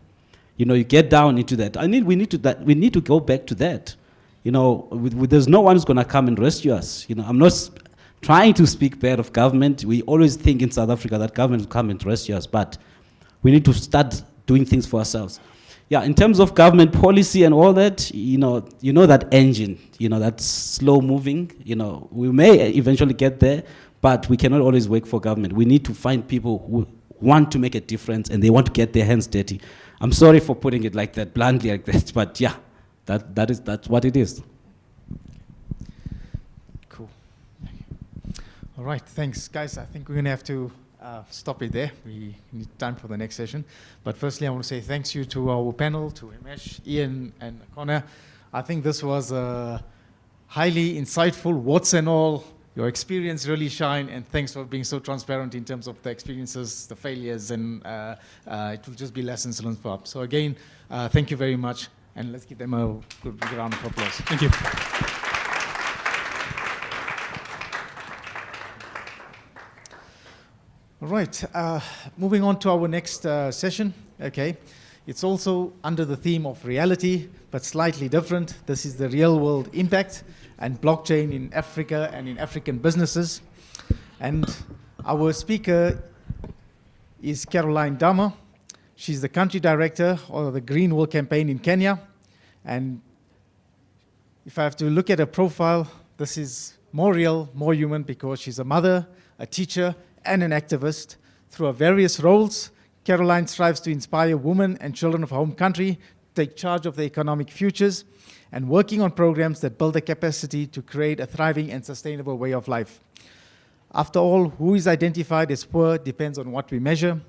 You get down into that. We need to go back to that. There's no one who's going to come and rescue us. I'm not trying to speak bad of government. We always think in South Africa that government will come and rescue us, but we need to start doing things for ourselves. In terms of government policy and all that, that engine, that's slow moving. We may eventually get there, but we cannot always wait for government. We need to find people who want to make a difference and they want to get their hands dirty. I'm sorry for putting it like that, bluntly like that, but that's what it is. Cool. All right, thanks, guys. I think we're going to have to stop it there. We need time for the next session. But firstly, I want to say thanks you to our panel, to Himesh, Ian, and Connor. I think this was highly insightful, what's and all. Your experience really shine, and thanks for being so transparent in terms of the experiences, the failures, and it will just be lessons learned for us. So again, thank you very much, and let's give them a good round of applause. Thank you. All right, moving on to our next session. Okay, it's also under the theme of reality, but slightly different. This is the real world impact and blockchain in Africa and in African businesses. And our speaker is Caroline Dama. She's the country director of the Green Will campaign in Kenya. And if I have to look at her profile, this is more real, more human, because she's a mother, a teacher, and an activist. Through her various roles, Caroline strives to inspire women and children of her home country to take charge of their economic futures and working on programs that build the capacity to create a thriving and sustainable way of life. After all, who is identified as poor depends on what we measure,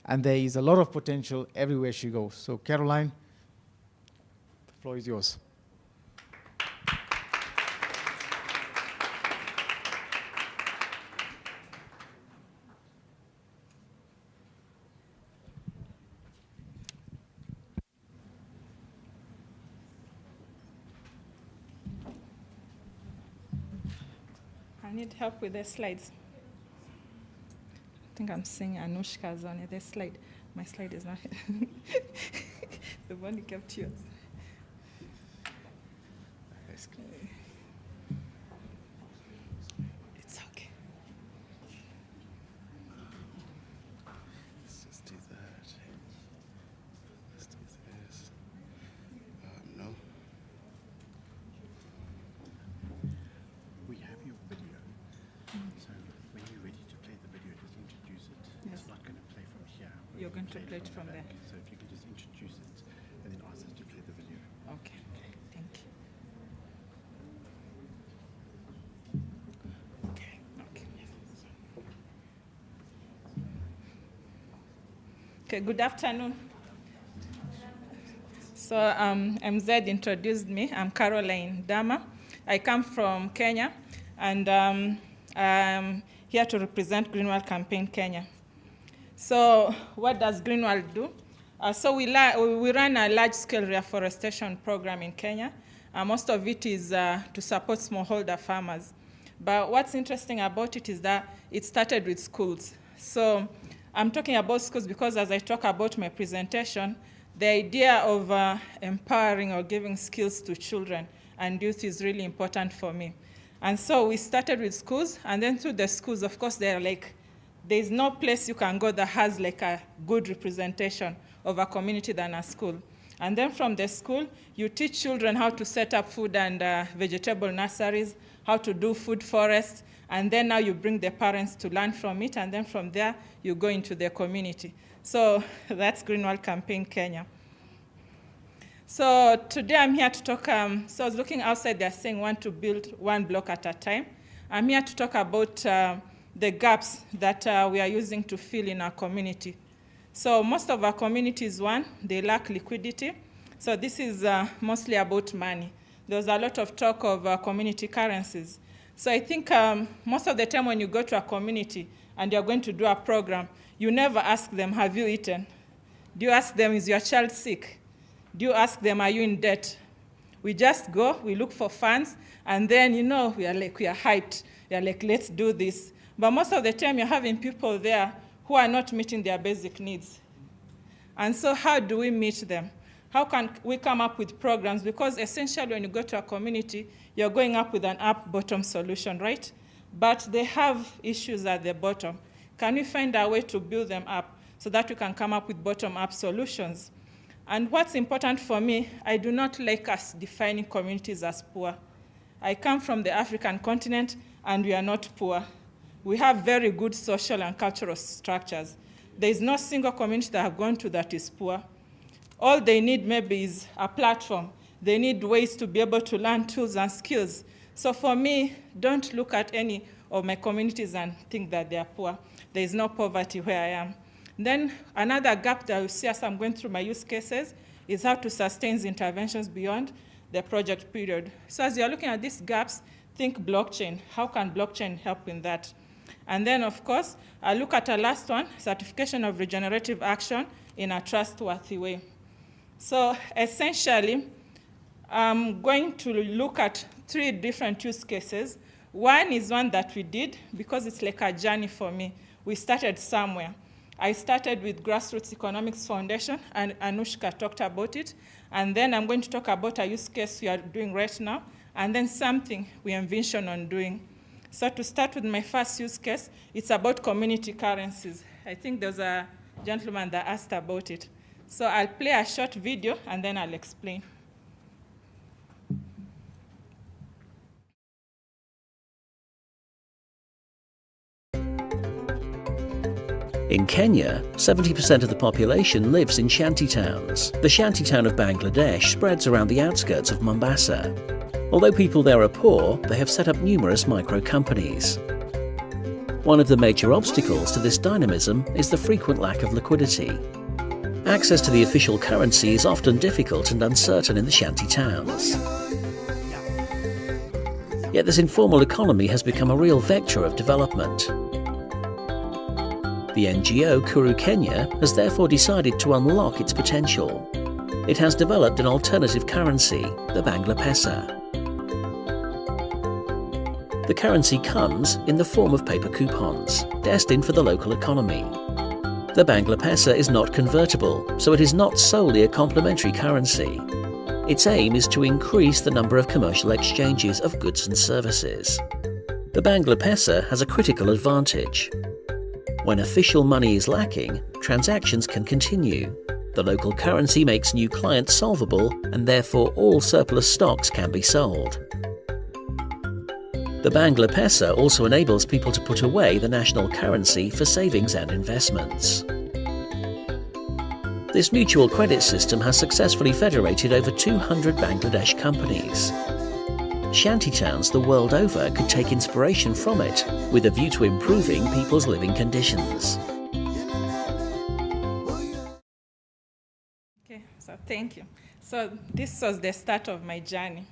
and there is a lot of potential everywhere she goes. So Caroline, the floor is yours. need help with the slides. I think I'm seeing Anushka's on the slide. My slide is not here. The one you kept yours. It's okay. Let's just do that. Let's do this. No. We have your video. So when you're ready to play the video, just introduce it. Yes. It's not going to play from here. You're going to play it from there. back. So if you can just introduce it and then ask us to play the video. Okay, thank you. Okay. Okay, good afternoon. So MZ introduced me. I'm Caroline Dama. I come from Kenya, and I'm here to represent Greenwald Campaign Kenya. So what does Greenwald do? So we run a large-scale reforestation program in Kenya. Most of it is to support smallholder farmers. But what's interesting about it is that it started with schools. So I'm talking about schools because as I talk about my presentation, the idea of empowering or giving skills to children and youth is really important for me. And so we started with schools, and then through the schools, of course, there's no place you can go that has like a good representation of a community than a school. And then from the school, you teach children how to set up food and vegetable nurseries, how to do food forests, and then now you bring the parents to learn from it, and then from there, you go into the community. So that's Greenwald Campaign Kenya. So today I'm here to talk, so I was looking outside, they're saying want to build one block at a time. I'm here to talk about the gaps that we are using to fill in our community. So most of our communities, they lack liquidity. So this is mostly about money. There's a lot of talk of community currencies. So I think most of the time when you go to a community and you're going to do a program, you never ask them, have you eaten? Do you ask them, is your child sick? Do you ask them, are you in debt? We just go, we look for funds, and then, we are hyped. We are like, let's do this. But most of the time, you're having people there who are not meeting their basic needs. And so how do we meet them? How can we come up with programs? Because essentially, when you go to a community, you're going up with an up-bottom solution, right? But they have issues at the bottom. Can we find a way to build them up so that we can come up with bottom-up solutions? And what's important for me, I do not like us defining communities as poor. I come from the African continent, and we are not poor. We have very good social and cultural structures. There is no single community that I've gone to that is poor. All they need maybe is a platform. They need ways to be able to learn tools and skills. So for me, don't look at any of my communities and think that they are poor. There is no poverty where I am. Then another gap that I see as I'm going through my use cases is how to sustain interventions beyond the project period. So as you're looking at these gaps, think blockchain. How can blockchain help in that? And then, of course, I look at a last one, certification of regenerative action in a trustworthy way. So essentially, I'm going to look at 3 different use cases. One is one that we did because it's like a journey for me. We started somewhere. I started with Grassroots Economics Foundation, and Anushka talked about it. And then I'm going to talk about a use case we are doing right now, and then something we envision on doing. So to start with my first use case, it's about community currencies. I think there's a gentleman that asked about it. So I'll play a short video, and then I'll explain. In Kenya, 70% of the population lives in shanty towns. The shanty town of Bangladesh spreads around the outskirts of Mombasa. Although people there are poor, they have set up numerous micro-companies. One of the major obstacles to this dynamism is the frequent lack of liquidity. Access to the official currency is often difficult and uncertain in the shanty towns. Yet this informal economy has become a real vector of development. The NGO Kuru Kenya has therefore decided to unlock its potential. It has developed an alternative currency, the Bangla Pesa. The currency comes in the form of paper coupons, destined for the local economy. The Bangla Pesa is not convertible, so it is not solely a complementary currency. Its aim is to increase the number of commercial exchanges of goods and services. The Bangla Pesa has a critical advantage. When official money is lacking, transactions can continue. The local currency makes new clients solvable, and therefore all surplus stocks can be sold. The Bangla Pesa also enables people to put away the national currency for savings and investments. This mutual credit system has successfully federated over 200 Bangladesh companies. Shantytowns the world over could take inspiration from it with a view to improving people's living conditions. Okay, so thank you. So this was the start of my journey.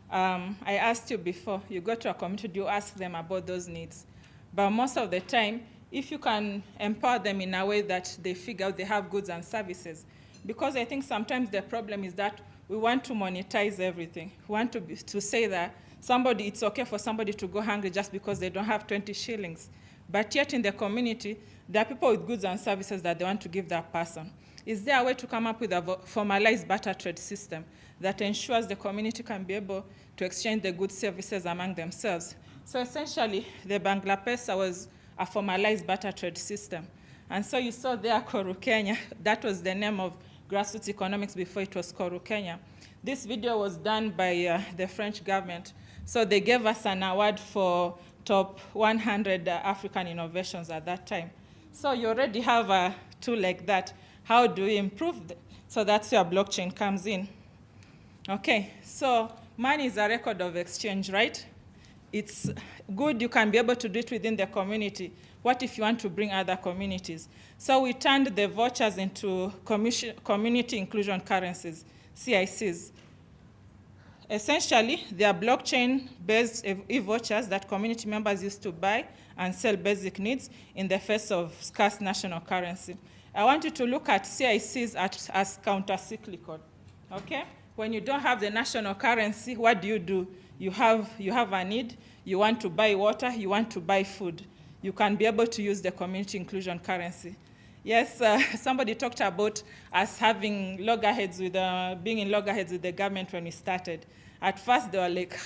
I asked you before, you go to a community, you ask them about those needs. But most of the time, if you can empower them in a way that they figure out they have goods and services, because I think sometimes the problem is that we want to monetize everything. We want to say that it's okay for somebody to go hungry just because they don't have 20 shillings. But yet in the community, there are people with goods and services that they want to give that person. Is there a way to come up with a formalized barter trade system that ensures the community can be able to exchange the goods services among themselves? So essentially, the Bangla Pesa was a formalized barter trade system. And so you saw there Koru Kenya. That was the name of grassroots economics before it was Koru Kenya. This video was done by the French government. So they gave us an award for top 100 African innovations at that time. So you already have a tool like that. How do we improve it? So that's where blockchain comes in. Okay, so money is a record of exchange, right? It's good you can be able to do it within the community. What if you want to bring other communities? So we turned the vouchers into community inclusion currencies, CICs. Essentially, they are blockchain-based e-vouchers that community members used to buy and sell basic needs in the face of scarce national currency. I want you to look at CICs as counter-cyclical, okay? When you don't have the national currency, what do? You have a need, you want to buy water, you want to buy food. You can be able to use the community inclusion currency. Yes, somebody talked about us having loggerheads being in loggerheads with the government when we started. At first, they were like,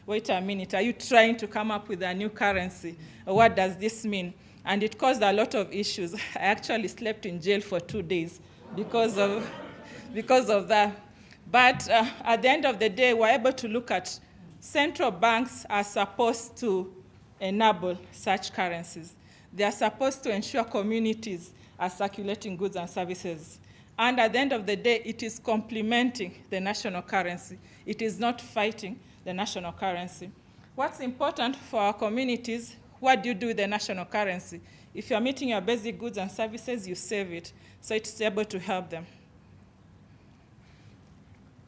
wait a minute, are you trying to come up with a new currency? What does this mean? And it caused a lot of issues. I actually slept in jail for 2 days because of that. But at the end of the day, we're able to look at central banks are supposed to enable such currencies. They are supposed to ensure communities are circulating goods and services. And at the end of the day, it is complementing the national currency. It is not fighting the national currency. What's important for our communities, what do you do with the national currency? If you're meeting your basic goods and services, you save it. So it's able to help them.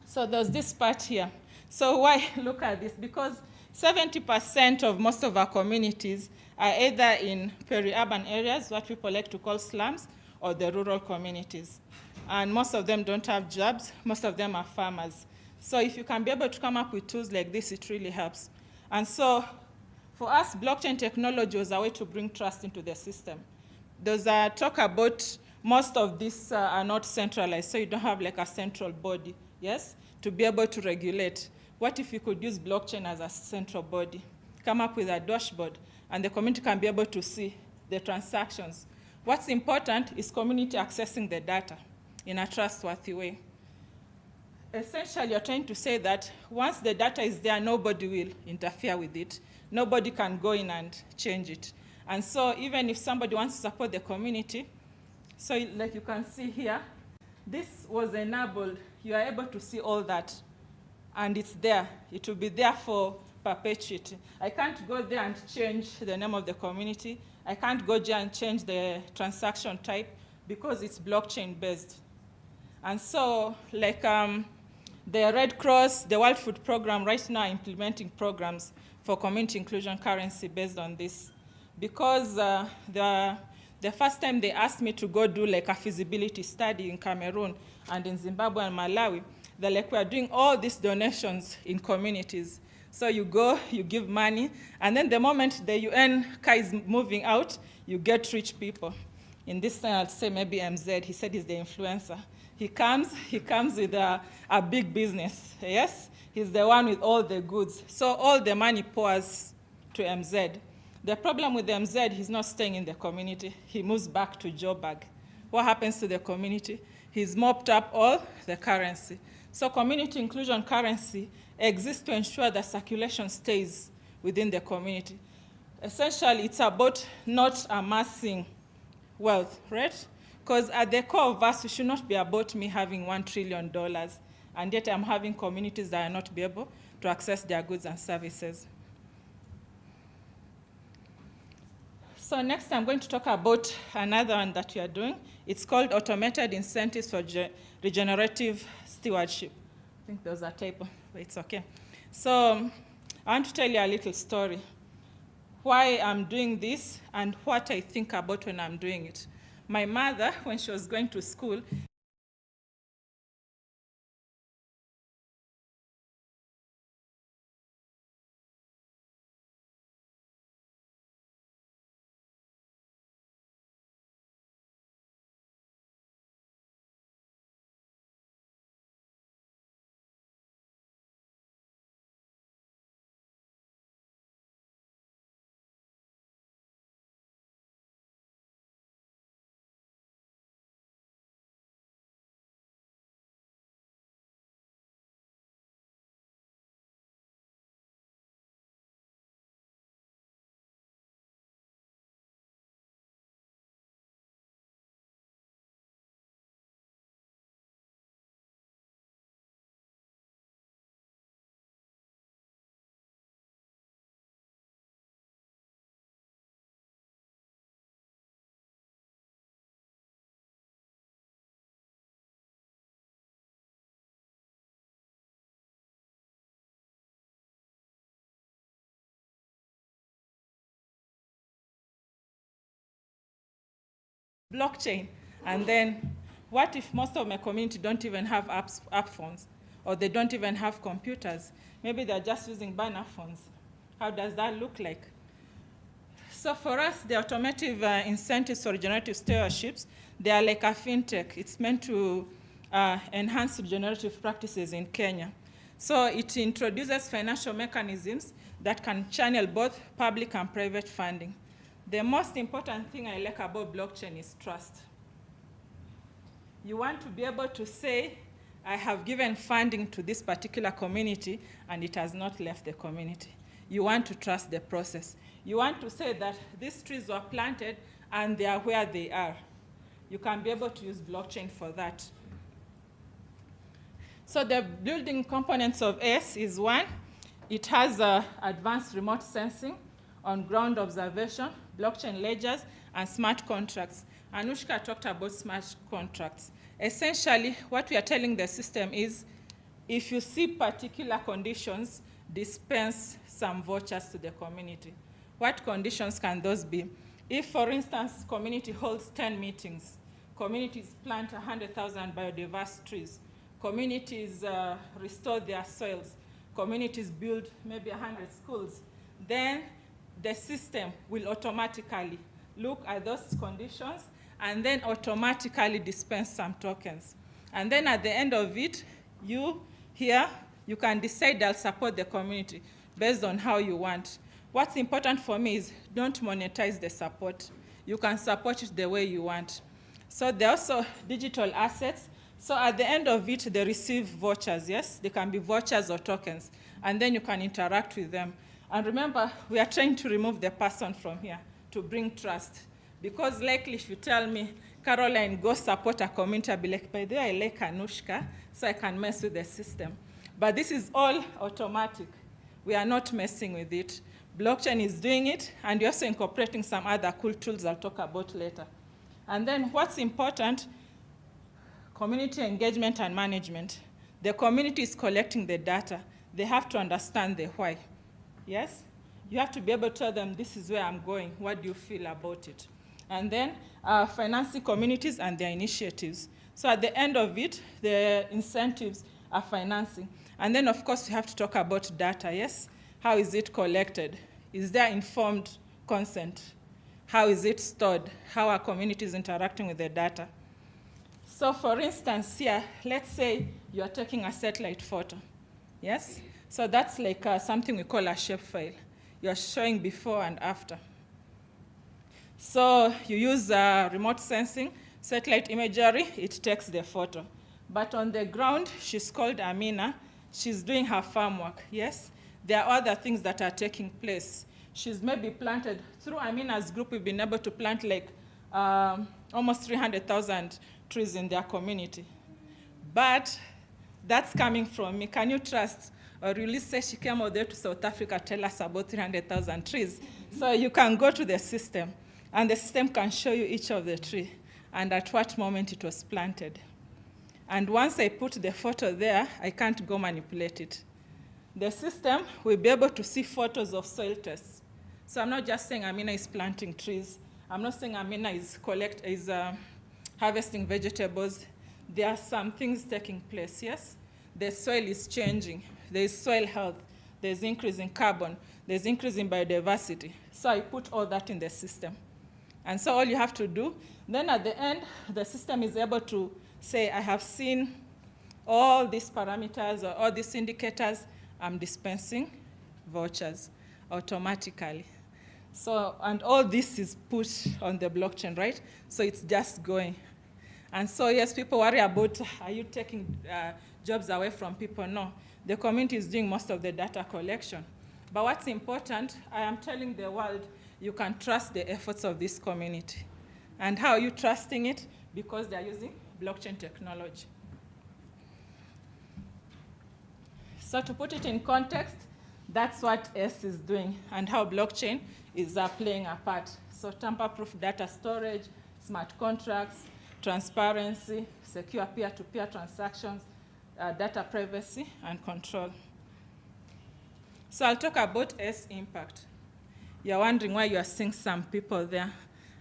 So there's this part here. So why look at this? Because 70% of most of our communities are either in peri-urban areas, what people like to call slums, or the rural communities. And most of them don't have jobs. Most of them are farmers. So if you can be able to come up with tools like this, it really helps. And so for us, blockchain technology was a way to bring trust into the system. There's a talk about most of these are not centralized, so you don't have like a central body, yes, to be able to regulate. What if you could use blockchain as a central body, come up with a dashboard, and the community can be able to see the transactions? What's important is community accessing the data in a trustworthy way. Essentially, you're trying to say that once the data is there, nobody will interfere with it. Nobody can go in and change it. And so even if somebody wants to support the community, so like you can see here, this was enabled. You are able to see all that, and it's there. It will be there for perpetuity. I can't go there and change the name of the community. I can't go there and change the transaction type because it's blockchain-based. And so, like the Red Cross, the World Food Program right now are implementing programs for community inclusion currency based on this. Because the first time they asked me to go do like a feasibility study in Cameroon and in Zimbabwe and Malawi, they're like, we're doing all these donations in communities. So you go, you give money, and then the moment the UN car is moving out, you get rich people. In this time, I'll say maybe MZ, he said he's the influencer. He comes with a big business, yes? He's the one with all the goods. So all the money pours to MZ. The problem with MZ, he's not staying in the community. He moves back to Joburg. What happens to the community? He's mopped up all the currency. So community inclusion currency exists to ensure that circulation stays within the community. Essentially, it's about not amassing wealth, right? Because at the core of us, it should not be about me having $1 trillion, and yet I'm having communities that are not be able to access their goods and services. So next, I'm going to talk about another one that we are doing. It's called Automated Incentives for Regenerative Stewardship. I think there was a typo, but it's okay. So I want to tell you a little story, why I'm doing this and what I think about when I'm doing it. My mother, when she was going to school, blockchain. And then what if most of my community don't even have app phones, or they don't even have computers? Maybe they're just using banner phones. How does that look like? So for us, the automotive incentives for regenerative stewardships, they are like a fintech. It's meant to enhance regenerative practices in Kenya. So it introduces financial mechanisms that can channel both public and private funding. The most important thing I like about blockchain is trust. You want to be able to say, I have given funding to this particular community and it has not left the community. You want to trust the process. You want to say that these trees were planted and they are where they are. You can be able to use blockchain for that. So the building components of S is one. It has advanced remote sensing, on-ground observation, blockchain ledgers, and smart contracts. Anushka talked about smart contracts. Essentially, what we are telling the system is, if you see particular conditions, dispense some vouchers to the community. What conditions can those be? If, for instance, community holds 10 meetings, communities plant 100,000 biodiverse trees, communities restore their soils, communities build maybe 100 schools, then the system will automatically look at those conditions and then automatically dispense some tokens. And then at the end of it, you can decide I'll support the community based on how you want. What's important for me is don't monetize the support. You can support it the way you want. So there are also digital assets. So at the end of it, they receive vouchers, yes? They can be vouchers or tokens, and then you can interact with them. And remember, we are trying to remove the person from here to bring trust. Because likely if you tell me, Caroline, go support a community, I'll be like, by the way, I like Anushka, so I can mess with the system. But this is all automatic. We are not messing with it. Blockchain is doing it, and you're also incorporating some other cool tools I'll talk about later. And then what's important, community engagement and management. The community is collecting the data. They have to understand the why. Yes? You have to be able to tell them, this is where I'm going. What do you feel about it? And then financing communities and their initiatives. So at the end of it, the incentives are financing. And then, of course, you have to talk about data, yes? How is it collected? Is there informed consent? How is it stored? How are communities interacting with the data? So for instance here, let's say you're taking a satellite photo, yes? So that's like something we call a shapefile. You're showing before and after. So you use remote sensing, satellite imagery, it takes the photo. But on the ground, she's called Amina. She's doing her farm work, yes? There are other things that are taking place. She's maybe planted, through Amina's group, we've been able to plant like almost 300,000 trees in their community. But that's coming from me. Can you trust? Or will you say she came out there to South Africa, tell us about 300,000 trees? So you can go to the system, and the system can show you each of the tree and at what moment it was planted. And once I put the photo there, I can't go manipulate it. The system will be able to see photos of soil tests. So I'm not just saying Amina is planting trees. I'm not saying Amina is harvesting vegetables. There are some things taking place, yes? The soil is changing. There is soil health. There's increase in carbon. There's increase in biodiversity. So I put all that in the system. And so all you have to do, then at the end, the system is able to say, I have seen all these parameters or all these indicators. I'm dispensing vouchers automatically. So, and all this is put on the blockchain, right? So it's just going. And so, yes, people worry about, are you taking jobs away from people? No. The community is doing most of the data collection. But what's important, I am telling the world, you can trust the efforts of this community. And how are you trusting it? Because they're using blockchain technology. So to put it in context, that's what S is doing and how blockchain is playing a part. So tamper-proof data storage, smart contracts, transparency, secure peer-to-peer transactions, data privacy, and control. So I'll talk about S impact. You're wondering why you are seeing some people there,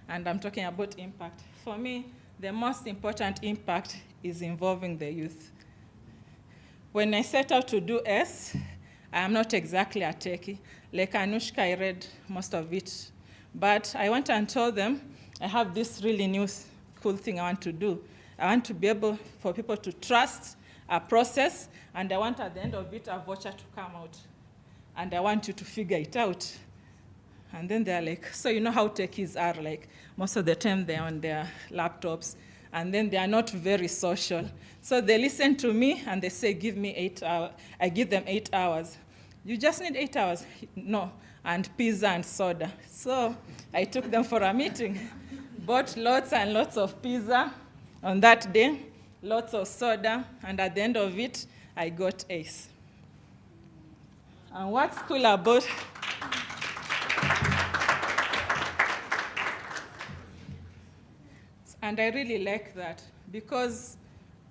and I'm talking about impact. For me, the most important impact is involving the youth. When I set out to do S, I am not exactly a techie. Like Anushka, I read most of it. But I went and told them, I have this really new cool thing I want to do. I want to be able for people to trust a process, and I want at the end of it a voucher to come out. And I want you to figure it out. And then they're like, so you know how techies are, like most of the time they're on their laptops, and then they are not very social. So they listen to me and they say, give me 8 hours. I give them 8 hours. You just need 8 hours? No, and pizza and soda. So I took them for a meeting, bought lots and lots of pizza on that day, lots of soda, and at the end of it, I got Ace. And what's cool about and I really like that because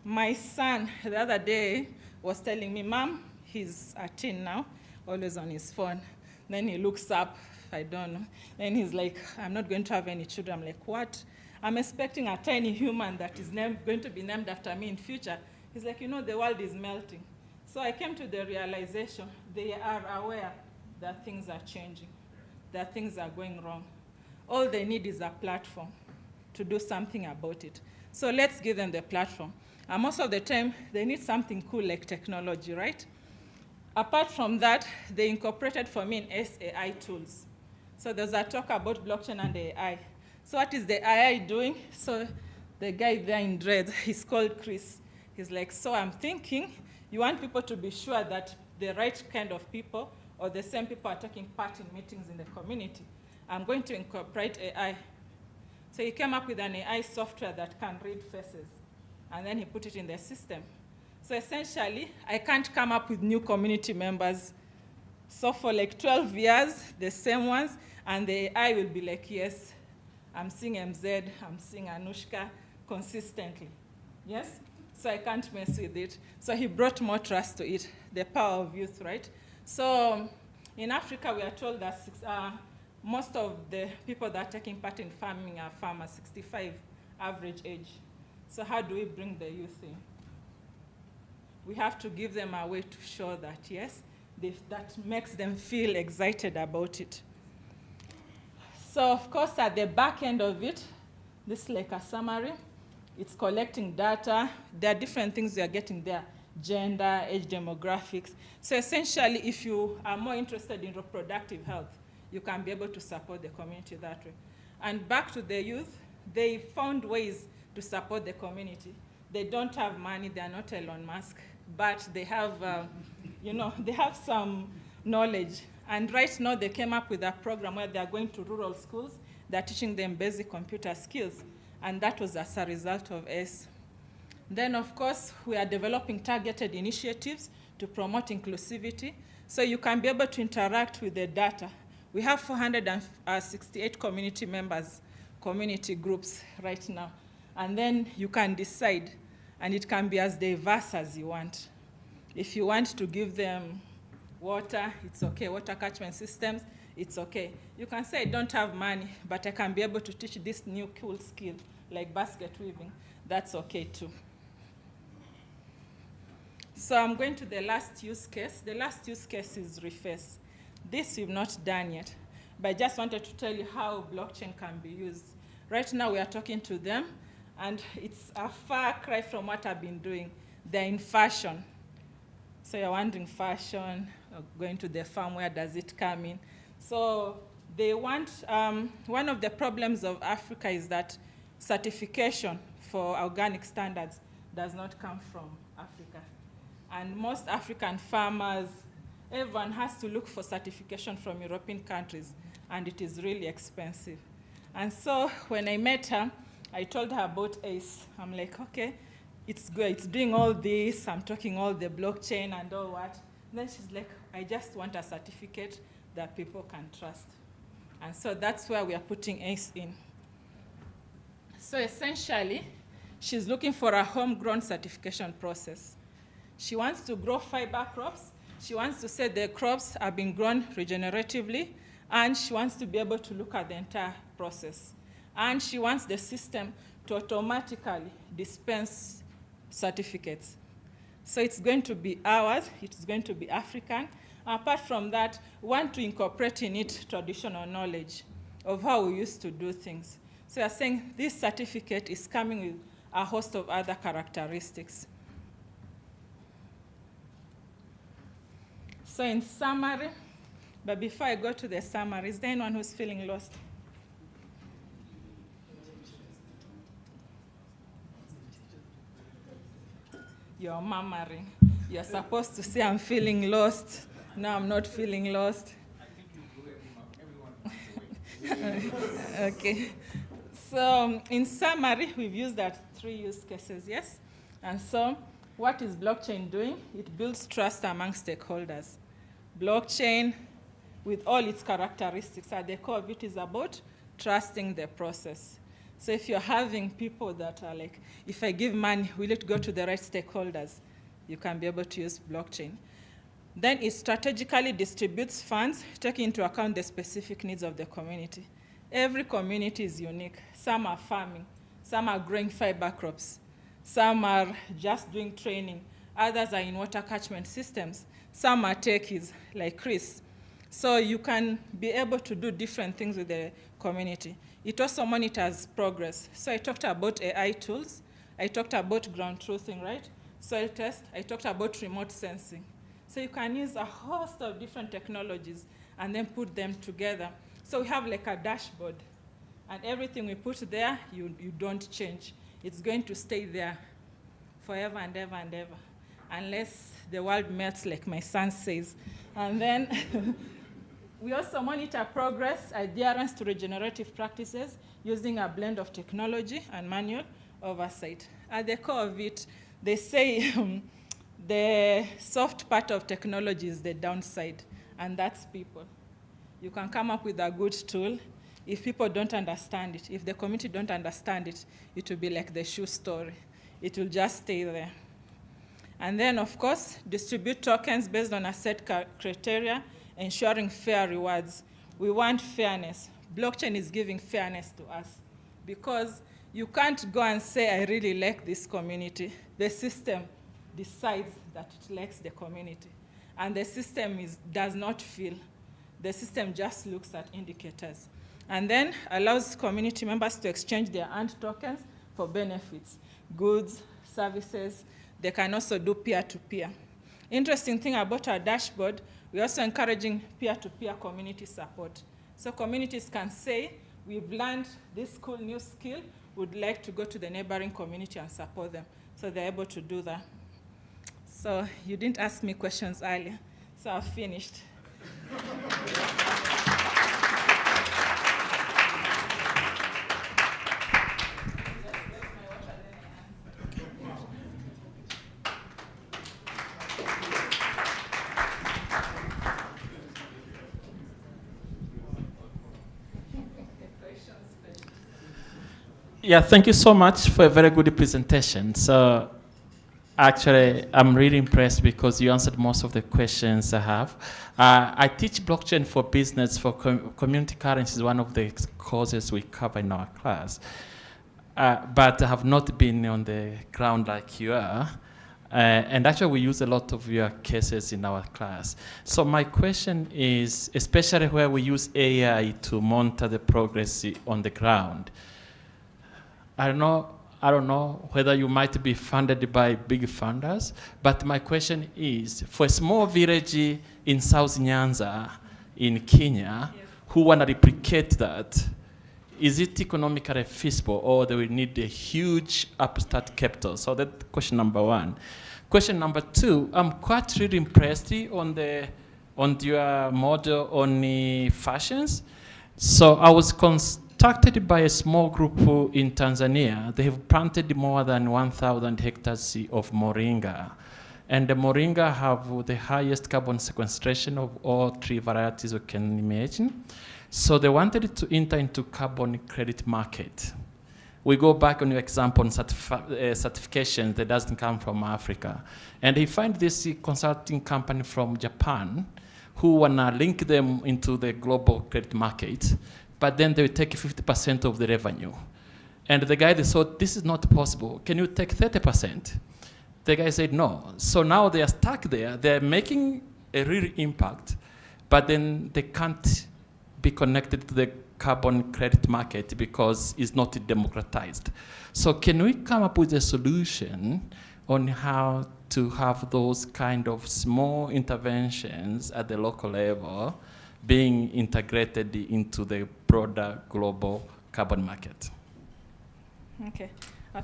my son the other day was telling me, Mom, he's a teen now, always on his phone. Then he looks up, I don't know. Then he's like, I'm not going to have any children. I'm like, what? I'm expecting a tiny human that is going to be named after me in future. He's like, you know, the world is melting. So I came to the realization they are aware that things are changing, that things are going wrong. All they need is a platform to do something about it. So let's give them the platform. And most of the time, they need something cool like technology, right? Apart from that, they incorporated for me in AI tools. So there's a talk about blockchain and AI. So what is the AI doing? So the guy there in red, he's called Chris. He's like, so I'm thinking, you want people to be sure that the right kind of people or the same people are taking part in meetings in the community. I'm going to incorporate AI. So he came up with an AI software that can read faces, and then he put it in the system. So essentially, I can't come up with new community members. So for like 12 years, the same ones, and the AI will be like, yes, I'm seeing MZ, I'm seeing Anushka consistently, yes? So I can't mess with it. So he brought more trust to it, the power of youth, right? So in Africa, we are told that most of the people that are taking part in farming are farmers, 65 average age. So how do we bring the youth in? We have to give them a way to show that, yes, that makes them feel excited about it. So of course, at the back end of it, this is like a summary. It's collecting data. There are different things you are getting there: gender, age demographics. So essentially, if you are more interested in reproductive health, you can be able to support the community that way. And back to the youth, they found ways to support the community. They don't have money, they are not Elon Musk, but they have, they have some knowledge. And right now they came up with a program where they are going to rural schools, they're teaching them basic computer skills, and that was as a result of S. Then of course, we are developing targeted initiatives to promote inclusivity, so you can be able to interact with the data. We have 468 community members, community groups right now. And then you can decide, and it can be as diverse as you want. If you want to give them water, it's okay. Water catchment systems, it's okay. You can say, I don't have money, but I can be able to teach this new cool skill, like basket weaving. That's okay too. So I'm going to the last use case. The last use case is reface. This we've not done yet, but I just wanted to tell you how blockchain can be used. Right now we are talking to them, and it's a far cry from what I've been doing. They're in fashion. So you're wondering, fashion, going to the farm, where does it come in? So they want, one of the problems of Africa is that certification for organic standards does not come from Africa. And most African farmers, everyone has to look for certification from European countries, and it is really expensive. And so when I met her, I told her about ACE. I'm like, okay, it's good, it's doing all this, I'm talking all the blockchain and all what. And then she's like, I just want a certificate that people can trust. And so that's where we are putting ACE in. So essentially, she's looking for a homegrown certification process. She wants to grow fiber crops. She wants to say the crops are being grown regeneratively, and she wants to be able to look at the entire process. And she wants the system to automatically dispense certificates. So it's going to be ours, it's going to be African. Apart from that, we want to incorporate in it traditional knowledge of how we used to do things. So you're saying this certificate is coming with a host of other characteristics. So in summary, but before I go to the summary, is there anyone who's feeling lost? You're murmuring. You're supposed to say, I'm feeling lost. No, I'm not feeling lost. Okay. So in summary, we've used that 3 use cases, yes? And so what is blockchain doing? It builds trust among stakeholders. Blockchain, with all its characteristics, at the core of it is about trusting the process. So if you're having people that are like, if I give money, will it go to the right stakeholders? You can be able to use blockchain. Then it strategically distributes funds, taking into account the specific needs of the community. Every community is unique. Some are farming, some are growing fiber crops, some are just doing training, others are in water catchment systems, some are techies, like Chris. So you can be able to do different things with the community. It also monitors progress. So I talked about AI tools. I talked about ground truthing, right? Soil test. I talked about remote sensing. So you can use a host of different technologies and then put them together. So we have like a dashboard. And everything we put there, you don't change. It's going to stay there forever and ever and ever, unless the world melts, like my son says. And then we also monitor progress, adherence to regenerative practices using a blend of technology and manual oversight. At the core of it, they say the soft part of technology is the downside, and that's people. You can come up with a good tool. If people don't understand it, if the community don't understand it, it will be like the shoe story. It will just stay there. And then, of course, distribute tokens based on a set criteria, ensuring fair rewards. We want fairness. Blockchain is giving fairness to us, because you can't go and say, I really like this community. The system decides that it likes the community. and the system does not feel. The system just looks at indicators. And then allows community members to exchange their earned tokens for benefits, goods, services. They can also do peer-to-peer. Interesting thing about our dashboard, we're also encouraging peer-to-peer community support. So communities can say, we've learned this cool new skill, would like to go to the neighboring community and support them. So they're able to do that. So you didn't ask me questions earlier, so I've finished. Yeah, thank you so much for a very good presentation. So actually, I'm really impressed because you answered most of the questions I have. I teach blockchain for business for community currency is one of the courses we cover in our class. But I have not been on the ground like you are. And actually, we use a lot of your cases in our class. So my question is, especially where we use AI to monitor the progress on the ground, I don't know whether you might be funded by big funders, but my question is, for a small village in South Nyanza in Kenya, who want to replicate that, is it economically feasible, or they will need a huge upstart capital? So that's question number one. Question number two, I'm quite really impressed on your model on fashions. So I was contacted by a small group in Tanzania. They have planted more than 1,000 hectares of moringa. And the moringa have the highest carbon sequestration of all tree varieties you can imagine. So they wanted to enter into carbon credit market. We go back on your example on certification that doesn't come from Africa. And he find this consulting company from Japan who wanna link them into the global credit market, but then they will take 50% of the revenue. And the guy, they thought, this is not possible. Can you take 30%? The guy said no. So now they are stuck there. They're making a real impact, but then they can't be connected to the carbon credit market because it's not democratized. So can we come up with a solution on how to have those kind of small interventions at the local level being integrated into the broader global carbon market? Okay,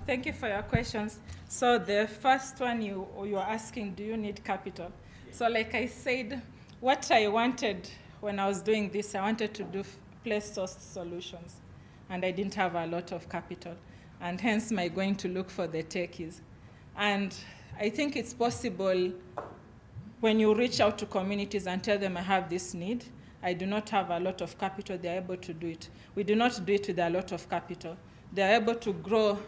thank you for your questions. So the first one you are asking, do you need capital? So like I said, what I wanted when I was doing this, I wanted to do place-sourced solutions, and I didn't have a lot of capital, and hence my going to look for the techies. And I think it's possible when you reach out to communities and tell them I have this need, I do not have a lot of capital, they're able to do it. We do not do it with a lot of capital. They're able to grow,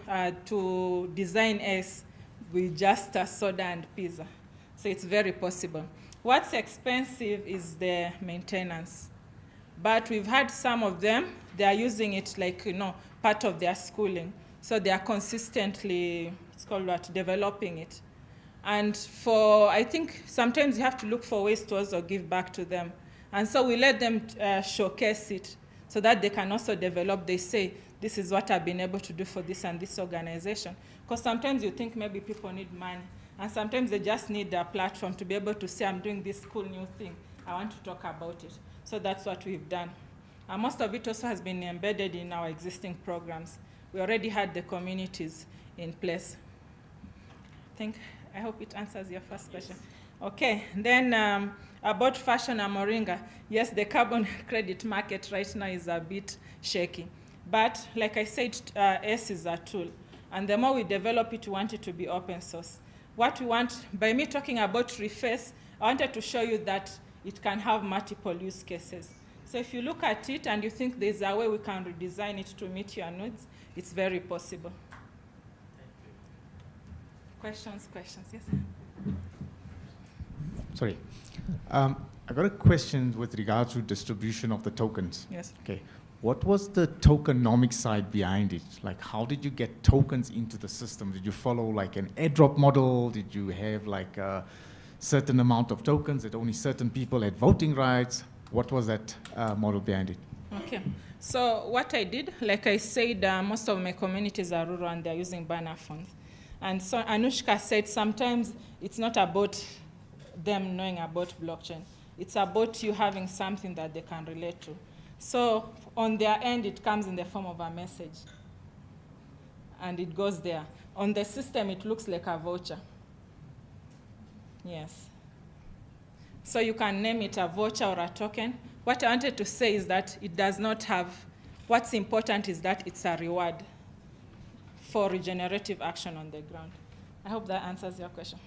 to design S with just a soda and pizza. So it's very possible. What's expensive is the maintenance. But we've had some of them, they are using it like, part of their schooling. So they are consistently, it's called what, developing it. And I think sometimes you have to look for ways to also give back to them. And so we let them showcase it so that they can also develop. They say, this is what I've been able to do for this and this organization. Because sometimes you think maybe people need money, and sometimes they just need a platform to be able to say, I'm doing this cool new thing. I want to talk about it. So that's what we've done. And most of it also has been embedded in our existing programs. We already had the communities in place. I hope it answers your first question. Okay, then about fashion and moringa. Yes, the carbon credit market right now is a bit shaky. But like I said, S is a tool. And the more we develop it, we want it to be open source. What we want, by me talking about Reface, I wanted to show you that it can have multiple use cases. So if you look at it and you think there's a way we can redesign it to meet your needs, it's very possible. Questions, yes? Sorry. I got a question with regard to distribution of the tokens. Yes. Okay. What was the tokenomic side behind it? Like, how did you get tokens into the system? Did you follow like an airdrop model? Did you have like certain amount of tokens, that only certain people had voting rights. What was that model behind it? Okay. So what I did, like I said, most of my communities are rural and they're using banner phones. And so Anushka said sometimes it's not about them knowing about blockchain. It's about you having something that they can relate to. So on their end, it comes in the form of a message. And it goes there. On the system, it looks like a voucher. Yes. So you can name it a voucher or a token. What I wanted to say is that it does not have, what's important is that it's a reward for regenerative action on the ground. I hope that answers your question.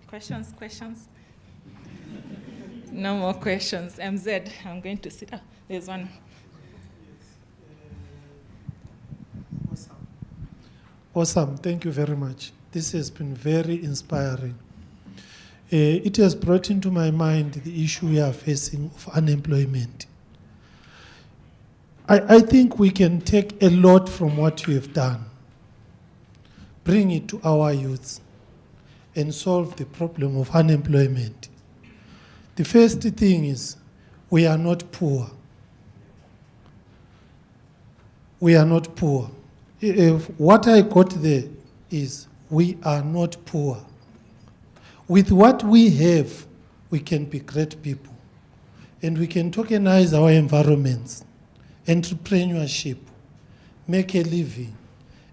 Questions? No more questions. MZ, I'm going to sit up. There's one. Awesome. Thank you very much. This has been very inspiring. It has brought into my mind the issue we are facing of unemployment. I think we can take a lot from what you have done, bring it to our youths, and solve the problem of unemployment. The first thing is we are not poor. We are not poor. What I got there is we are not poor. With what we have, we can be great people. And we can tokenize our environments, entrepreneurship, make a living,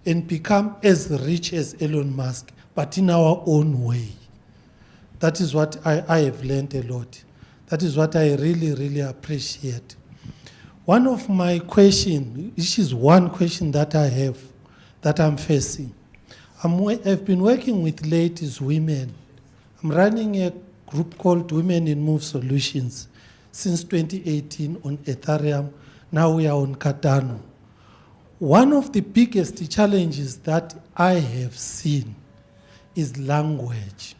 and become as rich as Elon Musk, but in our own way. That is what I have learned a lot. That is what I really, really appreciate. One of my questions, this is one question that I have, that I'm facing. I've been working with ladies, women. I'm running a group called Women in Move Solutions since 2018 on Ethereum. Now we are on Cardano. One of the biggest challenges that I have seen is language.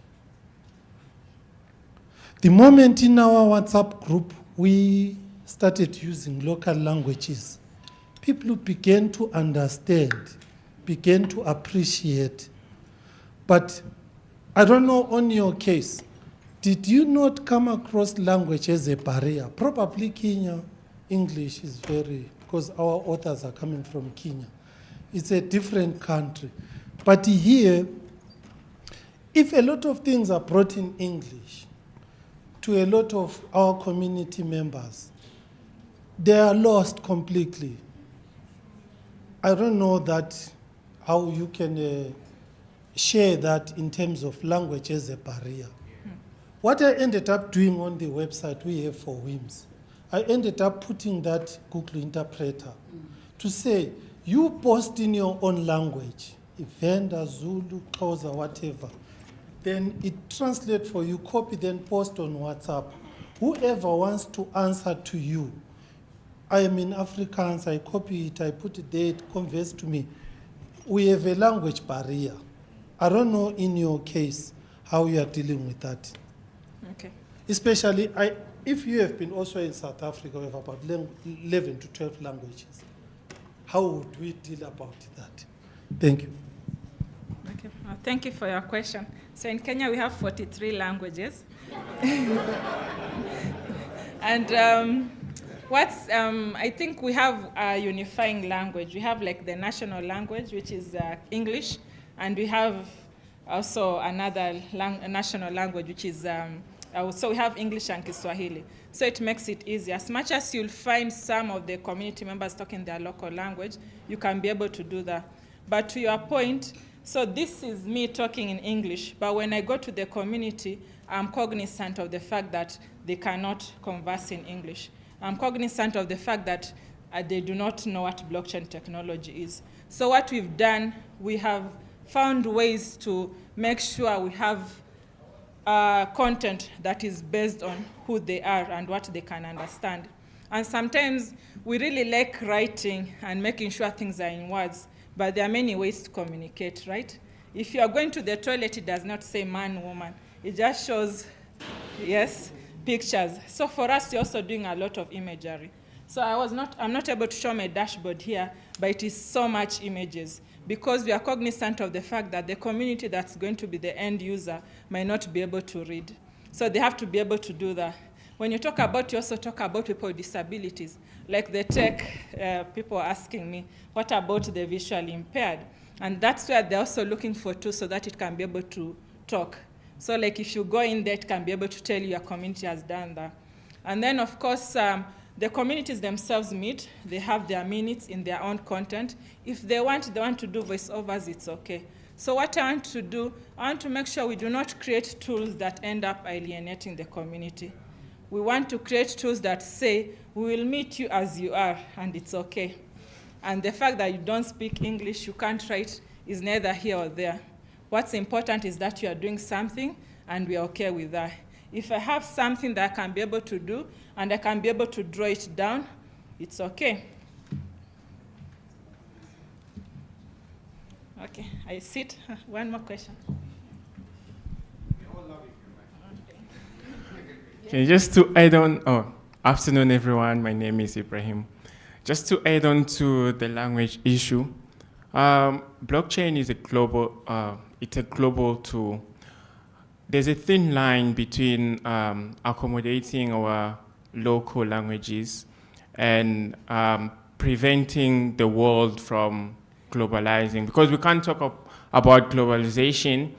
The moment in our WhatsApp group we started using local languages, people began to understand, began to appreciate. But I don't know on your case, did you not come across language as a barrier? Probably Kenya, English is very, because our authors are coming from Kenya. It's a different country. But here, if a lot of things are brought in English to a lot of our community members, they are lost completely. I don't know that how you can share that in terms of language as a barrier. What I ended up doing on the website we have for WIMS, I ended up putting that Google interpreter to say, you post in your own language, Venda, Zulu, Xhosa, whatever. Then it translates for you, copy, then post on WhatsApp. Whoever wants to answer to you, I am in Afrikaans, I copy it, I put it there, it conveys to me. We have a language barrier. I don't know in your case how you are dealing with that. Okay. Especially, if you have been also in South Africa, we have about 11 to 12 languages. How would we deal about that? Thank you. Okay. Well, thank you for your question. So in Kenya, we have 43 languages. And I think we have a unifying language. We have like the national language, which is English, and we have also another national language, which is, so we have English and Kiswahili. So it makes it easy. As much as you'll find some of the community members talking their local language, you can be able to do that. But to your point, so this is me talking in English, but when I go to the community, I'm cognizant of the fact that they cannot converse in English. I'm cognizant of the fact that they do not know what blockchain technology is. So what we've done, we have found ways to make sure we have content that is based on who they are and what they can understand. And sometimes we really like writing and making sure things are in words, but there are many ways to communicate, right? If you are going to the toilet, it does not say man, woman. It just shows, yes, pictures. So for us, we're also doing a lot of imagery. So I'm not able to show my dashboard here, but it is so much images. because we are cognizant of the fact that the community that's going to be the end user might not be able to read. So they have to be able to do that. When you talk about, you also talk about people with disabilities. Like the tech, people are asking me, what about the visually impaired? And that's where they're also looking for tools so that it can be able to talk. So like if you go in there, it can be able to tell you your community has done that. And then of course, the communities themselves meet. They have their minutes in their own content. If they want to do voiceovers, it's okay. So what I want to do, I want to make sure we do not create tools that end up alienating the community. We want to create tools that say, we will meet you as you are, and it's okay. And the fact that you don't speak English, you can't write, is neither here or there. What's important is that you are doing something, and we are okay with that. If I have something that I can be able to do, and I can be able to draw it down, it's okay. Okay, I sit. One more question. Okay, just to add on, afternoon everyone, my name is Ibrahim. Just to add on to the language issue, blockchain is it's a global tool. There's a thin line between accommodating our local languages and preventing the world from globalizing, because we can't talk about globalization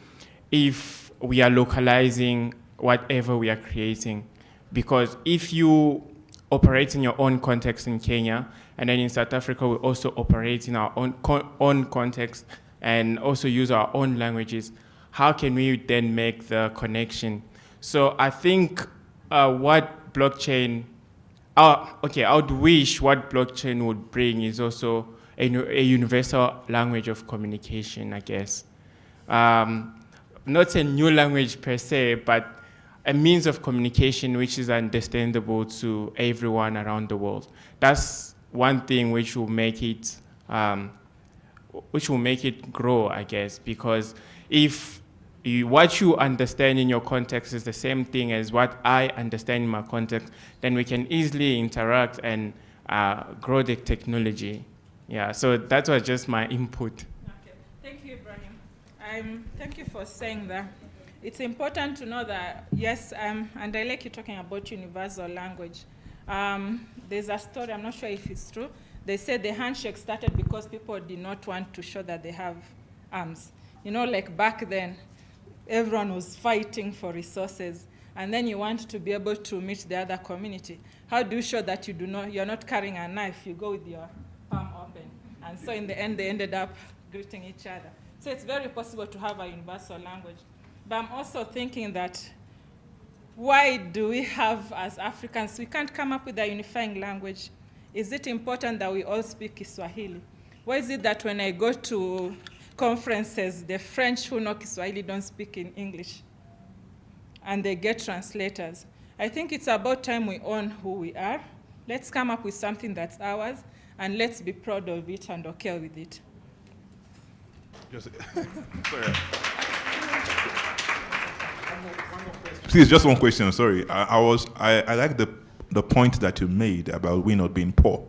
if we are localizing whatever we are creating. Because if you operate in your own context in Kenya, and then in South Africa we also operate in our own context and also use our own languages, how can we then make the connection? So I think what blockchain, I would wish what blockchain would bring is also a universal language of communication, I guess. Not a new language per se, but a means of communication which is understandable to everyone around the world. That's one thing which will make it grow, I guess, because if what you understand in your context is the same thing as what I understand in my context, then we can easily interact and grow the technology. Yeah, so that was just my input. Okay, thank you, Ibrahim. Thank you for saying that. It's important to know that, yes, and I like you talking about universal language. There's a story, I'm not sure if it's true. They said the handshake started because people did not want to show that they have arms. You know, like back then, everyone was fighting for resources, and then you want to be able to meet the other community. How do you show that you're not carrying a knife? You go with your palm open. And so in the end, they ended up greeting each other. So it's very possible to have a universal language. But I'm also thinking that why do we have, as Africans, we can't come up with a unifying language? Is it important that we all speak Kiswahili? Why is it that when I go to conferences, the French who know Kiswahili don't speak in English, and they get translators? I think it's about time we own who we are. Let's come up with something that's ours, and let's be proud of it and okay with it. Please, just one question, sorry. I like the point that you made about we not being poor,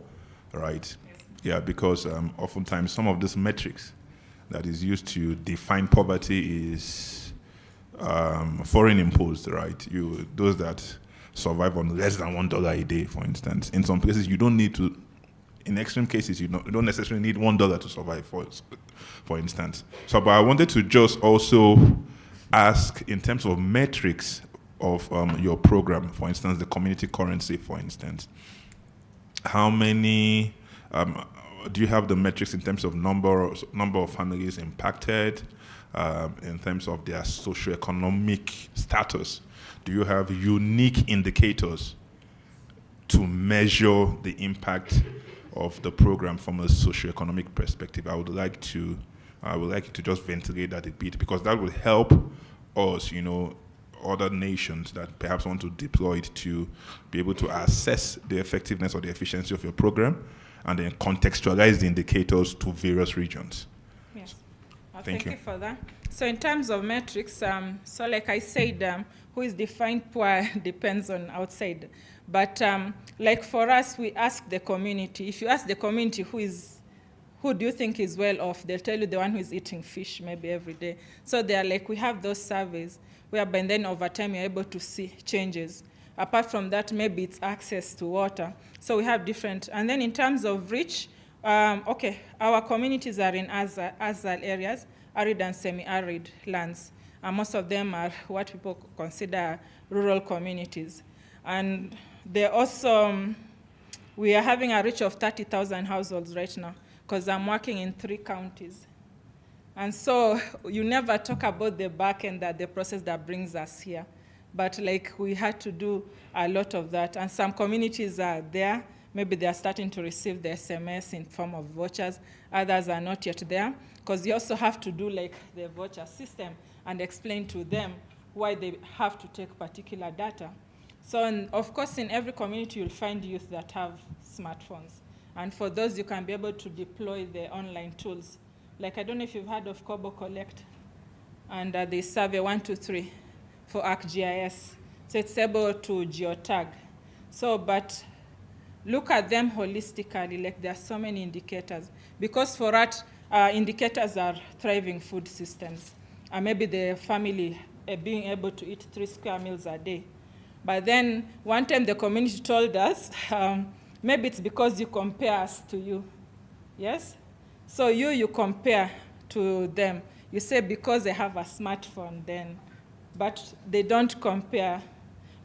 right? Yes. Yeah, because oftentimes some of these metrics that is used to define poverty is foreign imposed, right? Those that survive on less than $1 a day, for instance. In some places, you don't need to, in extreme cases, you don't necessarily need $1 to survive, for instance. So, but I wanted to just also ask, in terms of metrics of your program, for instance, the community currency, for instance, how many, do you have the metrics in terms of number of families impacted, in terms of their socioeconomic status? Do you have unique indicators to measure the impact of the program from a socioeconomic perspective? I would like you to just ventilate that a bit, because that will help us, other nations that perhaps want to deploy it, to be able to assess the effectiveness or the efficiency of your program and then contextualize the indicators to various regions. Yes. Thank you for that. So in terms of metrics, so like I said, who is defined poor depends on outside. But like for us, we ask the community. If you ask the community who is who do you think is well off? They'll tell you the one who is eating fish maybe every day. So they're like, we have those surveys whereby then over time you're able to see changes. Apart from that, maybe it's access to water. So we have different, and then in terms of reach, okay, our communities are in ASAL areas, arid and semi-arid lands. And most of them are what people consider rural communities. And they're also, we are having a reach of 30,000 households right now, because I'm working in 3 counties. And so you never talk about the back end, that the process that brings us here. But like, we had to do a lot of that. And some communities are there. Maybe they are starting to receive the SMS in form of vouchers. Others are not yet there, because you also have to do like the voucher system and explain to them why they have to take particular data. So, of course, in every community, you'll find youth that have smartphones. And for those, you can be able to deploy the online tools. Like, I don't know if you've heard of Kobo Collect, and they survey 1, 2, 3 for ArcGIS. So it's able to geotag. So, but look at them holistically, like there are so many indicators. Because for us, indicators are thriving food systems. And maybe the family being able to eat 3 square meals a day. But then one time the community told us, maybe it's because you compare us to you. Yes? So you compare to them. You say because they have a smartphone then, but they don't compare.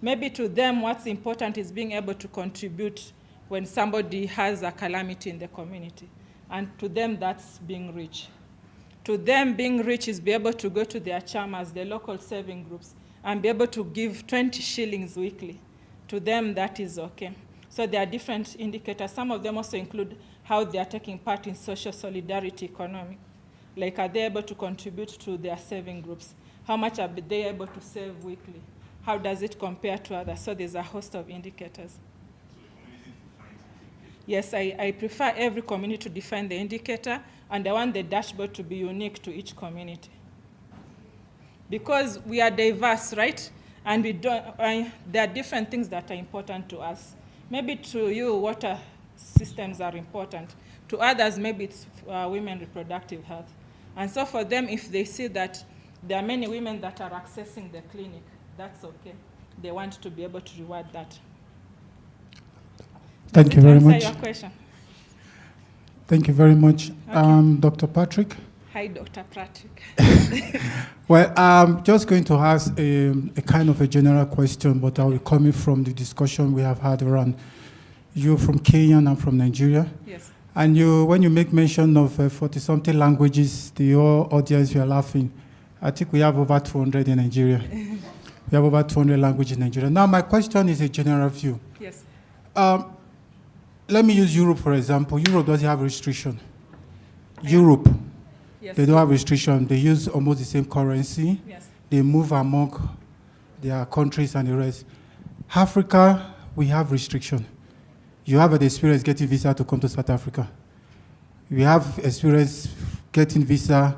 Maybe to them what's important is being able to contribute when somebody has a calamity in the community. And to them that's being rich. To them, being rich is be able to go to their chamas, the local saving groups, and be able to give 20 shillings weekly. To them, that is okay. So there are different indicators. Some of them also include how they are taking part in social solidarity economy. Like, are they able to contribute to their saving groups? How much are they able to save weekly? How does it compare to others? So there's a host of indicators. Yes, I prefer every community to define the indicator, and I want the dashboard to be unique to each community. Because we are diverse, right? And we don't, there are different things that are important to us. Maybe to you, water systems are important. To others, maybe it's women reproductive health. And so for them, if they see that there are many women that are accessing the clinic, that's okay. They want to be able to reward that. Thank you very much. Your question. Thank you very much. Okay. Dr. Patrick. Hi, Dr. Patrick. Well, I'm just going to ask a kind of a general question, but I will coming from the discussion we have had around you from Kenya and I'm from Nigeria. Yes. And when you make mention of 40-something languages, the whole audience, you are laughing. I think we have over 200 in Nigeria. We have over 200 languages in Nigeria. Now, my question is a general view. Yes. Let me use Europe, for example. Europe doesn't have restriction. Europe, yes, they don't have restriction. They use almost the same currency. Yes. They move among their countries and the rest. Africa, we have restriction. You have an experience getting visa to come to South Africa. We have experience getting visa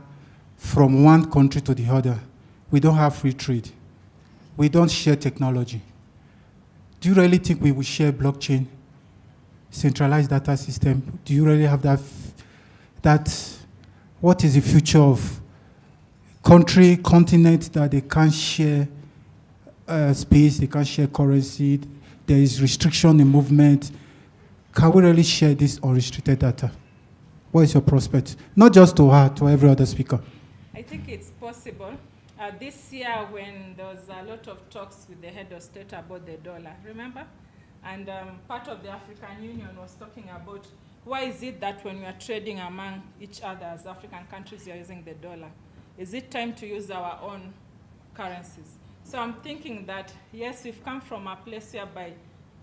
from one country to the other. We don't have free trade. We don't share technology. Do you really think we will share blockchain, centralized data system? Do you really have that what is the future of country, continent that they can't share space, they can't share currency, there is restriction in movement? Can we really share this unrestricted data? What is your prospect? Not just to her, to every other speaker. I think it's possible. This year, when there was a lot of talks with the head of state about the dollar, remember? And part of the African Union was talking about why is it that when we are trading among each other as African countries, we are using the dollar? Is it time to use our own currencies? So I'm thinking that, yes, we've come from a place whereby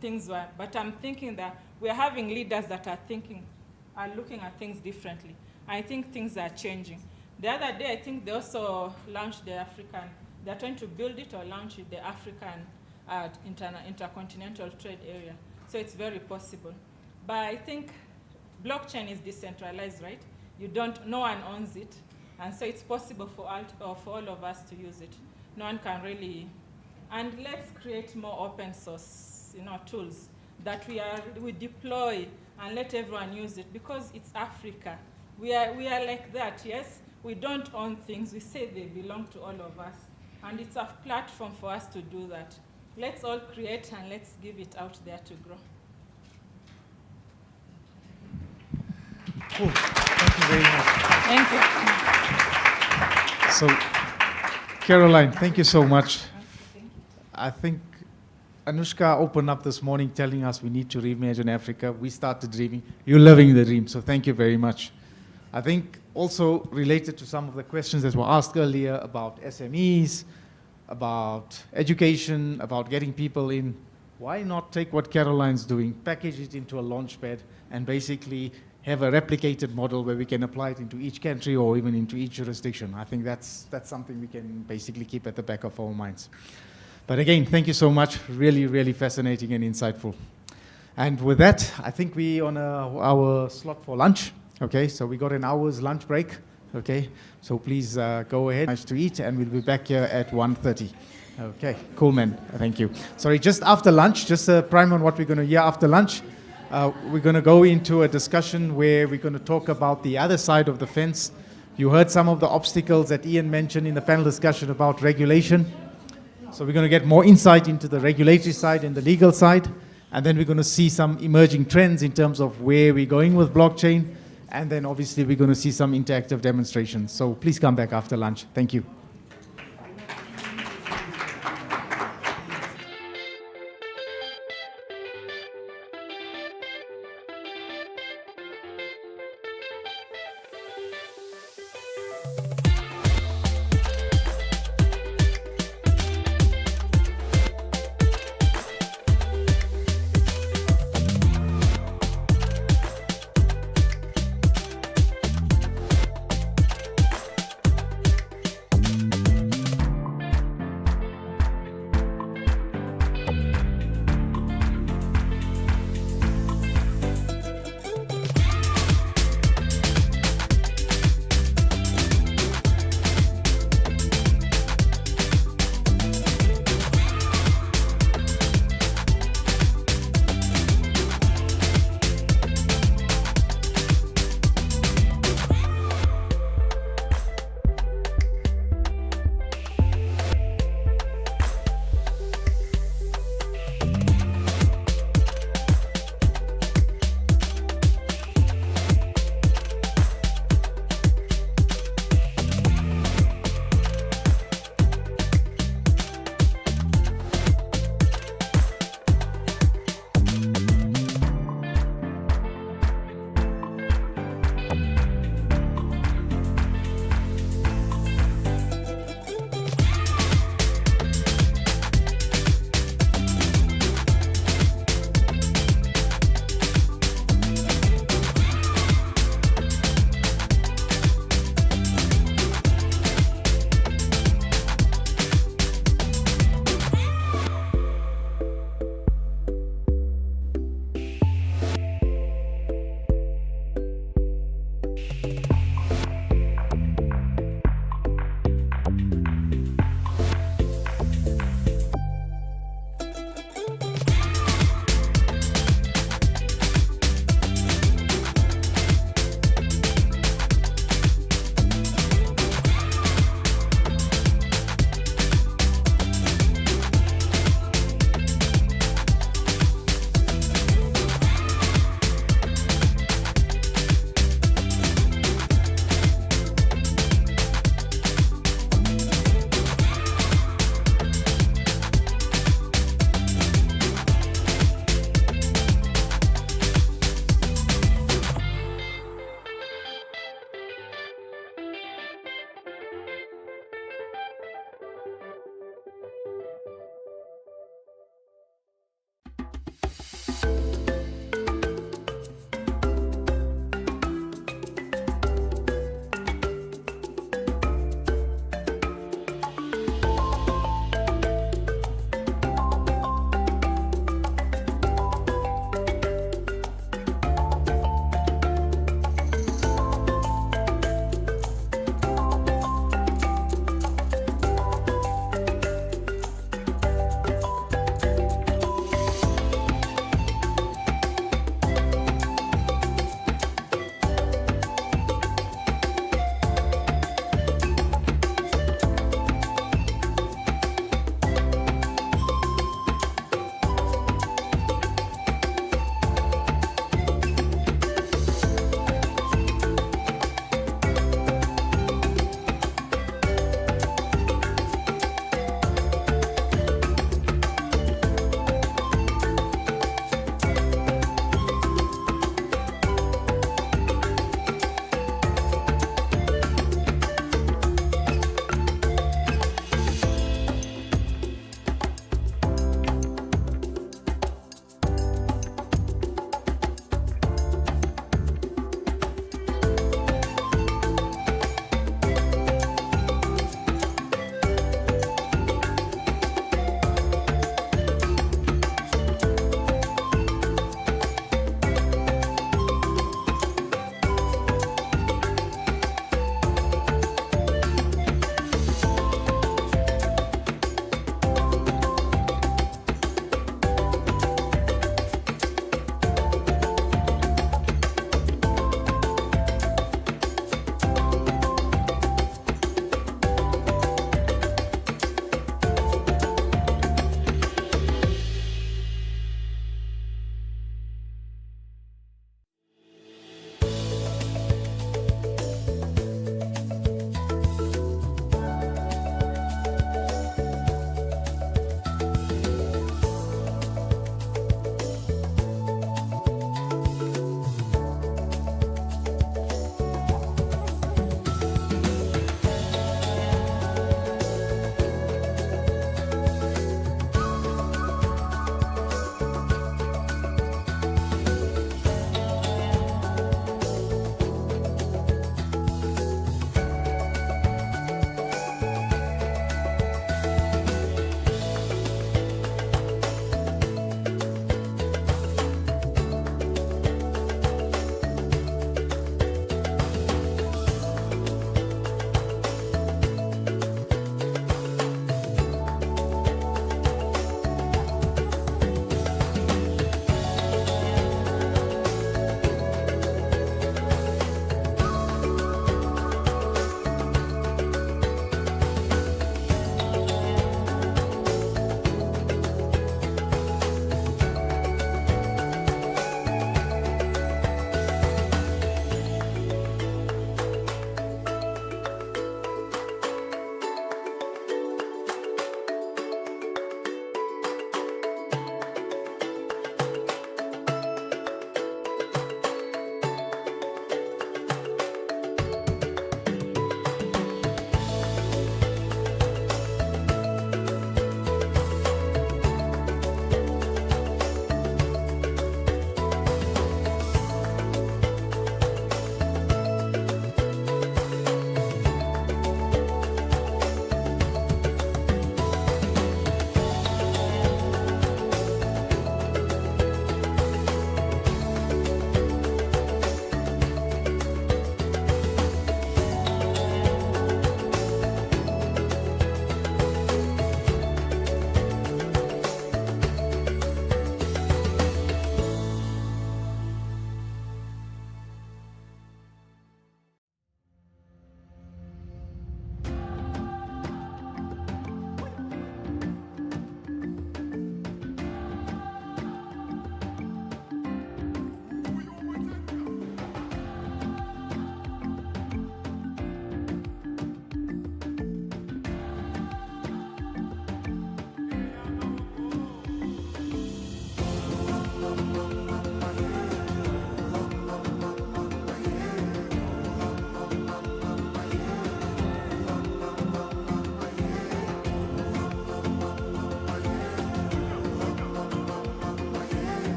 things were, but I'm thinking that we're having leaders that are looking at things differently. I think things are changing. The other day, I think they also launched the they're trying to build it or launch it, the African intercontinental trade area. So it's very possible. But I think blockchain is decentralized, right? No one owns it. And so it's possible for all of us to use it. No one can really, and let's create more open source, tools that we deploy and let everyone use it, because it's Africa. We are like that, yes? We don't own things. We say they belong to all of us. And it's a platform for us to do that. Let's all create and let's give it out there to grow. Cool. Thank you very much. Thank you. So, Caroline, thank you so much. I think Anushka opened up this morning telling us we need to reimagine Africa. We started dreaming. You're living the dream, so thank you very much. I think also related to some of the questions that were asked earlier about SMEs, about education, about getting people in, why not take what Caroline's doing, package it into a launchpad, and basically have a replicated model where we can apply it into each country or even into each jurisdiction. I think that's something we can basically keep at the back of our minds. But again, thank you so much. Really, really fascinating and insightful. And with that, I think we're on our slot for lunch. Okay, so we got an hour's lunch break. Okay, so please go ahead. Nice to eat, and we'll be back here at 1:30. Okay, cool, man. Thank you. Sorry, just after lunch, just a prime on what we're going to hear after lunch. We're going to go into a discussion where we're going to talk about the other side of the fence. You heard some of the obstacles that Ian mentioned in the panel discussion about regulation. So we're going to get more insight into the regulatory side and the legal side. And then we're going to see some emerging trends in terms of where we're going with blockchain. And then obviously we're going to see some interactive demonstrations. So please come back after lunch. Thank you.